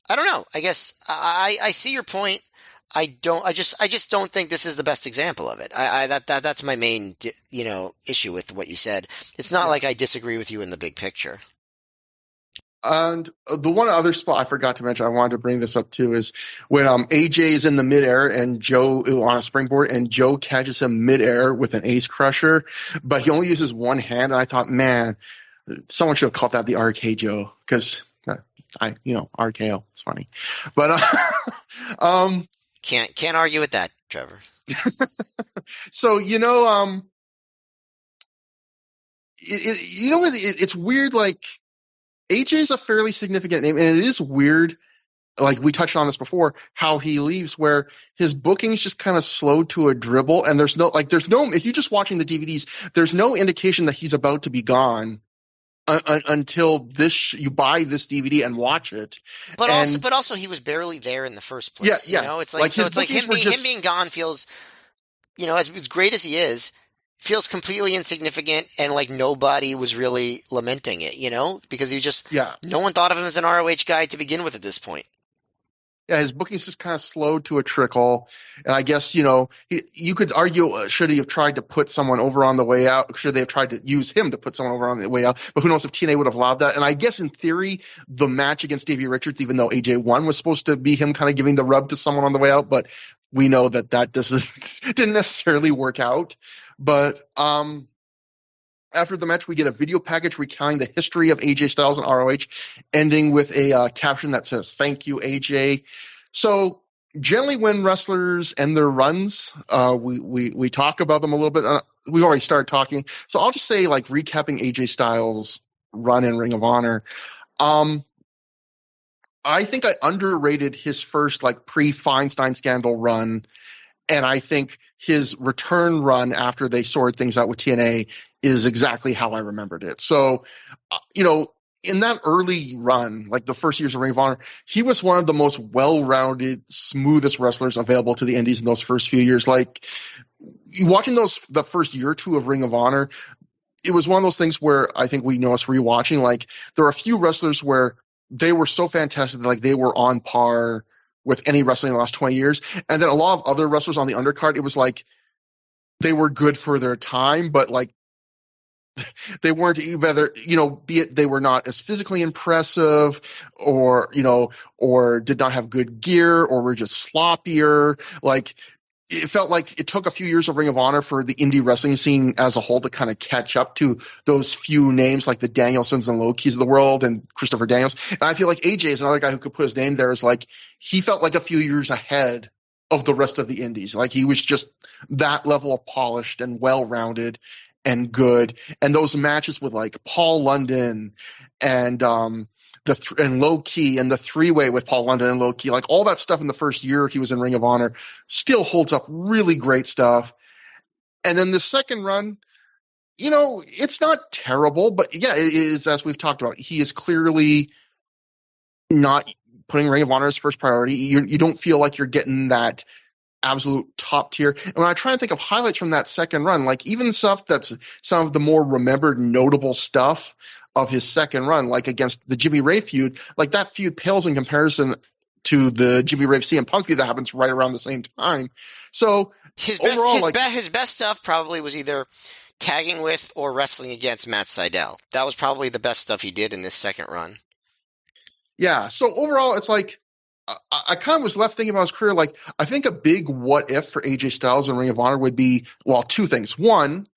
don't know. I guess I see your point. I just don't think this is the best example of it. That's my main, issue with what you said. It's not like I disagree with you in the big picture. And the one other spot I forgot to mention, I wanted to bring this up too, is when AJ is in the midair and Joe on a springboard, and Joe catches him midair with an ace crusher, but he only uses one hand. And I thought, man, someone should have called that the RK Joe, because RKO, it's funny, but Can't argue with that, Trevor. So it's weird. Like, AJ is a fairly significant name, and it is weird. Like, we touched on this before, how he leaves, where his bookings just kind of slowed to a dribble, and there's no, if you're just watching the DVDs, there's no indication that he's about to be gone until you buy this DVD and watch it. But also he was barely there in the first place. Yeah. It's like him being gone feels, as great as he is, feels completely insignificant, and like nobody was really lamenting it, because no one thought of him as an ROH guy to begin with at this point. Yeah, his bookings just kind of slowed to a trickle. And I guess, you could argue, should he have tried to put someone over on the way out? Should they have tried to use him to put someone over on the way out? But who knows if TNA would have allowed that. And I guess in theory, the match against Davey Richards, even though AJ won, was supposed to be him kind of giving the rub to someone on the way out. But we know that didn't necessarily work out. But after the match, we get a video package recounting the history of AJ Styles and ROH, ending with a caption that says, "Thank you, AJ." So generally when wrestlers end their runs, we talk about them a little bit. We've already started talking. So I'll just say, like, recapping AJ Styles' run in Ring of Honor. I think I underrated his first, like, pre-Feinstein scandal run. And I think his return run after they sorted things out with TNA is exactly how I remembered it. So, in that early run, like the first years of Ring of Honor, he was one of the most well-rounded, smoothest wrestlers available to the indies in those first few years. Like, watching the first year or two of Ring of Honor, it was one of those things where I think we noticed rewatching, like, there are a few wrestlers where they were so fantastic that, like, they were on par with any wrestling in the last 20 years. And then a lot of other wrestlers on the undercard, it was like they were good for their time, but, like, they weren't either, be it they were not as physically impressive, or did not have good gear, or were just sloppier. Like, it felt like it took a few years of Ring of Honor for the indie wrestling scene as a whole to kind of catch up to those few names like the Danielsons and Low-Keys of the world and Christopher Daniels. And I feel like AJ is another guy who could put his name there, is like, he felt like a few years ahead of the rest of the indies. Like, he was just that level of polished and well-rounded and good. And those matches with, like, Paul London and and Low-Key, and the three-way with Paul London and Low-Key, like, all that stuff in the first year he was in Ring of Honor still holds up. Really great stuff. And then the second run, it's not terrible, but yeah, it is, as we've talked about, he is clearly not putting Ring of Honor as first priority. You don't feel like you're getting that absolute top tier. And when I try and think of highlights from that second run, like even stuff that's some of the more remembered, notable stuff of his second run, like against the Jimmy Ray feud, like that feud pales in comparison to the Jimmy Ray CM Punk feud that happens right around the same time. So his overall, his best stuff probably was either tagging with or wrestling against Matt Sydal. That was probably the best stuff he did in this second run. Yeah. So overall, it's like I kind of was left thinking about his career. Like I think a big what if for AJ Styles in Ring of Honor would be, well, two things. One,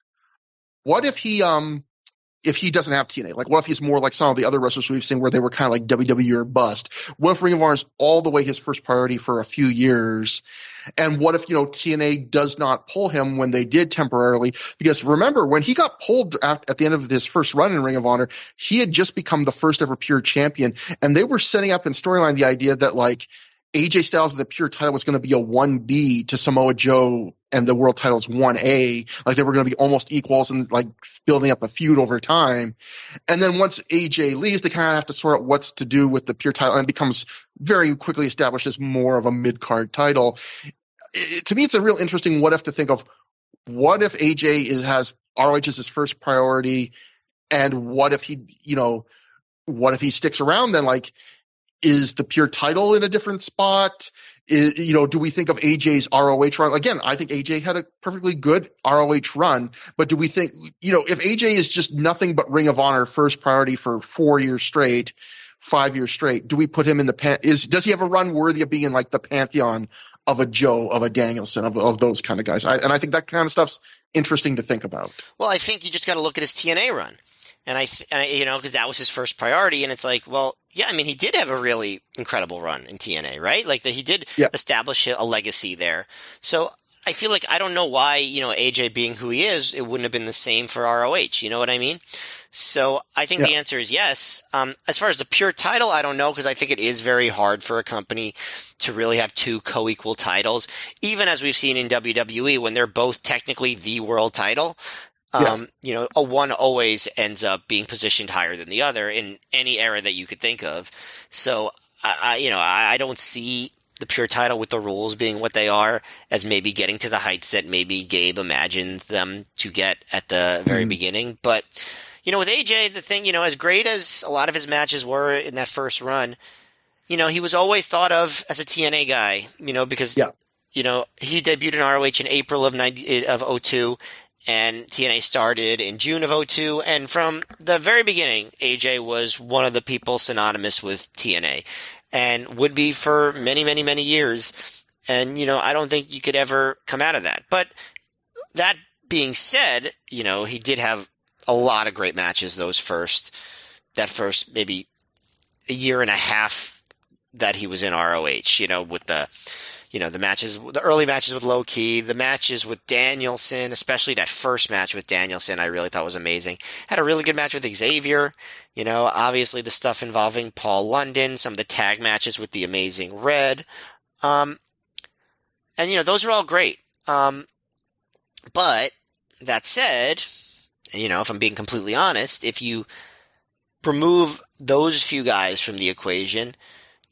what if he doesn't have TNA? Like, what if he's more like some of the other wrestlers we've seen where they were kind of like WWE or bust? What if Ring of Honor is all the way his first priority for a few years? And what if, TNA does not pull him when they did temporarily? Because remember, when he got pulled at the end of his first run in Ring of Honor, he had just become the first ever pure champion. And they were setting up in storyline the idea that like AJ Styles with the pure title was going to be a 1B to Samoa Joe and the world title's 1A. Like they were going to be almost equals and like building up a feud over time. And then once AJ leaves, they kind of have to sort out what's to do with the pure title, and it becomes very quickly established as more of a mid-card title. To me, it's a real interesting what if to think of. What if AJ has ROH as his first priority, and what if he sticks around then? Like, is the pure title in a different spot? Do we think of AJ's ROH run? Again, I think AJ had a perfectly good ROH run, but do we think, if AJ is just nothing but Ring of Honor first priority for 4 years straight, 5 years straight, do we put him in does he have a run worthy of being in like the pantheon of a Joe, of a Danielson, of those kind of guys? I think that kind of stuff's interesting to think about. Well, I think you just got to look at his TNA run. And because that was his first priority, and it's like, well, yeah, I mean, he did have a really incredible run in TNA, right? Like he did establish a legacy there. So I feel like I don't know why, AJ being who he is, it wouldn't have been the same for ROH. You know what I mean? So I think the answer is yes. As far as the pure title, I don't know, because I think it is very hard for a company to really have two co-equal titles, even as we've seen in WWE when they're both technically the world title. A one always ends up being positioned higher than the other in any era that you could think of. So I don't see the pure title with the rules being what they are as maybe getting to the heights that maybe Gabe imagined them to get at the very beginning. But, with AJ, the thing, as great as a lot of his matches were in that first run, he was always thought of as a TNA guy, because, he debuted in ROH in April of 2002. And TNA started in June of 2002, and from the very beginning, AJ was one of the people synonymous with TNA, and would be for many, many, many years. And, I don't think you could ever come out of that. But that being said, he did have a lot of great matches that first maybe a year and a half that he was in ROH, with the matches, the early matches with Low Key, the matches with Danielson, especially that first match with Danielson, I really thought was amazing. Had a really good match with Xavier, obviously the stuff involving Paul London, some of the tag matches with the Amazing Red. And those are all great. But that said, if I'm being completely honest, if you remove those few guys from the equation,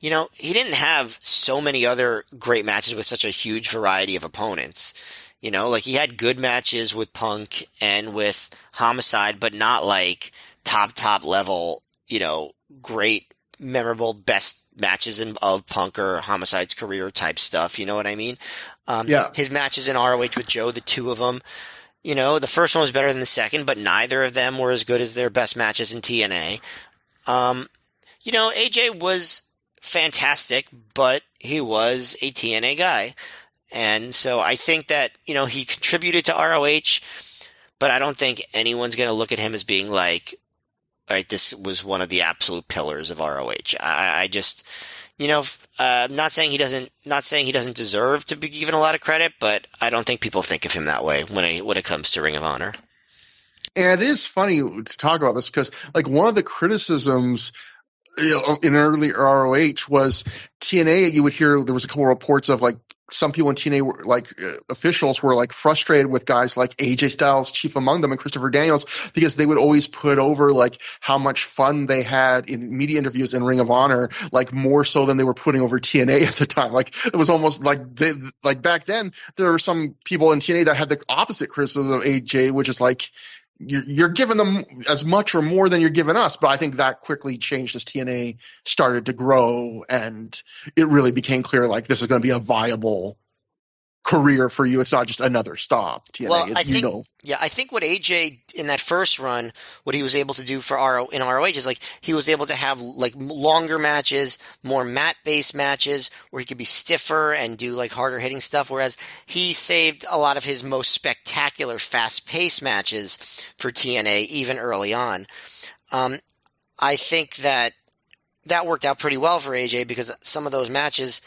he didn't have so many other great matches with such a huge variety of opponents. Like he had good matches with Punk and with Homicide, but not like top level, great, memorable, best matches of Punk or Homicide's career type stuff. You know what I mean? His matches in ROH with Joe, the two of them, the first one was better than the second, but neither of them were as good as their best matches in TNA. AJ was fantastic, but he was a TNA guy. And so I think that, he contributed to ROH, but I don't think anyone's going to look at him as being like, all right, this was one of the absolute pillars of ROH. I just, not saying he doesn't deserve to be given a lot of credit, but I don't think people think of him that way when it comes to Ring of Honor. And it is funny to talk about this because like one of the criticisms in early ROH was TNA. You would hear there was a couple of reports of like some people in TNA were officials were like frustrated with guys like AJ Styles, chief among them, and Christopher Daniels, because they would always put over like how much fun they had in media interviews in Ring of Honor, like more so than they were putting over TNA at the time. Like it was almost like back then there were some people in TNA that had the opposite criticism of AJ, which is like, you're giving them as much or more than you're giving us. But I think that quickly changed as TNA started to grow, and it really became clear like this is going to be a viable career for you. It's not just another stop. TNA, well, I think what AJ in that first run, what he was able to do for in ROH is like he was able to have like longer matches, more mat-based matches where he could be stiffer and do like harder hitting stuff. Whereas he saved a lot of his most spectacular, fast-paced matches for TNA even early on. I think that worked out pretty well for AJ because some of those matches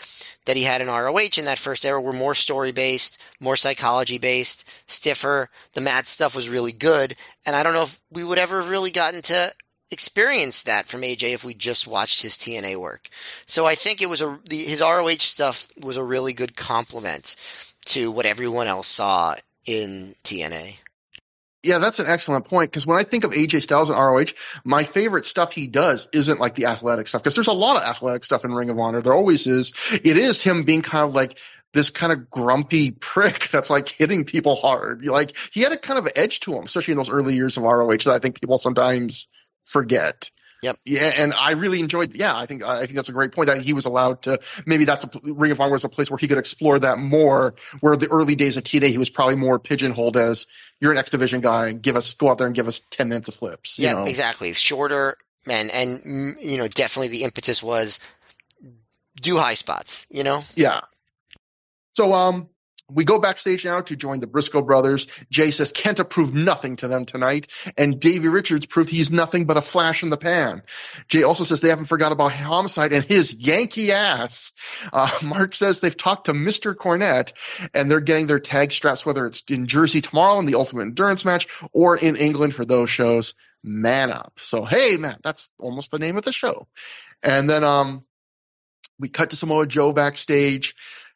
that he had in ROH in that first era were more story-based, more psychology-based, stiffer. The mat stuff was really good, and I don't know if we would ever have really gotten to experience that from AJ if we just watched his TNA work. So I think it was his ROH stuff was a really good complement to what everyone else saw in TNA. Yeah, that's an excellent point, because when I think of AJ Styles in ROH, my favorite stuff he does isn't like the athletic stuff, because there's a lot of athletic stuff in Ring of Honor. There always is. It is him being kind of like this kind of grumpy prick that's like hitting people hard. Like he had a kind of edge to him, especially in those early years of ROH that I think people sometimes forget. Yep. Yeah, and I really enjoyed. Yeah, I think that's a great point that he was allowed to. Maybe Ring of Honor was a place where he could explore that more. Where the early days of TNA, he was probably more pigeonholed as you're an X Division guy. Go out there and give us 10 minutes of flips. Yeah, exactly. Shorter, and definitely the impetus was do high spots. Yeah. So we go backstage now to join the Briscoe brothers. Jay says Kenta proved nothing to them tonight, and Davey Richards proved he's nothing but a flash in the pan. Jay also says they haven't forgot about Homicide and his Yankee ass. Mark says they've talked to Mr. Cornette, and they're getting their tag straps, whether it's in Jersey tomorrow in the Ultimate Endurance match or in England for those shows. Man up. So, hey, man, that's almost the name of the show. And then we cut to Samoa Joe backstage,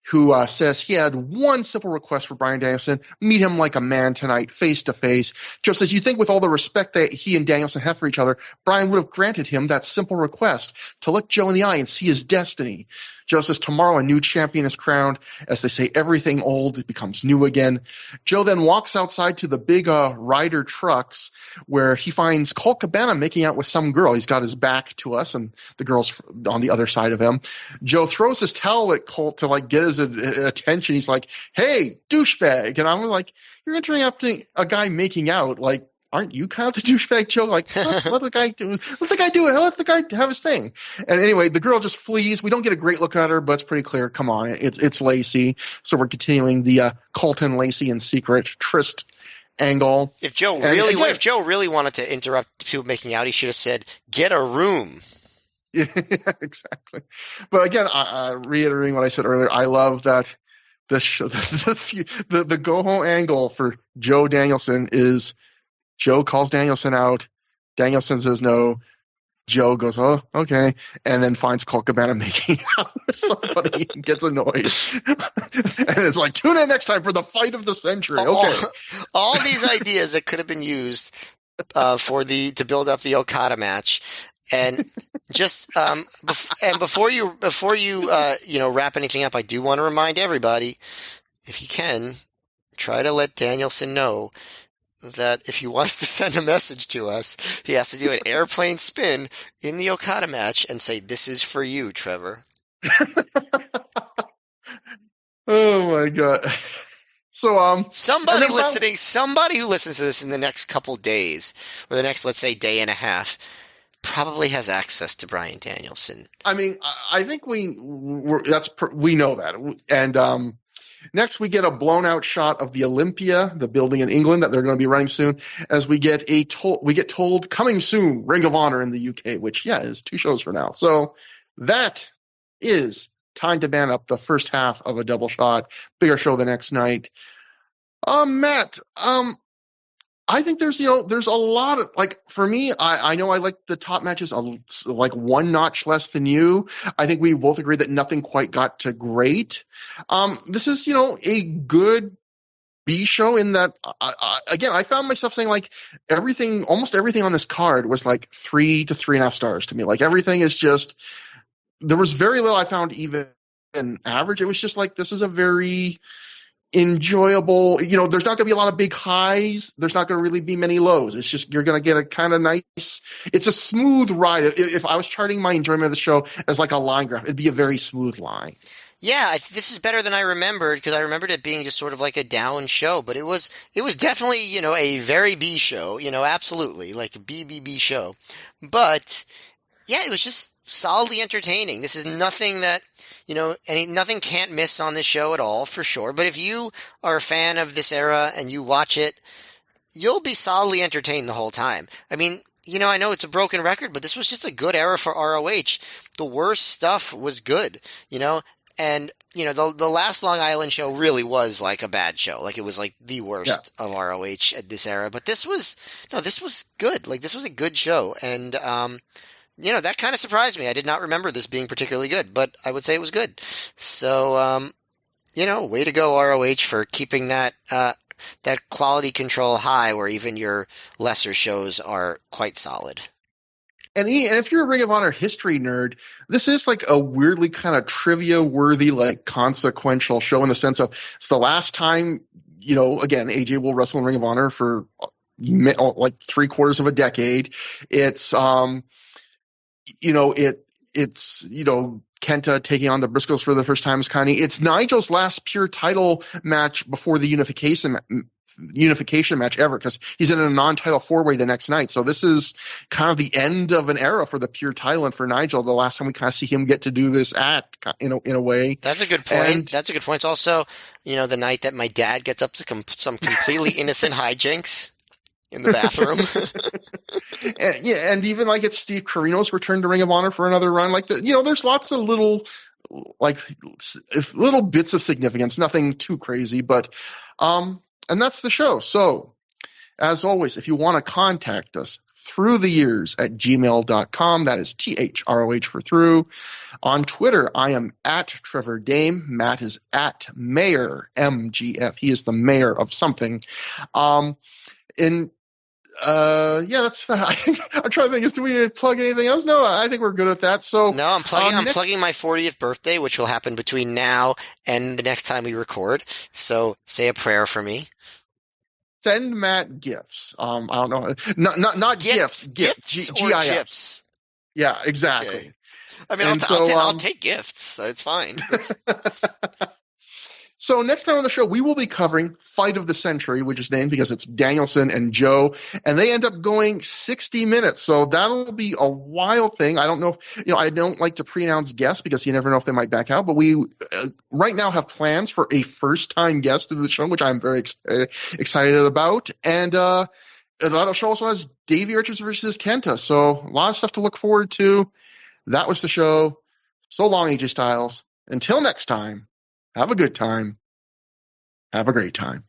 who says he had one simple request for Bryan Danielson: meet him like a man tonight, face to face. Joe says, you think with all the respect that he and Danielson have for each other, Bryan would have granted him that simple request to look Joe in the eye and see his destiny. Joe says tomorrow a new champion is crowned. As they say, everything old becomes new again. Joe then walks outside to the big Ryder trucks, where he finds Colt Cabana making out with some girl. He's got his back to us, and the girl's on the other side of him. Joe throws his towel at Colt to like get his attention. He's like, hey, douchebag. And I'm like, you're interrupting a guy making out. Like, aren't you kind of the douchebag, Joe? Like, let the guy do it. Let the guy do it. Let the guy have his thing. And anyway, the girl just flees. We don't get a great look at her, but it's pretty clear. Come on, it's Lacey. So we're continuing the Colton, Lacey, and secret tryst angle. If Joe really wanted to interrupt people making out, he should have said, "Get a room." Yeah, exactly. But again, reiterating what I said earlier, I love that the go home angle for Joe Danielson is Joe calls Danielson out. Danielson says no. Joe goes, oh, okay, and then finds Colt Cabana making out with somebody and gets annoyed. And it's like, tune in next time for the fight of the century. Okay. All these ideas that could have been used to build up the Okada match. And just before you wrap anything up, I do want to remind everybody, if you can, try to let Danielson know that if he wants to send a message to us, he has to do an airplane spin in the Okada match and say, "This is for you, Trevor." Oh my god. So somebody who listens to this in the next couple days, or the next, let's say, day and a half, probably has access to Bryan Danielson. I mean, I think we know that. And next, we get a blown-out shot of the Olympia, the building in England that they're going to be running soon. As we get told coming soon, Ring of Honor in the UK, which is 2 shows from now. So that is time to ban up the first half of a double shot. Bigger show the next night. Matt, I think there's a lot of, like, for me, I know I like the top matches like one notch less than you. I think we both agree that nothing quite got to great. This is, a good B show in that, again, I found myself saying, like, almost everything on this card was like 3 to 3.5 stars to me. Like, everything is just, there was very little I found even average. It was just like, this is a very enjoyable, there's not going to be a lot of big highs. There's not going to really be many lows. It's just, you're going to get a kind of nice, it's a smooth ride. If I was charting my enjoyment of the show as like a line graph, it'd be a very smooth line. Yeah, this is better than I remembered, because I remembered it being just sort of like a down show, but it was definitely, a very B show, absolutely, like a BBB show. But yeah, it was just solidly entertaining. This is nothing that, nothing can't miss on this show at all, for sure. But if you are a fan of this era and you watch it, you'll be solidly entertained the whole time. I mean, I know it's a broken record, but this was just a good era for ROH. The worst stuff was good, and, the last Long Island show really was like a bad show. Like, it was like the worst of ROH at this era. But this was good. Like, this was a good show. And, that kind of surprised me. I did not remember this being particularly good, but I would say it was good. So, way to go, ROH, for keeping that quality control high, where even your lesser shows are quite solid. And if you're a Ring of Honor history nerd, this is like a weirdly kind of trivia-worthy, like, consequential show, in the sense of it's the last time, again, AJ will wrestle in Ring of Honor for like 3/4 of a decade. It's, it's Kenta taking on the Briscoes for the first time as Connie. It's Nigel's last pure title match before the unification match ever, because he's in a non-title 4-way the next night. So this is kind of the end of an era for the pure title, and for Nigel, the last time we kind of see him get to do this act in a way. That's a good point. That's a good point. It's also, the night that my dad gets up to some completely innocent hijinks in the bathroom. and even like it's Steve Corino's return to Ring of Honor for another run. Like, there's lots of little bits of significance, nothing too crazy, but and that's the show. So, as always, if you want to contact us, ThROH@gmail.com. That is THROH for through. On Twitter, I am at Trevor Dame. Matt is at Mayor MGF. He is the mayor of something. That's. I'm trying to think. Do we plug anything else? No, I think we're good at that. So no, I'm plugging my 40th birthday, which will happen between now and the next time we record. So say a prayer for me. Send Matt gifts. I don't know. Not gifts. Gifts or GIFs. Yeah, exactly. Okay. I mean, I'll take gifts. It's fine. So next time on the show, we will be covering Fight of the Century, which is named because it's Danielson and Joe, and they end up going 60 minutes. So that'll be a wild thing. I don't know if, I don't like to pre-announce guests because you never know if they might back out, but we right now have plans for a first-time guest to the show, which I'm very excited about. And that show also has Davey Richards versus Kenta. So a lot of stuff to look forward to. That was the show. So long, AJ Styles. Until next time. Have a good time. Have a great time.